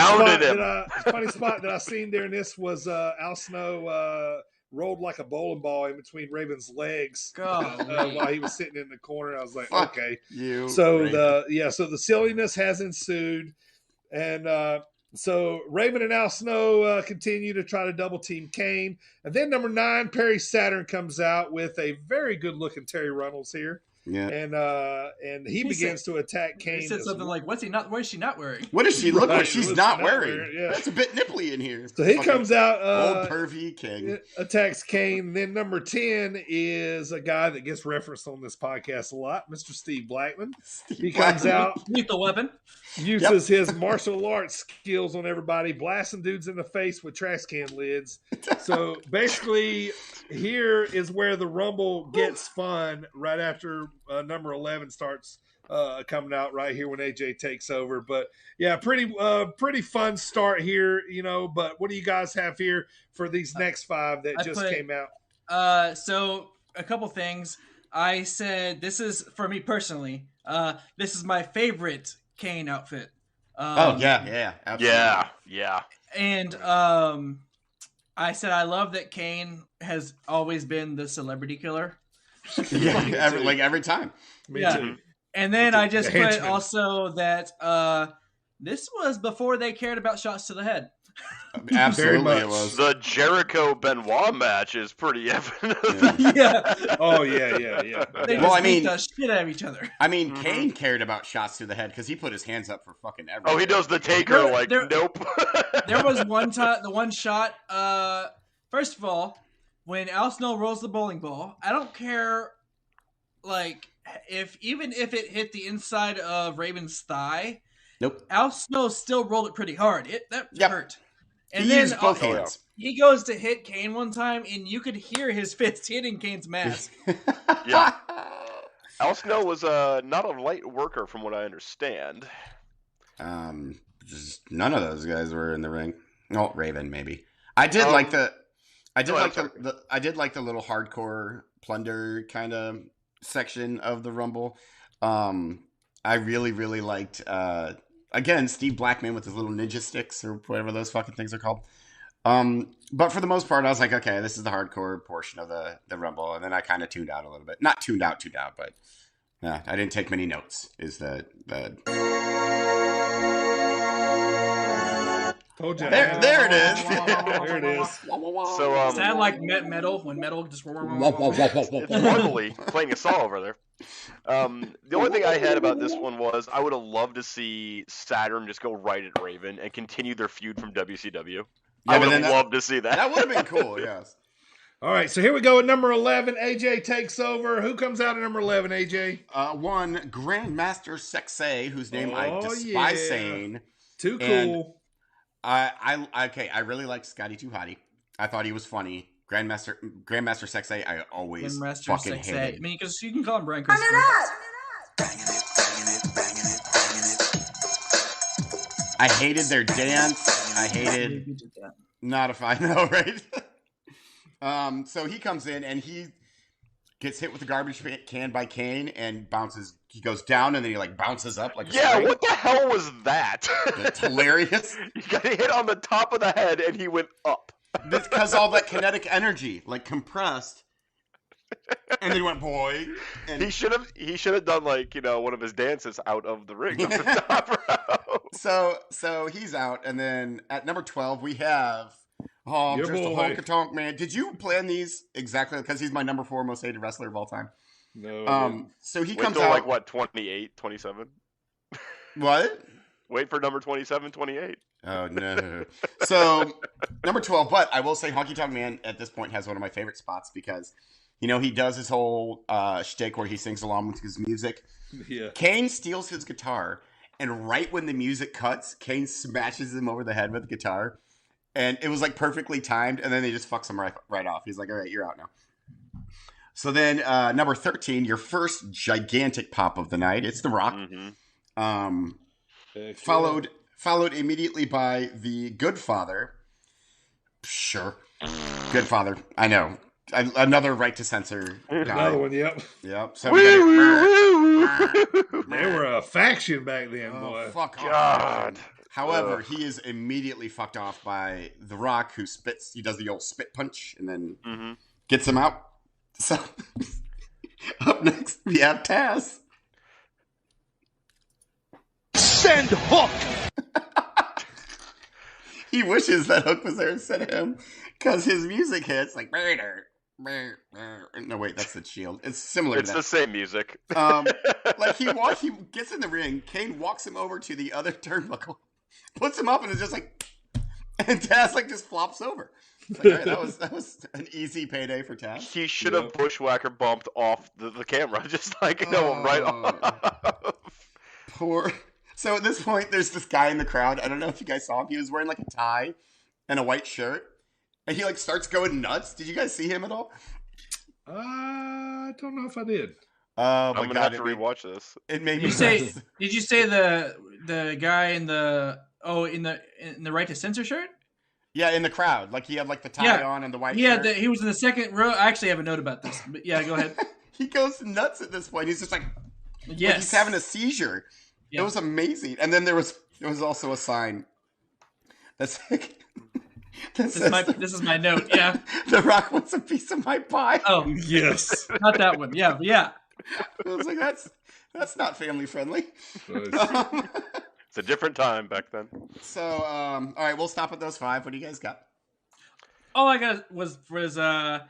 spot that I seen during this was Al Snow rolled like a bowling ball in between Raven's legs while he was sitting in the corner. I was like, Fuck okay. You, so Raven. So the silliness has ensued, and so Raven and Al Snow continue to try to double team Kane, and then number 9, Perry Saturn comes out with a very good looking Terry Runnels here. Yeah. And he begins to attack Kane. He said something like, "What is she not wearing? What does she look like she's not wearing? Yeah. That's a bit nipply in here." So he comes out, old pervy King attacks Kane. Then number 10 is a guy that gets referenced on this podcast a lot, Mr. Steve Blackman. He comes out, lethal weapon, uses his martial arts skills on everybody, blasting dudes in the face with trash can lids. So basically, here is where the Rumble gets fun right after number 11 starts coming out right here when AJ takes over. But yeah, pretty fun start here, but what do you guys have here for these next 5 that came out? So a couple things. I said, this is, for me personally, this is my favorite Kane outfit. Yeah, absolutely. Yeah. And I said I love that Kane has always been the celebrity killer. every time. Me too. And then I just put also that this was before they cared about shots to the head. Absolutely, it was. The Jericho Benoit match is pretty evident. Yeah. Oh yeah. They just beat the shit out of each other. I mean, Kane cared about shots to the head because he put his hands up for fucking everything. Oh, he does the Taker nope. There was one time, the one shot. First of all, when Al Snow rolls the bowling ball, I don't care, even if it hit the inside of Raven's thigh. Nope. Al Snow still rolled it pretty hard. That hurt. And he then used both hands. He goes to hit Kane one time, and you could hear his fist hitting Kane's mask. Yeah. Al Snow was not a light worker, from what I understand. Just none of those guys were in the ring. Oh, Raven maybe. I did like the little hardcore plunder kind of section of the Rumble. I really, really liked again Steve Blackman with his little ninja sticks or whatever those fucking things are called. But for the most part, I was like, okay, this is the hardcore portion of the Rumble, and then I kind of tuned out a little bit. Not tuned out, but yeah, I didn't take many notes. Is the Told you. There it is. There it is. So sound like metal when metal just. It's normally playing a song over there. The only thing I had about this one was I would have loved to see Saturn just go right at Raven and continue their feud from WCW. I would have loved to see that. That would have been cool, yes. All right, so here we go at number 11. AJ takes over. Who comes out at number 11, AJ? One, Grandmaster Sexay, whose name I despise saying. Too cool. I really liked Scotty Too Hottie. I thought he was funny. Grandmaster Sexay, I always fucking hated. I mean, because you can call him Brian Christopher. I hated their dance. I hated. Not if I know, right? So he comes in and he gets hit with the garbage can by Kane and bounces. He goes down and then he bounces up like a spring. What the hell was that? It's hilarious. He got hit on the top of the head and he went up. Because all that kinetic energy, compressed, and then he went boy. And he should have done one of his dances out of the ring. So he's out, and then at number 12 we have just a honky tonk man. Did you plan these exactly? Because he's my number 4 most hated wrestler of all time. No. So he Wait comes till out 28, 27. What? Wait for number 27, 28. Oh, no. So, number 12, but I will say Honky Tonk Man at this point has one of my favorite spots because, he does his whole shtick where he sings along with his music. Yeah. Kane steals his guitar, and right when the music cuts, Kane smashes him over the head with the guitar. And it was, perfectly timed, and then he just fucks him right off. He's like, all right, you're out now. So then, number 13, your first gigantic pop of the night. It's The Rock. Mm-hmm. Followed immediately by the Good Father. Sure. Good Father. I know. Another right to censor guy. Another one, yep. So they were a faction back then, boy. Fuck God. However, he is immediately fucked off by The Rock, who spits. He does the old spit punch and then gets him out. So, up next, we have Taz. Send Hook! He wishes that Hook was there instead of him because his music hits murder, No, wait, that's the Shield. It's similar It's to the that. same music. Like he gets in the ring. Kane walks him over to the other turnbuckle, puts him up, and is just like, and Taz like just flops over. It's like, all right, that was an easy payday for Taz. He should have bushwhacker bumped off the camera, just like right off. Poor. So at this point, there's this guy in the crowd. I don't know if you guys saw him. He was wearing like a tie and a white shirt, and he like starts going nuts. Did you guys see him at all? I don't know if I did. Oh my I'm gonna God, have to rewatch this. It made Did me. you say the guy in the in the right to censor shirt? Yeah, in the crowd, like he had like the tie on and the white shirt. He was in the second row. I actually have a note about this, but yeah, go ahead. He goes nuts at this point. He's just like, yes, like he's having a seizure. Yep. It was amazing. And then there was also a sign that's like, this is my note. Yeah, The Rock wants a piece of my pie. Oh yes, not that one. Yeah, but yeah. I was like, that's not family friendly. It's a different time back then. So, all right, we'll stop at those 5. What do you guys got? All I got was I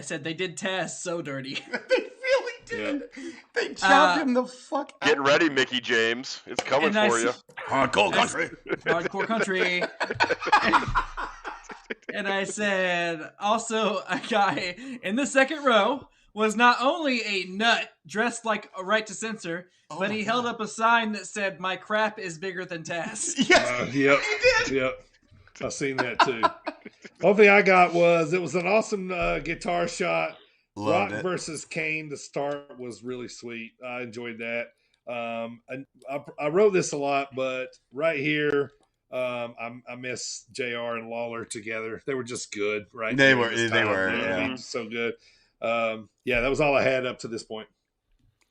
said they did Taz so dirty. They really did. Yeah. They chopped him the fuck out. Get ready, Mickey James. It's coming for you. Hardcore country. Hardcore country. And I said, also, a guy in the second row was not only a nut dressed like a right to censor, but he held up a sign that said, "My crap is bigger than Taz." Yes, yep, yep. I've seen that too. One thing I got was it was an awesome guitar shot. Loved Rock it. versus Kane to start was really sweet. I enjoyed that. I wrote this a lot, but right here, I miss JR and Lawler together. They were just good, right? They there were. this They time. were. You know what I Yeah. mean? So good. Yeah, that was all I had up to this point.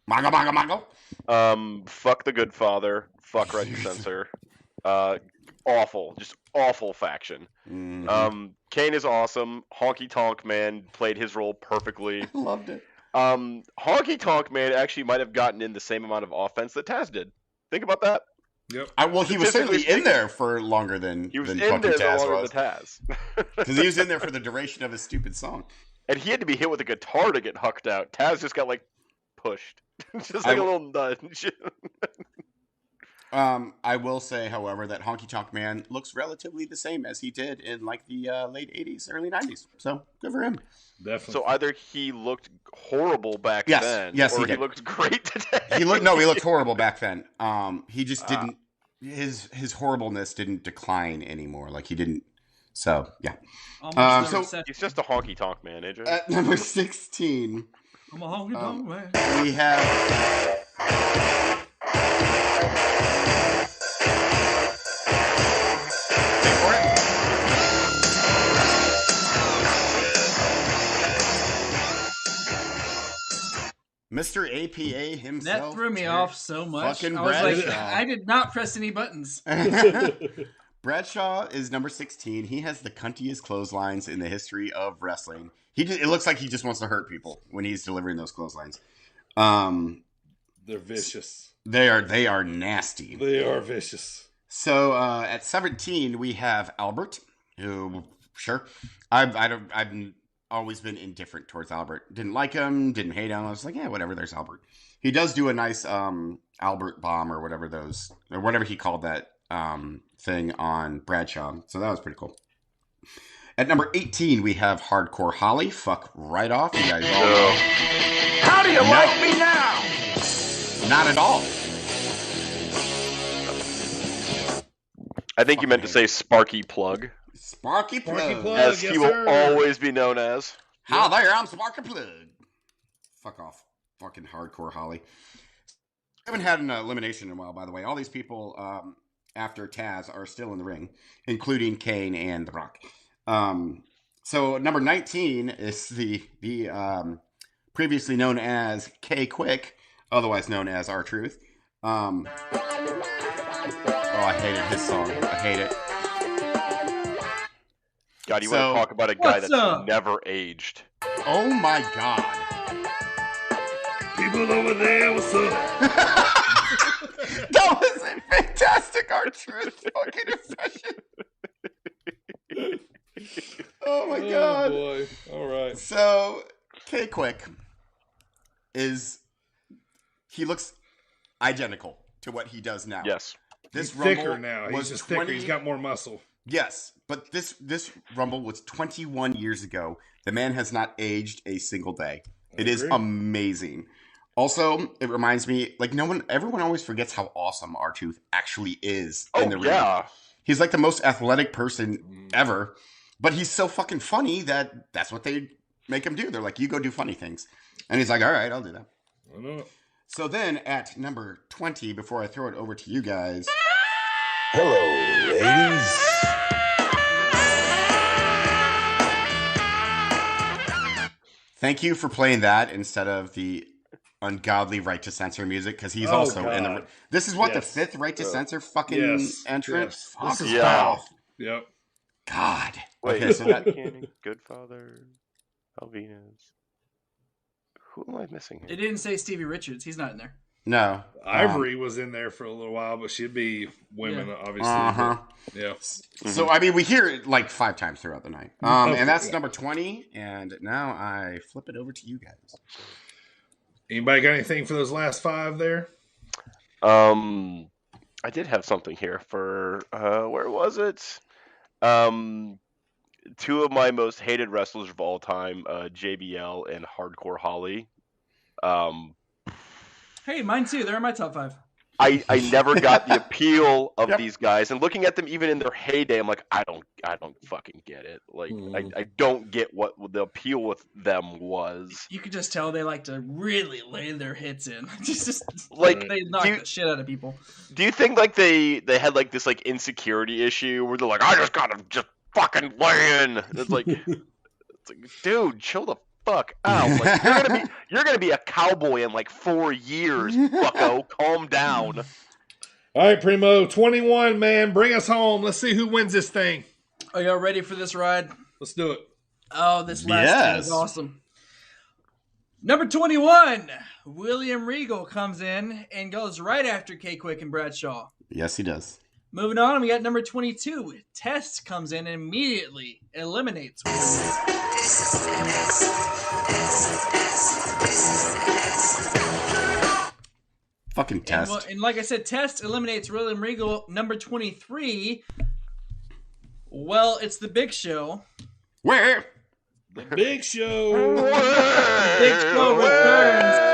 Mago. Fuck the Good Father. Fuck Right to Censor. Awful. Just awful faction. Mm-hmm. Kane is awesome. Honky Tonk Man played his role perfectly. Loved it. Honky Tonk Man actually might have gotten in the same amount of offense that Taz did. Think about that. Yep. Well, he was certainly in there for longer than He was than in fucking there Taz longer was. than Taz. Because he was in there for the duration of his stupid song. And he had to be hit with a guitar to get hucked out. Taz just got like pushed. Just like a little nudge. I will say, however, that Honky Tonk Man looks relatively the same as he did in like the late 80s, early 90s. So good for him. Definitely. So either he looked horrible back Yes, then, yes, or he he did. looked great today. He looked horrible back then. He just didn't. His horribleness didn't decline anymore. Like he didn't. So yeah. Almost He's just a honky tonk man, AJ. At number 16, I'm a honky tonk man. we have. Mr. APA himself. That threw me off so much. Fucking I was like, Bradshaw. I did not press any buttons. Bradshaw is number 16. He has the cuntiest clotheslines in the history of wrestling. It looks like he just wants to hurt people when he's delivering those clotheslines. They're vicious. They are nasty. They are vicious. So at 17 we have Albert, who sure I've always been indifferent towards Albert. Didn't like him, didn't hate him. I was like, yeah, whatever. There's Albert. He does do a nice Albert bomb or whatever he called that thing on Bradshaw. So that was pretty cool. At number 18 we have Hardcore Holly. Fuck right off. You guys all know. How do you like me now? Not at all. I think you meant to say Sparky Plug. Sparky Plug. As he will always be known as. Hi there, I'm Sparky Plug. Fuck off. Fucking Hardcore Holly. I haven't had an elimination in a while, by the way. All these people after Taz are still in the ring, including Kane and The Rock. So number 19 is the previously known as K-Quick, otherwise known as R-Truth. Oh, I hated his song. I hate it. God, you want to talk about a guy that's never aged. Oh my God. People over there, what's up? That was a fantastic R-Truth fucking impression. Oh my God. Oh boy. All right. So K-Quick he looks identical to what he does now. Yes. This He's thicker Rumble now. was He's just thicker. He's got more muscle. Yes, but this Rumble was 21 years ago. The man has not aged a single day. It is amazing. Also, it reminds me, like everyone always forgets how awesome R-Truth actually is in the ring. He's like the most athletic person ever, but he's so fucking funny that's what they make him do. They're like, you go do funny things. And he's like, all right, I'll do that. I know. So then at number 20, before I throw it over to you guys. Hello, ladies. Thank you for playing that instead of the ungodly Right to Censor music, because he's also in the... This is what, the fifth Right to Censor fucking entrance? Yes. Fuck This is off. Yep. God. Wait, Okay, so that... Goodfather, Alvinez. Who am I missing here? It didn't say Stevie Richards. He's not in there. No. Ivory was in there for a little while, but she'd be women, obviously. Uh-huh. But, yeah. So, I mean, we hear it like 5 times throughout the night. And that's number 20. And now I flip it over to you guys. Anybody got anything for those last 5 there? I did have something here for, where was it? 2 of my most hated wrestlers of all time, JBL and Hardcore Holly. Hey, mine too. They're in my top 5. I never got the appeal of these guys, and looking at them even in their heyday, I'm like, I don't fucking get it. Like, I don't get what the appeal with them was. You could just tell they like to really lay their hits in. just like they knock the shit out of people. Do you think like they had like this like insecurity issue where they're like, I just gotta just fucking lay in? It's like, dude, chill the fuck out. Like, you're gonna be a cowboy in like 4 years, bucko. Calm down. All right, Primo, 21, man. Bring us home. Let's see who wins this thing. Are y'all ready for this ride? Let's do it. Oh, this last thing is awesome. Number 21, William Regal comes in and goes right after K-Quick and Bradshaw. Yes, he does. Moving on, we got number 22. Test comes in and immediately eliminates William. Fucking Test. And like I said, Test eliminates William Regal. Number 23. Well, it's the Big Show. Where? The Big Show. The Big Show returns.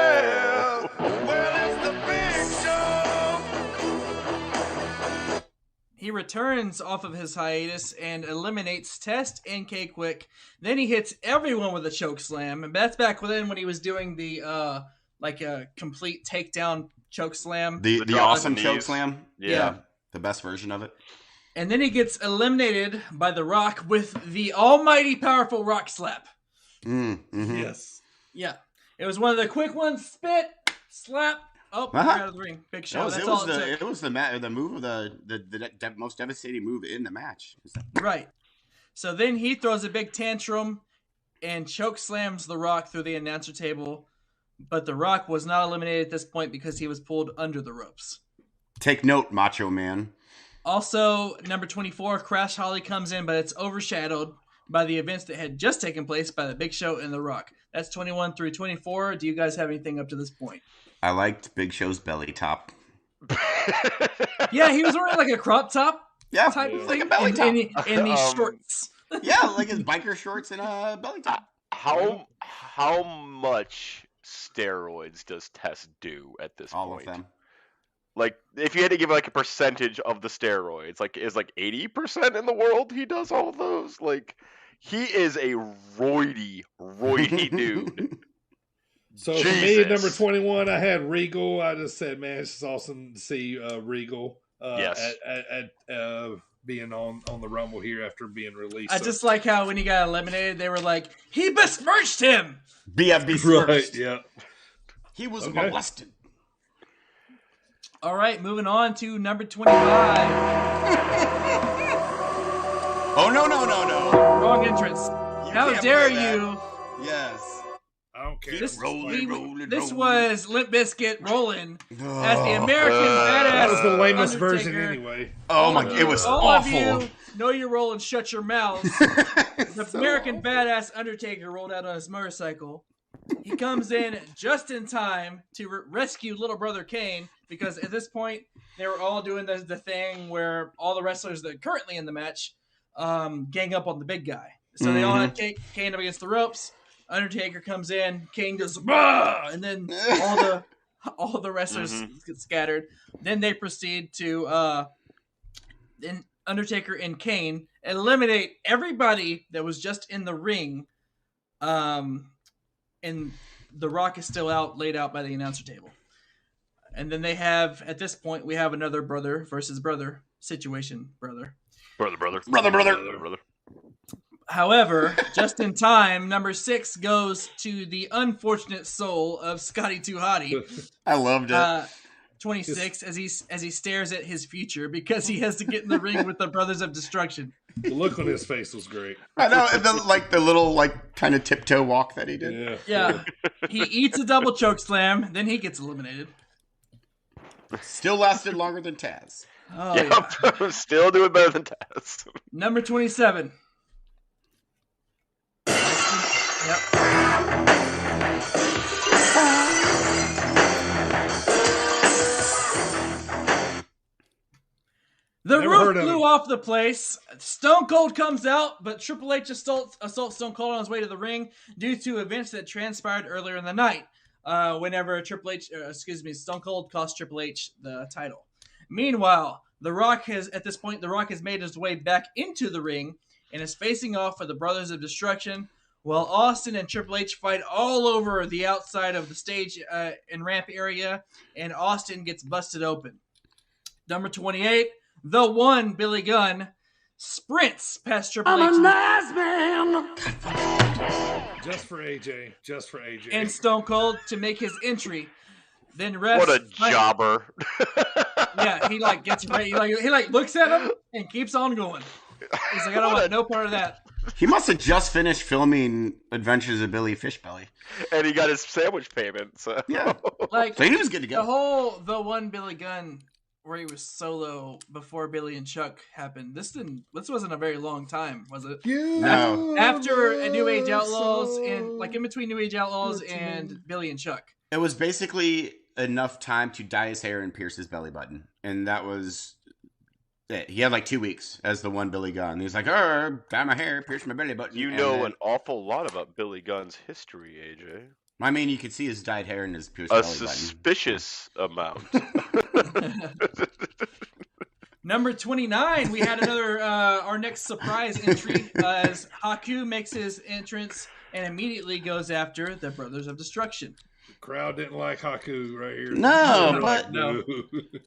He returns off of his hiatus and eliminates Test and K-Quick. Then he hits everyone with a choke slam. And that's back when he was doing the like a complete takedown choke slam. The awesome choke slam? Yeah. The best version of it. And then he gets eliminated by The Rock with the almighty powerful Rock Slap. Yes. Yeah. It was one of the quick ones. Spit, slap. Oh, out of the ring. Big Show. That's all it took. It was the move of the most devastating move in the match. Right. So then he throws a big tantrum and choke slams The Rock through the announcer table. But The Rock was not eliminated at this point because he was pulled under the ropes. Take note, Macho Man. Also, number 24, Crash Holly comes in, but it's overshadowed by the events that had just taken place by the Big Show and The Rock. That's 21 through 24. Do you guys have anything up to this point? I liked Big Show's belly top. Yeah, he was wearing like a crop top type of thing. Like a belly top. And these shorts. Yeah, like his biker shorts and a belly top. How much steroids does Test do at this point? All of them. Like, if you had to give like a percentage of the steroids, like is like 80% in the world he does all of those? Like, he is a roidy dude. So for me, at number 21, I had Regal. I just said, man, it's just awesome to see Regal at being on the Rumble here after being released. I just like how when he got eliminated, they were like, he besmirched him. besmirched. Right, yeah. He was molested. All right, moving on to number 25. Oh, no. Wrong entrance. How dare you? Yes. I don't care. This was Limp Bizkit rolling as the American Badass. That was the lamest Undertaker. version anyway. Oh my! It was all awful. Of you know your role and shut your mouths. The American Badass Undertaker rolled out on his motorcycle. He comes in just in time to rescue little brother Kane, because at this point they were all doing the thing where all the wrestlers that are currently in the match gang up on the big guy. So they all had Kane up against the ropes. Undertaker comes in, Kane goes, bah! And then all the wrestlers get scattered. Then they proceed to then Undertaker and Kane eliminate everybody that was just in the ring. And The Rock is still laid out by the announcer table. And then they have, at this point, we have another brother versus brother situation. Brother. However, just in time, number 6 goes to the unfortunate soul of Scotty 2 Hottie. I loved it. 26, as he stares at his future because he has to get in the ring with the Brothers of Destruction. The look on his face was great. I know, the little kind of tiptoe walk that he did. Yeah. He eats a double choke slam, then he gets eliminated. Still lasted longer than Taz. Oh, yeah. Still doing better than Taz. Number 27. Yep. The roof blew off the place. Stone Cold comes out, but Triple H assaults Stone Cold on his way to the ring due to events that transpired earlier in the night. Whenever Stone Cold cost Triple H the title. Meanwhile, The Rock has made his way back into the ring and is facing off with the Brothers of Destruction, while Austin and Triple H fight all over the outside of the stage and ramp area, and Austin gets busted open. Number 28, the one Billy Gunn sprints past Triple H. I'm a nice man. Just for AJ. And Stone Cold to make his entry. Then refs. What a jobber. Yeah, he gets ready. He looks at him and keeps on going. He's like, I don't want no part of that. He must have just finished filming Adventures of Billy Fishbelly. And he got his sandwich payment. So. Yeah. So he was good to go. The one Billy Gunn where he was solo before Billy and Chuck happened. This wasn't a very long time, was it? No. After New Age Outlaws and in between New Age Outlaws and Billy and Chuck. It was basically enough time to dye his hair and pierce his belly button, and that was it. He had 2 weeks as the one Billy Gunn. He was like, "Oh, dye my hair, pierce my belly button." You know an awful lot about Billy Gunn's history, AJ. I mean, you could see his dyed hair and his pierced belly button. A suspicious amount. Number 29, we had another our next surprise entry as Haku makes his entrance and immediately goes after the Brothers of Destruction. The crowd didn't like Haku right here. No,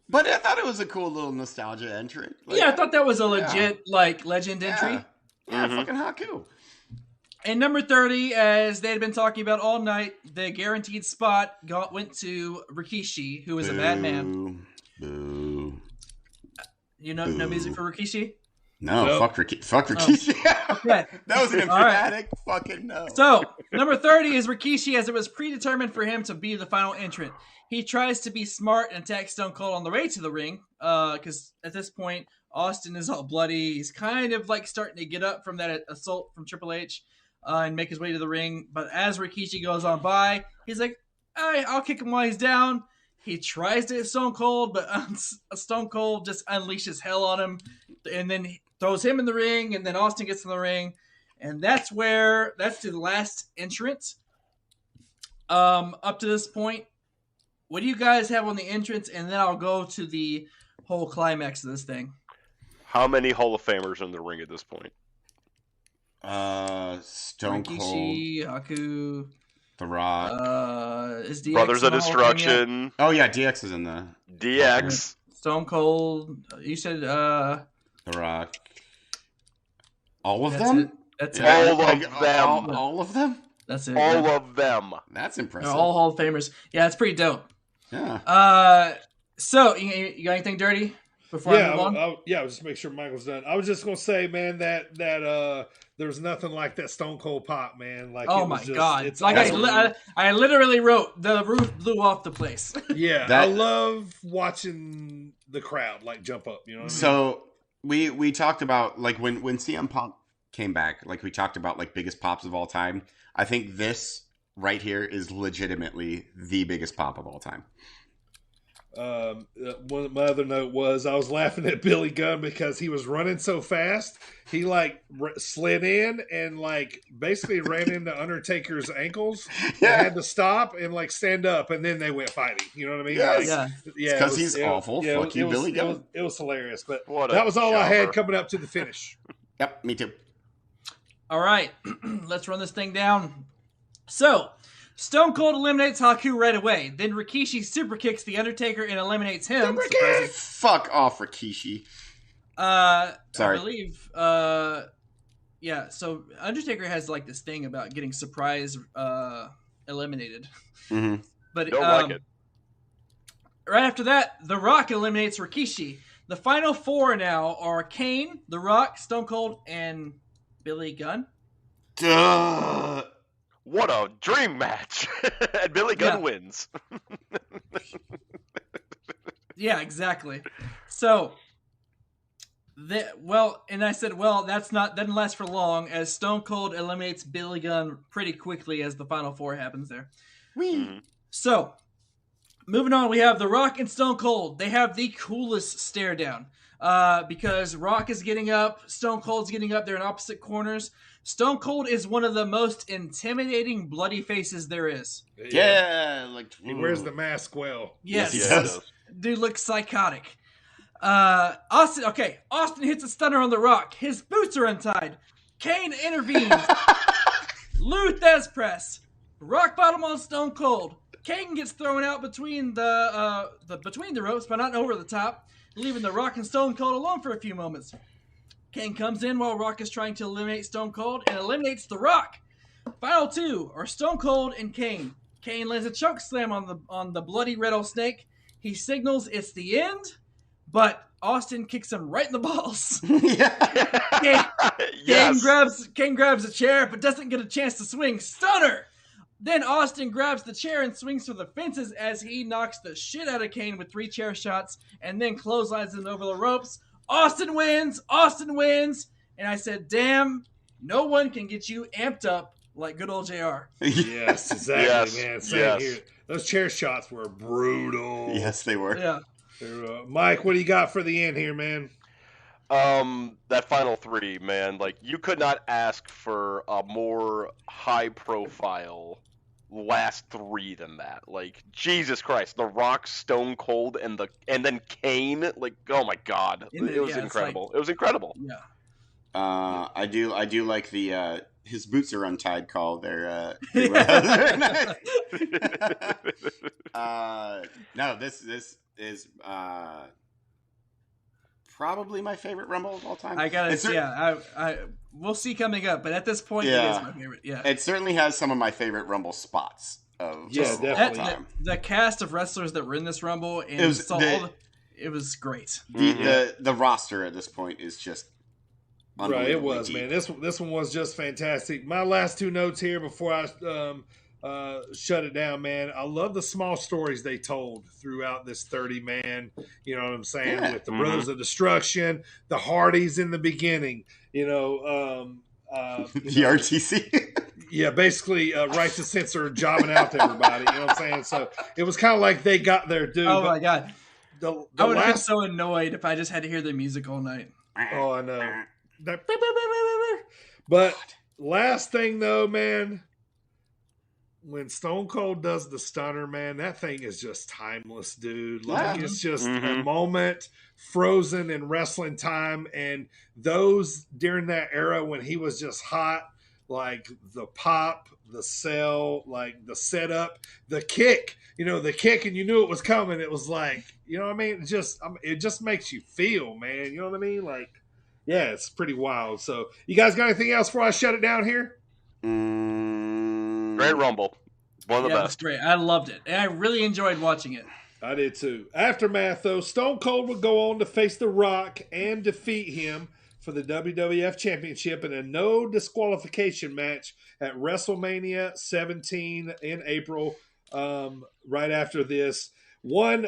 but I thought it was a cool little nostalgia entry. I thought that was a legit legend entry. Yeah, fucking Haku. And number 30, as they had been talking about all night, the guaranteed spot went to Rikishi, who was a bad man. Boo. You know, no music for Rikishi? No, nope. Fuck Rikishi. Oh. Okay. That was an emphatic fucking no. So, number 30 is Rikishi, as it was predetermined for him to be the final entrant. He tries to be smart and attacks Stone Cold on the way to the ring, because at this point, Austin is all bloody. He's kind of starting to get up from that assault from Triple H. And make his way to the ring. But as Rikishi goes on by, he's like, all right, I'll kick him while he's down. He tries to hit Stone Cold, but Stone Cold just unleashes hell on him. And then he throws him in the ring, and then Austin gets in the ring. And that's the last entrance. Up to this point, what do you guys have on the entrance? And then I'll go to the whole climax of this thing. How many Hall of Famers in the ring at this point? Stone Rikishi, Cold, Haku, The Rock, is DX Brothers of Destruction. Oh yeah, DX is in the DX. Stone Cold. You said The Rock. All of them? That's it. All of them. All of them? That's it. All of them. That's impressive. They're all Hall of Famers. Yeah, it's pretty dope. Yeah. So you got anything dirty before I move on? I'll just make sure Michael's done. I was just gonna say, man, that there's nothing like that Stone Cold pop, man. Oh my god! It's I literally wrote the roof blew off the place. Yeah, I love watching the crowd jump up. You know what I mean? So we talked about when CM Punk came back, like we talked about, like biggest pops of all time. I think this right here is legitimately the biggest pop of all time. My other note was I was laughing at Billy Gunn because he was running so fast. He like slid in and like basically ran into Undertaker's ankles. Yeah. They had to stop and like stand up, and then they went fighting. You know what I mean? Yes. Like, yeah, because he's awful. Yeah, Fuck you, Billy Gunn. It was hilarious, but that was all I had coming up to the finish. Yep, me too. All right, let's run this thing down. So, Stone Cold eliminates Haku right away. Then Rikishi super kicks The Undertaker and eliminates him. Fuck off, Rikishi. Sorry. Sorry. I believe, yeah, so Undertaker has like this thing about getting surprise eliminated. Mm-hmm. But Don't like it. Right after that, The Rock eliminates Rikishi. The final four now are Kane, The Rock, Stone Cold, and Billy Gunn. Duh. What a dream match. And Billy Gunn wins. Yeah, exactly. So, and I said, doesn't last for long, as Stone Cold eliminates Billy Gunn pretty quickly as the final four happens there. Mm-hmm. So, moving on, we have The Rock and Stone Cold. They have the coolest stare down. Because Rock is getting up, Stone Cold's getting up, they're in opposite corners. Stone Cold is one of the most intimidating bloody faces there is. Yeah, like he wears the mask well. Yes, he does. Dude looks psychotic. Austin hits a stunner on The Rock. His boots are untied. Kane intervenes. Lou Thez press. Rock bottom on Stone Cold. Kane gets thrown out between the ropes, but not over the top, leaving The Rock and Stone Cold alone for a few moments. Kane comes in while Rock is trying to eliminate Stone Cold and eliminates The Rock. Final two are Stone Cold and Kane. Kane lands a choke slam on the bloody rattlesnake. He signals it's the end, but Austin kicks him right in the balls. Kane grabs a chair, but doesn't get a chance to swing. Stunner! Then Austin grabs the chair and swings for the fences as he knocks the shit out of Kane with 3 chair shots and then clotheslines him over the ropes. Austin wins! And I said, damn, no one can get you amped up like good old JR. Yes, exactly, man. Same here. Those chair shots were brutal. Yes, they were. Yeah. Mike, what do you got for the end here, man? That final 3, man, like you could not ask for a more high profile last 3 than that. Like Jesus Christ, The Rock, Stone Cold, and then Kane. Like, oh my God, it was incredible. It was incredible. Yeah. I do like the his boots are untied call. No, this is probably my favorite Rumble of all time. We'll see coming up, but at this point, it is my favorite. Yeah, it certainly has some of my favorite Rumble spots of definitely. all time. The cast of wrestlers that were in this Rumble, and it was great. The roster at this point is just right. It was deep. Man. This one was just fantastic. My last 2 notes here before I shut it down, man. I love the small stories they told throughout this 30-man, you know what I'm saying, with the Brothers of Destruction, the Hardys in the beginning, the RTC. Yeah, basically, Right to Censor jobbing out to everybody, you know what I'm saying? So it was kind of like they got their due. Oh, my God. I would have been so annoyed if I just had to hear the music all night. Oh, I know. But last thing, though, man, when Stone Cold does the stunner, man, that thing is just timeless, dude. Like, it's just a moment frozen in wrestling time. And those during that era when he was just hot, like the pop, the sell, like the setup, the kick, and you knew it was coming. It was like, you know what I mean? It just makes you feel, man. You know what I mean? Like, yeah, it's pretty wild. So you guys got anything else before I shut it down here? Great Rumble. One of the best. Great. I loved it. And I really enjoyed watching it. I did too. Aftermath, though, Stone Cold would go on to face The Rock and defeat him for the WWF Championship in a no disqualification match at WrestleMania 17 in April. Right after this, later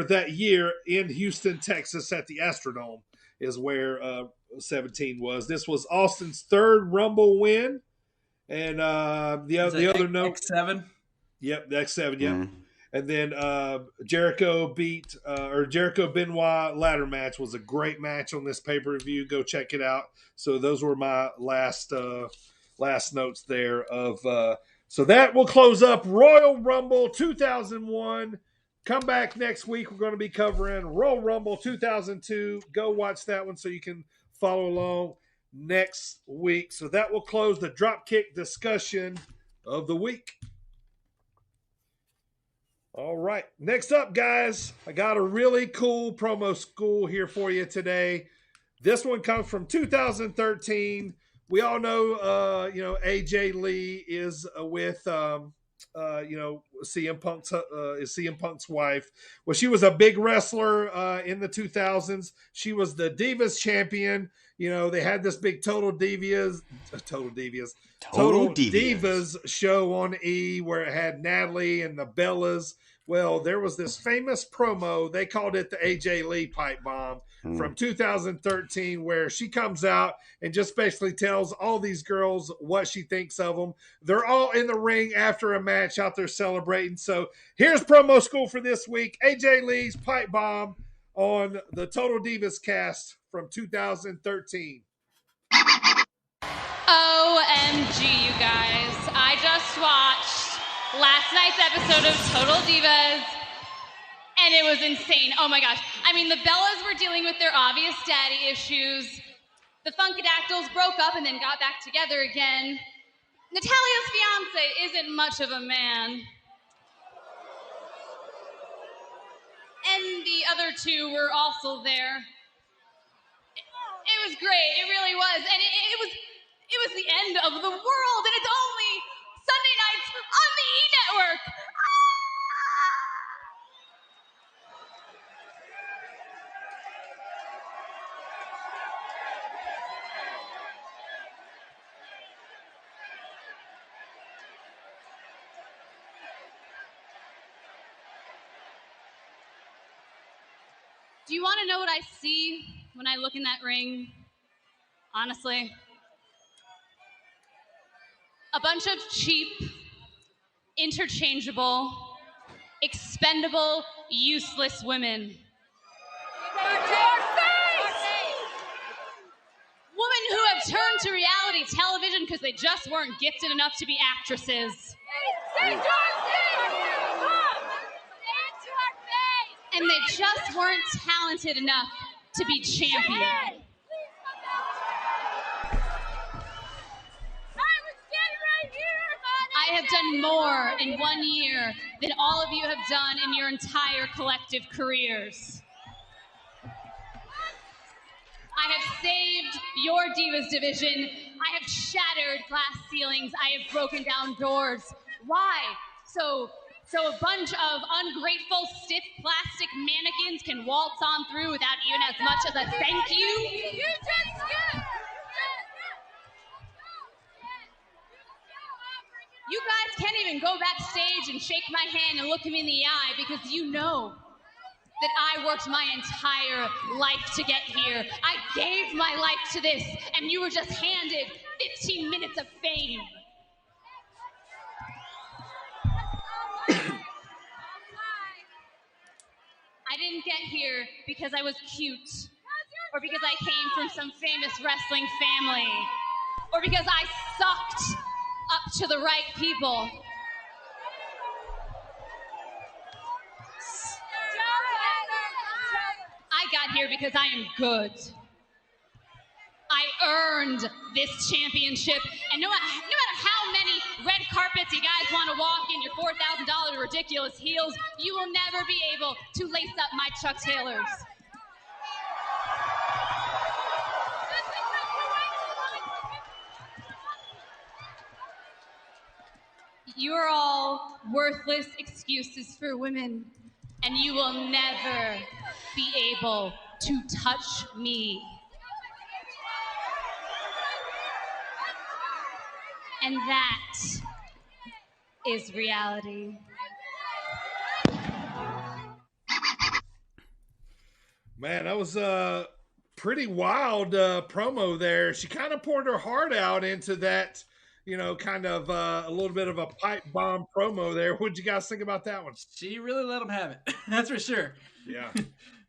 that year in Houston, Texas, at the Astrodome is where 17 was. This was Austin's third Rumble win. And the other note. X7? Yep, the X7, yep. And then Jericho Benoit ladder match was a great match on this pay-per-view. Go check it out. So those were my last notes there of so that will close up Royal Rumble 2001. Come back next week. We're going to be covering Royal Rumble 2002. Go watch that one so you can follow along next week. So that will close the Dropkick discussion of the week. All right. Next up, guys, I got a really cool promo school here for you today. This one comes from 2013. We all know, AJ Lee is with, CM Punk's wife. Well, she was a big wrestler in the 2000s. She was the Divas champion. You know, they had this big Total Divas show on E where it had Natalie and the Bellas. Well, there was this famous promo. They called it the AJ Lee pipe bomb from 2013, where she comes out and just basically tells all these girls what she thinks of them. They're all in the ring after a match out there celebrating. So here's promo school for this week. AJ Lee's pipe bomb on the Total Divas cast from 2013. OMG, you guys. I just watched last night's episode of Total Divas, and it was insane. Oh my gosh. I mean, the Bellas were dealing with their obvious daddy issues. The Funkadactyls broke up and then got back together again. Natalia's fiance isn't much of a man. And the other two were also there. It was great. It really was. And it was the end of the world, and it's only Sunday nights on the E! Network. Do you want to know what I see when I look in that ring? Honestly. A bunch of cheap, interchangeable, expendable, useless women. Women who have turned to reality television because they just weren't gifted enough to be actresses. And they just weren't talented enough to be champion. I have done more in 1 year than all of you have done in your entire collective careers. I have saved your Divas division. I have shattered glass ceilings. I have broken down doors. Why? So a bunch of ungrateful, stiff plastic mannequins can waltz on through without even as much as a thank you? You just skipped! You guys can't even go backstage and shake my hand and look me in the eye because you know that I worked my entire life to get here. I gave my life to this, and you were just handed 15 minutes of fame. I didn't get here because I was cute, or because I came from some famous wrestling family, or because I sucked up to the right people. I got here because I am good. I earned this championship, and no matter how many red carpets you guys want to walk in your $4,000 ridiculous heels, you will never be able to lace up my Chuck Taylors. You are all worthless excuses for women, and you will never be able to touch me. And that is reality. Man, that was pretty wild promo there. She kind of poured her heart out into that, kind of a little bit of a pipe bomb promo there. What'd you guys think about that one? She really let them have it. That's for sure. Yeah.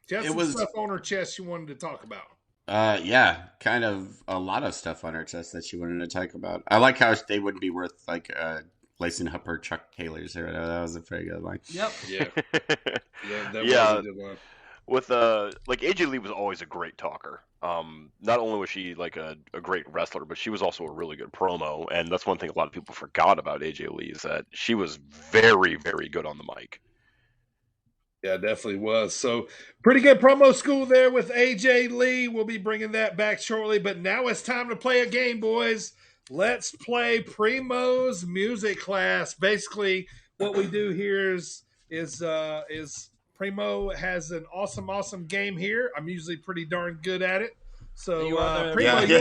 She had some stuff on her chest she wanted to talk about. Yeah, kind of a lot of stuff on her chest that she wanted to talk about. I like how they wouldn't be worth like lacing up her Chuck Taylors or whatever. That was a pretty good line. Yep. Yeah. That Yeah. was a good one. With like AJ Lee was always a great talker. Not only was she like a great wrestler, but she was also a really good promo. And that's one thing a lot of people forgot about AJ Lee is that she was very, very good on the mic. Yeah, definitely was. So pretty good promo school there with AJ Lee. We'll be bringing that back shortly. But now it's time to play a game, boys. Let's play Primo's music class. Basically, what we do here is Primo has an awesome game here. I'm usually pretty darn good at it. So, Primo, you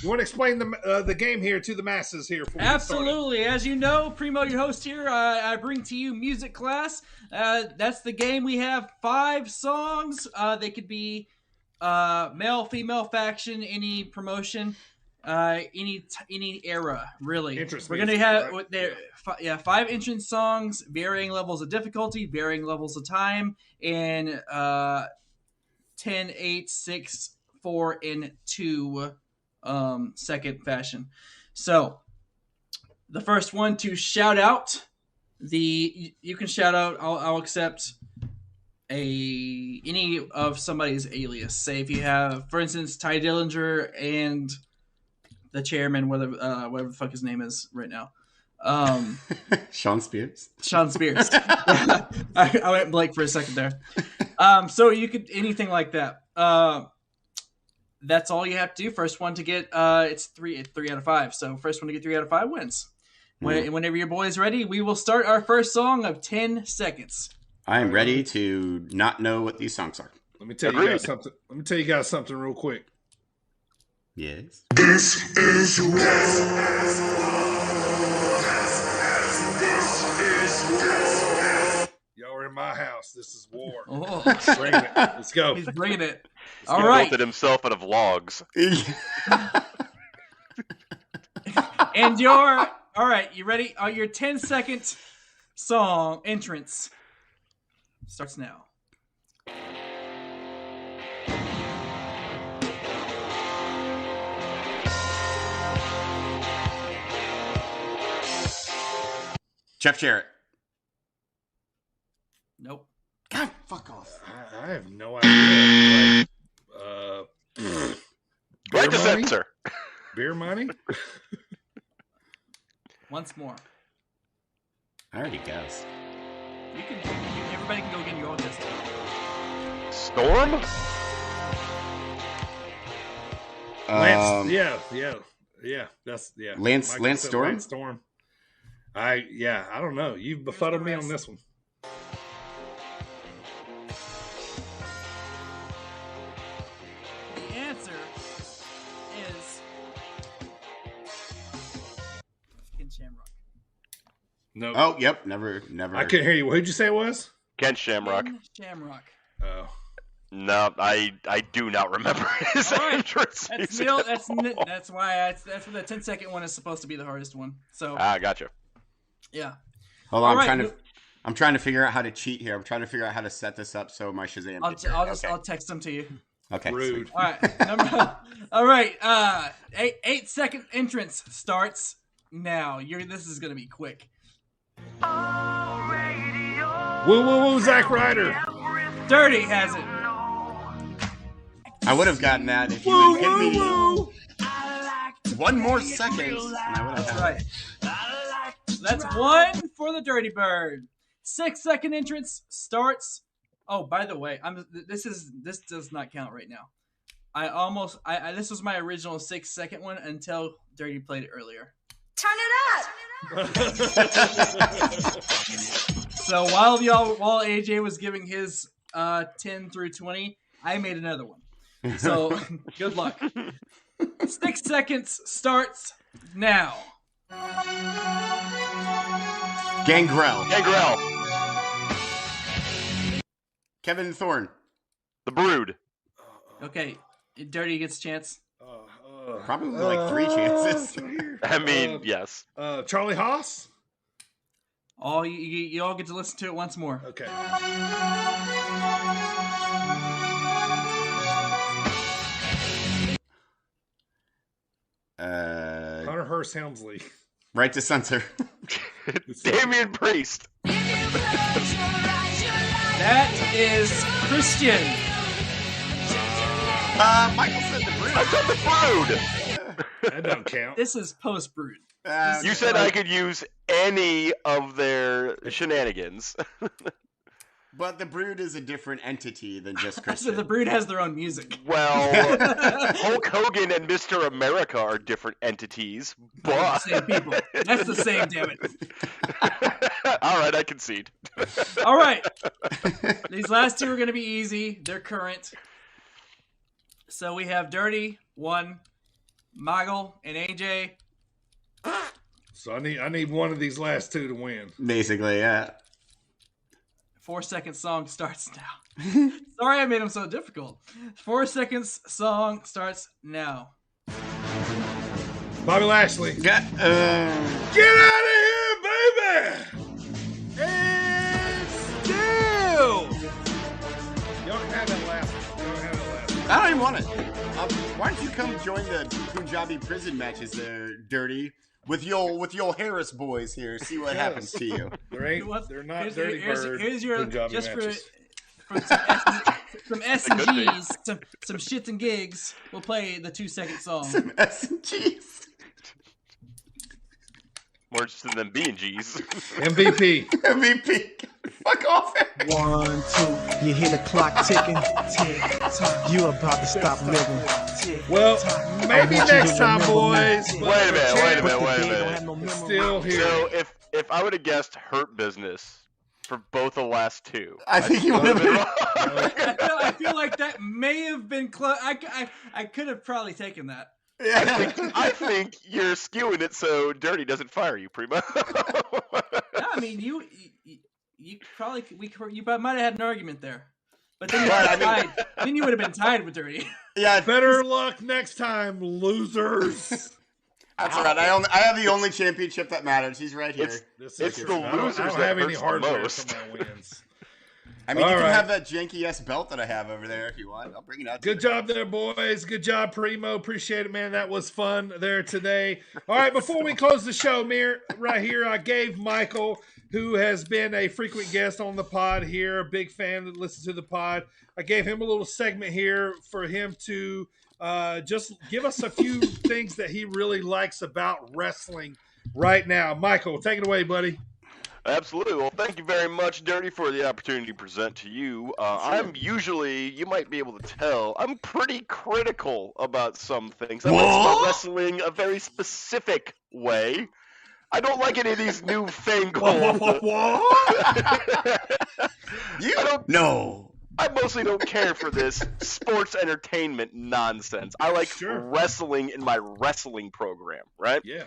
want to explain the game here to the masses here? Absolutely. As you know, Primo, your host here, I bring to you music class. That's the game. We have 5 songs. They could be male, female faction, any promotion, any era, really. We're going to have 5 entrance songs, varying levels of difficulty, varying levels of time, and 10, 8, 6, 4, and 2 second fashion. So the first one to shout out you can shout out. I'll accept any of somebody's alias. Say if you have, for instance, Ty Dillinger and the chairman, whatever the fuck his name is right now. Sean Spears. I went blank for a second there. So you could anything like that. That's all you have to do. First one to get it's 3 out of 5. So first one to get 3 out of 5 wins. Whenever your boy is ready, we will start our first song of 10 seconds. I am ready to not know what these songs are. Let me tell you guys something. Let me tell you guys something real quick. Yes. This is war. Y'all are in my house. This is war. Oh. Bring it. Let's go. He's bringing it. He All right. built it himself out of logs. And all right, you ready? Your 10-second song entrance starts now. Jeff Jarrett. Nope. God, fuck off. I have no idea. Right to censor. Beer money? Once more. I already guessed. Everybody can go again. You all guessed. Storm? Lance, that's Lance Storm? Lance Storm. I don't know. You've befuddled me on this one. The answer is Ken Shamrock. No. Oh, yep. Never. I couldn't hear you. Who'd you say it was? Ken Shamrock. Ken Shamrock. Oh. No, I do not remember his entrance. That's why that's what the 10-second one is supposed to be the hardest one. So gotcha. Yeah. Hold on, I'm trying to figure out how to cheat here. I'm trying to figure out how to set this up so my Shazam. I'll text them to you. Okay. Rude. All right. All right. 8-second entrance starts now. This is gonna be quick. Woo, Zack Ryder. Dirty has it. I would have gotten that if you would give me one more second. That's right. That's 1 for the Dirty Bird. 6-second entrance starts. Oh, by the way, this does not count right now. This was my original 6-second one until Dirty played it earlier. Turn it up. So while AJ was giving his 10 through 20, I made another one. So good luck. 6 seconds starts now. Gangrel. Gangrel. Kevin Thorne. The Brood. Okay, Dirty gets a chance. Probably like 3 chances. I mean, yes. Charlie Haas? Oh, you all get to listen to it once more. Okay. Hunter Hearst Helmsley. Right to censor. Damian Priest. That is Christian. Michael said the Brood. I said the Brood. That don't count. This is post Brood. You said I could use any of their shenanigans. But the Brood is a different entity than just So Christian. the Brood has their own music. Well, Hulk Hogan and Mr. America are different entities, but Same people. That's the same, damn it. All right, I concede. All right. These last two are going to be easy. They're current. So we have Dirty, 1, Maggle, and AJ. So I need one of these last two to win. Basically, yeah. 4-second song starts now. Sorry I made them so difficult. 4 seconds song starts now. Bobby Lashley. Get out of here, baby! And still! Y'all can have that last one. I don't even want it. Why don't you come join the Punjabi prison matches there, Dirty? With your Harris boys here, see what happens to you. They're not dirty bird. Here's your Punjabi just matches. for some S and G's, some shits and gigs. We'll play the 2-second song. Some S and G's. More interested than B&G's. MVP. MVP. Fuck off. 1, 2, you hear the clock ticking. Tick tock. You about to stop living. Well, maybe next time, boys. Wait a minute. Still here. So if I would have guessed Hurt Business for both the last two, I think you would have been wrong. I feel like that may have been close. I could have probably taken that. Yeah. I think you're skewing it so Dirty doesn't fire you, Primo. No, I mean you probably you might have had an argument there, but then you would have been tied with Dirty. Yeah, better luck next time, losers. That's all right. I have the only championship that matters. He's right here. It's the losers I don't that have any hurts the hardware most. for my wins. I mean, All you can right. have that janky ass belt that I have over there if you want. I'll bring it out. Good job there, boys. Good job, Primo. Appreciate it, man. That was fun there today. All right, before we close the show, right here, I gave Michael, who has been a frequent guest on the pod here, a big fan that listens to the pod, I gave him a little segment here for him to just give us a few things that he really likes about wrestling right now. Michael, take it away, buddy. Absolutely. Well, thank you very much, Dirty, for the opportunity to present to you. I'm usually, you might be able to tell, I'm pretty critical about some things. I like about wrestling a very specific way. I don't like any of these newfangled. No. I mostly don't care for this sports entertainment nonsense. I like wrestling in my wrestling program, right? Yeah.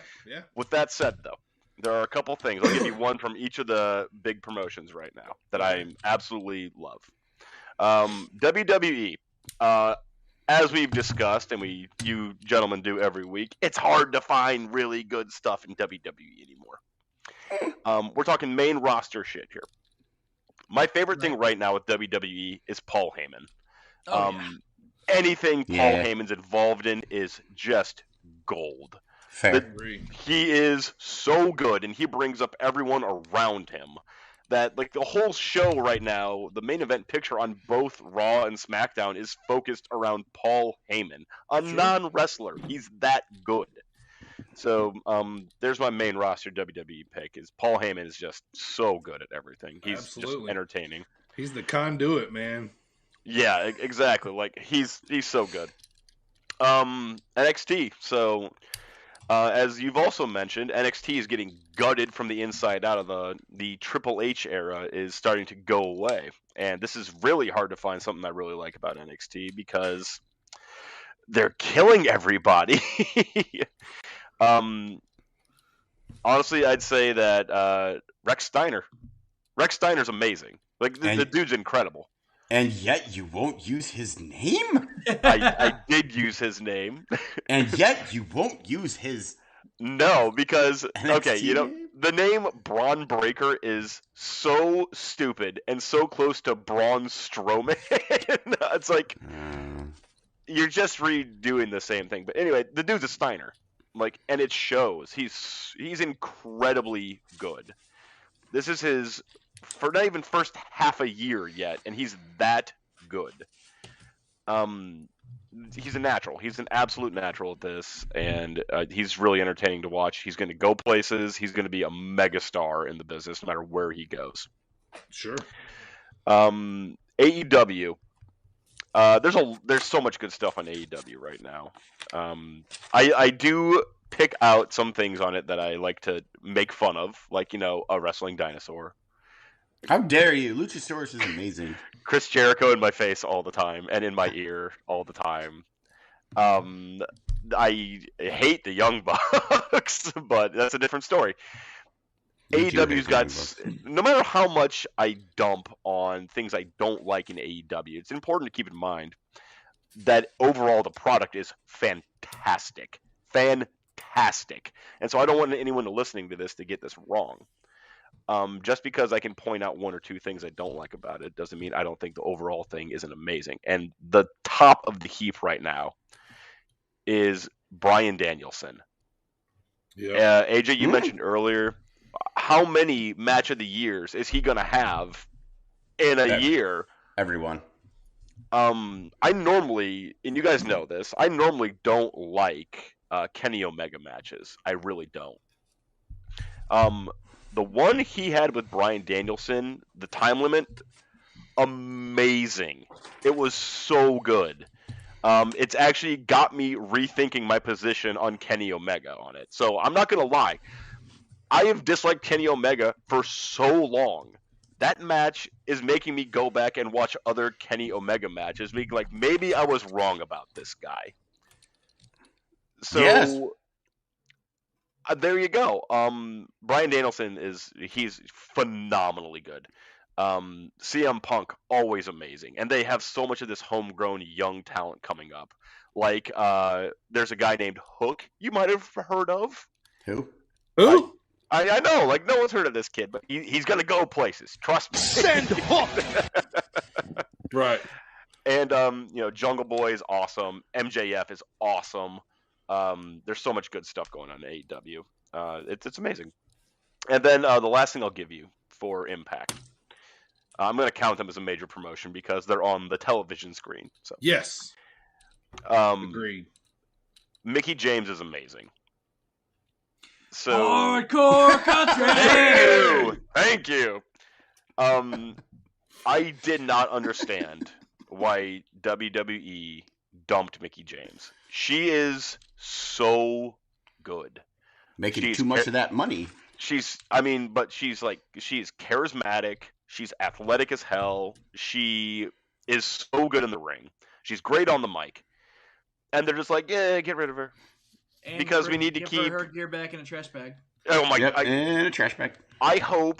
With that said, though, there are a couple things. I'll give you one from each of the big promotions right now that I absolutely love. WWE, as we've discussed, and you gentlemen do every week, it's hard to find really good stuff in WWE anymore. We're talking main roster shit here. My favorite thing right now with WWE is Paul Heyman. Anything Paul Heyman's involved in is just gold. Fair. He is so good, and he brings up everyone around him. That like the whole show right now, the main event picture on both Raw and SmackDown is focused around Paul Heyman, a non-wrestler. He's that good. So there's my main roster WWE pick. Is Paul Heyman is just so good at everything. He's just entertaining. He's the conduit, man. Yeah, exactly. Like he's so good. NXT. So as you've also mentioned, NXT is getting gutted from the inside out. Of the Triple H era is starting to go away, and this is really hard to find something I really like about NXT because they're killing everybody. Honestly, I'd say that Rex Steiner's amazing. Like the dude's incredible. And yet you won't use his name? I did use his name. And yet you won't use his... No, because, okay, NXT you know, name? the name Braun Breaker is so stupid and so close to Braun Strowman. It's like, you're just redoing the same thing. But anyway, the dude's a Steiner. Like, and it shows. He's incredibly good. This is his, for not even first half a year yet, and he's that good. He's a natural. He's an absolute natural at this, and he's really entertaining to watch. He's going to go places. He's going to be a megastar in the business, no matter where he goes. Sure. AEW. There's so much good stuff on AEW right now. I do pick out some things on it that I like to make fun of, like, you know, a wrestling dinosaur. How dare you? Luchasaurus is amazing. Chris Jericho in my face all the time and in my ear all the time. I hate the Young Bucks, but that's a different story. AEW's got, no matter how much I dump on things I don't like in AEW, it's important to keep in mind that overall the product is fantastic. Fantastic. And so I don't want anyone listening to this to get this wrong. Just because I can point out one or two things I don't like about it doesn't mean I don't think the overall thing isn't amazing. And the top of the heap right now is Bryan Danielson. Yeah. AJ, you mentioned earlier, how many match of the years is he going to have in a year? Everyone. I normally, and you guys know this, I normally don't like Kenny Omega matches. I really don't. The one he had with Bryan Danielson, the time limit, amazing. It was so good. It's actually got me rethinking my position on Kenny Omega on it. So I'm not going to lie. I have disliked Kenny Omega for so long. That match is making me go back and watch other Kenny Omega matches, being like, maybe I was wrong about this guy. So yes. There you go. Bryan Danielson he's phenomenally good. CM Punk, always amazing. And they have so much of this homegrown young talent coming up. Like, there's a guy named Hook you might have heard of. Who? I know, like, no one's heard of this kid, but he's going to go places. Trust me. Send Hook! Right. And, you know, Jungle Boy is awesome. MJF is awesome. There's so much good stuff going on in AEW. It's amazing. And then the last thing I'll give you for Impact. I'm going to count them as a major promotion because they're on the television screen. So yes. Agreed. Mickey James is amazing. So hardcore country. Thank you. I did not understand why WWE dumped Mickey James. She is so good. Making too much of that money. She's charismatic. She's athletic as hell. She is so good in the ring. She's great on the mic. And they're just like, yeah, get rid of her. And because we need to keep her gear back in a trash bag. Oh my god! In a trash bag. I hope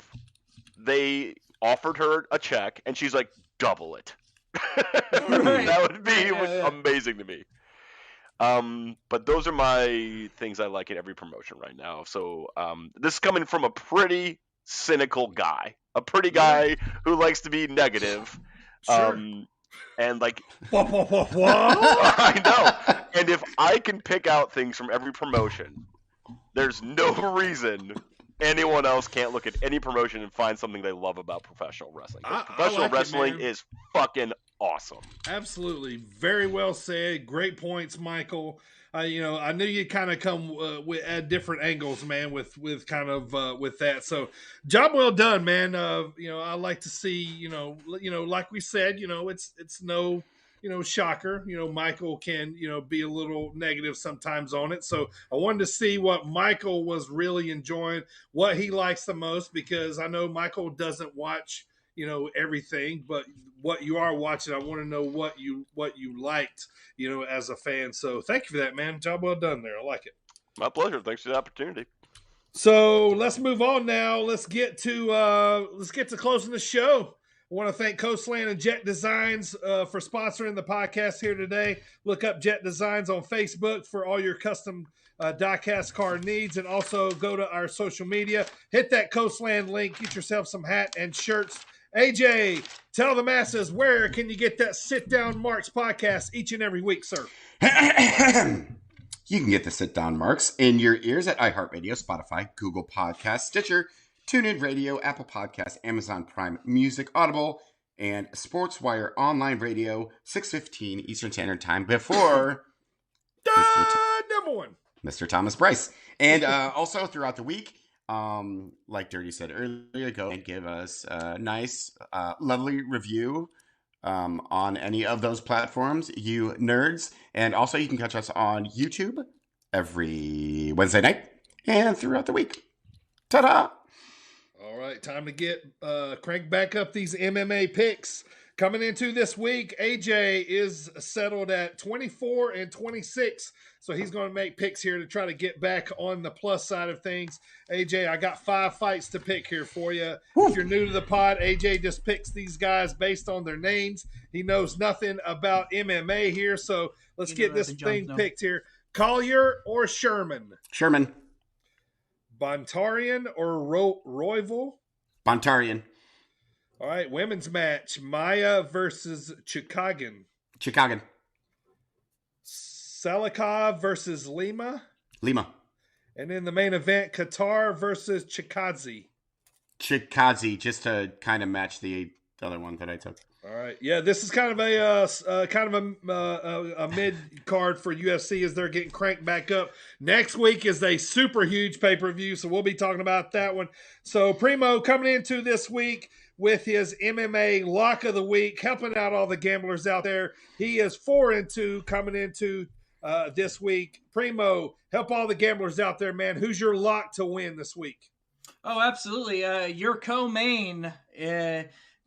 they offered her a check and she's like, double it. Right. That would be amazing to me. But those are my things I like in every promotion right now. So this is coming from a pretty cynical guy, a pretty guy who likes to be negative. Sure. And like, what? I know. And if I can pick out things from every promotion, there's no reason anyone else can't look at any promotion and find something they love about professional wrestling. Professional wrestling is fucking awesome. Absolutely. Very well said. Great points, Michael. I knew you'd kind of come at different angles, man, with that. So job well done, man. I like to see, like we said, it's no, shocker. Michael can, be a little negative sometimes on it. So I wanted to see what Michael was really enjoying, what he likes the most, because I know Michael doesn't watch, everything, but what you are watching, I want to know what you liked, as a fan. So thank you for that, man. Job well done there. I like it. My pleasure. Thanks for the opportunity. So let's move on now. Let's get to closing the show. I want to thank Coastland and Jet Designs for sponsoring the podcast here today. Look up Jet Designs on Facebook for all your custom die-cast card needs, and also go to our social media. Hit that Coastland link. Get yourself some hat and shirts. AJ, tell the masses, where can you get that Sit Down Marks podcast each and every week, sir? You can get the Sit Down Marks in your ears at iHeartRadio, Spotify, Google Podcasts, Stitcher, TuneIn Radio, Apple Podcasts, Amazon Prime Music, Audible, and SportsWire Online Radio, 6:15 Eastern Standard Time before number one, Mr. Thomas Bryce. And also throughout the week, like Dirty said earlier, go and give us a nice, lovely review on any of those platforms, you nerds. And also you can catch us on YouTube every Wednesday night and throughout the week. Ta-da! All right, time to get crank back up these MMA picks. Coming into this week, AJ is settled at 24-26, so he's going to make picks here to try to get back on the plus side of things. AJ, I got 5 fights to pick here for you. If you're new to the pod, AJ just picks these guys based on their names. He knows nothing about MMA here, so let's get this thing picked here. Collier or Sherman? Sherman. Bontarian or Royval? Bontarian. All right, women's match. Maya versus Chikagan. Chikagan. Salikov versus Lima. Lima. And in the main event, Qatar versus Chikadze. Chikadze, just to kind of match the other one that I took. All right, yeah, this is kind of a mid card for UFC as they're getting cranked back up. Next week is a super huge pay-per-view, so we'll be talking about that one. So Primo coming into this week with his MMA lock of the week, helping out all the gamblers out there. He is 4-2 coming into this week. Primo, help all the gamblers out there, man. Who's your lock to win this week? Oh, absolutely. Your co-main,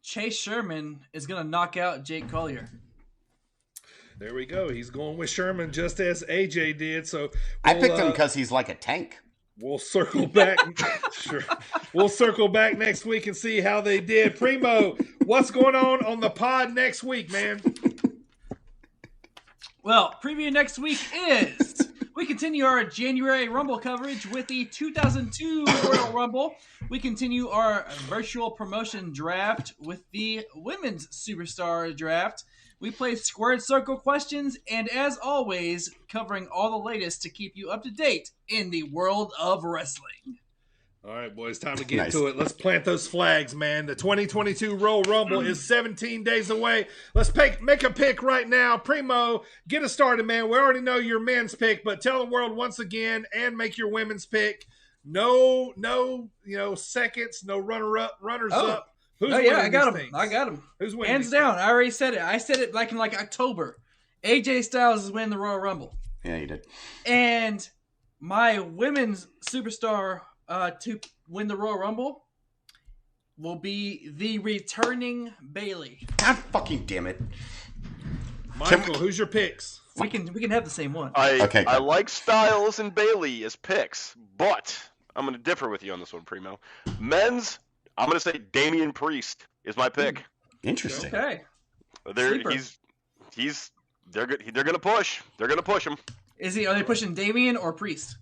Chase Sherman, is going to knock out Jake Collier. There we go. He's going with Sherman just as AJ did. So I picked him because he's like a tank. We'll circle back. Sure. We'll circle back next week and see how they did. Primo, what's going on the pod next week, man? Well, preview next week is we continue our January Rumble coverage with the 2002 Royal Rumble. We continue our virtual promotion draft with the Women's Superstar Draft. We play Squared Circle questions, and as always, covering all the latest to keep you up to date in the world of wrestling. All right, boys, time to get to it. Let's plant those flags, man. The 2022 Royal Rumble is 17 days away. Let's make a pick right now. Primo, get us started, man. We already know your men's pick, but tell the world once again and make your women's pick. No, seconds, no runners up. Who's winning I got him. things? I got him. Who's winning? Hands down. I already said it. I said it back in October. AJ Styles is winning the Royal Rumble. Yeah, you did. And my women's superstar to win the Royal Rumble will be the returning Bayley. God fucking damn it. Michael, who's your picks? We can have the same one. I like Styles and Bayley as picks, but I'm going to differ with you on this one, Primo. Men's, I'm going to say Damian Priest is my pick. Interesting. Okay. They're going to push. They're going to push him. Are they pushing Damian or Priest?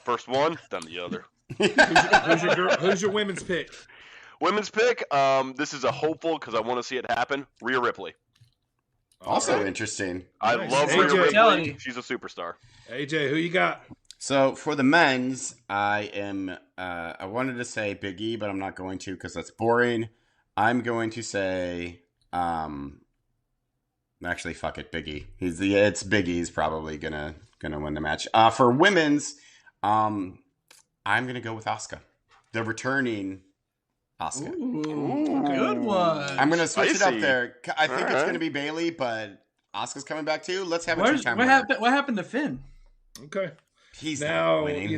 First one, then the other. Who's your women's pick? Women's pick. This is a hopeful because I want to see it happen. Rhea Ripley. Also interesting. I love Rhea Ripley. She's a superstar. AJ, who you got? So for the men's, I wanted to say Big E, but I'm not going to because that's boring. I'm going to say, actually, fuck it, Big E. It's Big E's probably gonna win the match. For women's, I'm gonna go with Asuka, the returning Asuka. Ooh, good one. I'm gonna switch it up there. I think it's gonna be Bayley, but Asuka's coming back too. Let's have a two-time winner. What happened to Finn? Okay. He's now, not winning.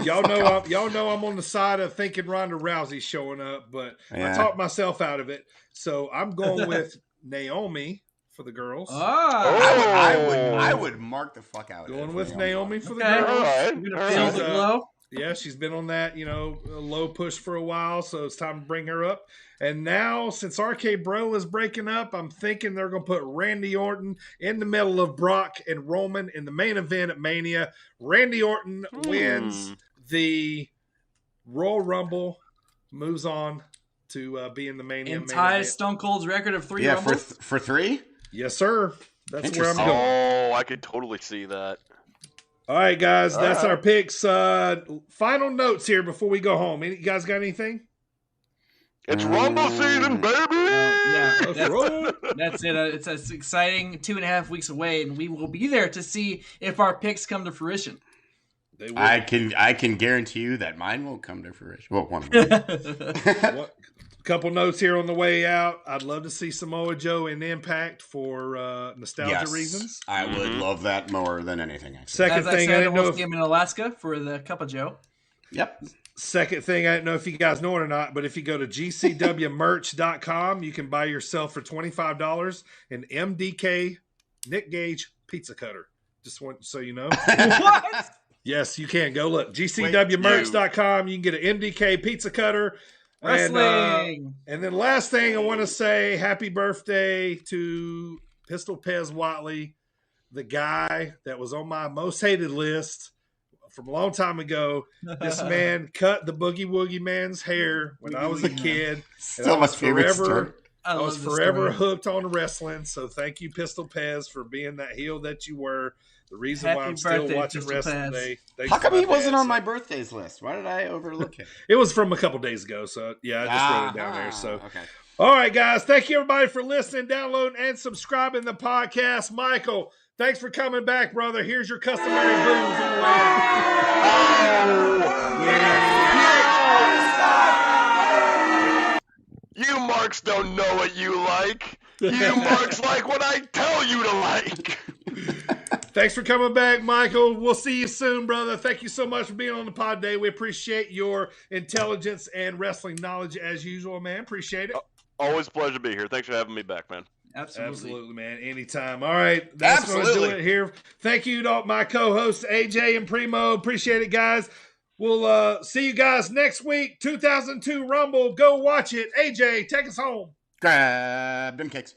y'all know I'm on the side of thinking Ronda Rousey's showing up, but I talked myself out of it. So I'm going with Naomi for the girls. I would mark the fuck out of it. Going with Naomi for the All girls. right. Feel the glow. Yeah, she's been on that, low push for a while, so it's time to bring her up. And now, since RK Bro is breaking up, I'm thinking they're going to put Randy Orton in the middle of Brock and Roman in the main event at Mania. Randy Orton wins the Royal Rumble, moves on to be in the Mania. And ties Stone Cold's record of 3 Rumbles. Yeah, for 3? Yes, sir. That's where I'm going. Oh, I could totally see that. All right, guys, that's our picks. Final notes here before we go home. You guys got anything? It's Rumble season, baby! That's it. It's exciting 2.5 weeks away, and we will be there to see if our picks come to fruition. I can guarantee you that mine won't come to fruition. Well, one of them. Couple notes here on the way out. I'd love to see Samoa Joe in Impact for nostalgia reasons. I would love that more than anything. Second thing, I didn't know if game in Alaska for the Cup of Joe. Yep. Second thing, I don't know if you guys know it or not, but if you go to gcwmerch.com, you can buy yourself for $25 an MDK Nick Gage pizza cutter. Just want so you know. What? Yes, you can. Go look. gcwmerch.com. You can get an MDK pizza cutter. Wrestling. And then last thing, I want to say happy birthday to Pistol Pez Watley, the guy that was on my most hated list from a long time ago. This man cut the Boogie Woogie Man's hair when I was a kid. Still my favorite story. I was forever hooked on wrestling. So thank you, Pistol Pez, for being that heel that you were. The reason why I'm still watching wrestling today. How come he wasn't on my birthdays list? Why did I overlook him? It was from a couple days ago. So, yeah, I just wrote it down there. So, okay. All right, guys. Thank you, everybody, for listening, downloading, and subscribing to the podcast. Michael, thanks for coming back, brother. Here's your customary booze on the way out. You marks don't know what you like. You marks like what I tell you to like. Thanks for coming back, Michael. We'll see you soon, brother. Thank you so much for being on the pod day. We appreciate your intelligence and wrestling knowledge as usual, man. Appreciate it. Always a pleasure to be here. Thanks for having me back, man. Absolutely, man. Anytime. All right. That's going to do it here. Thank you to my co-hosts, AJ and Primo. Appreciate it, guys. We'll see you guys next week. 2002 Rumble. Go watch it. AJ, take us home. Grab them cakes.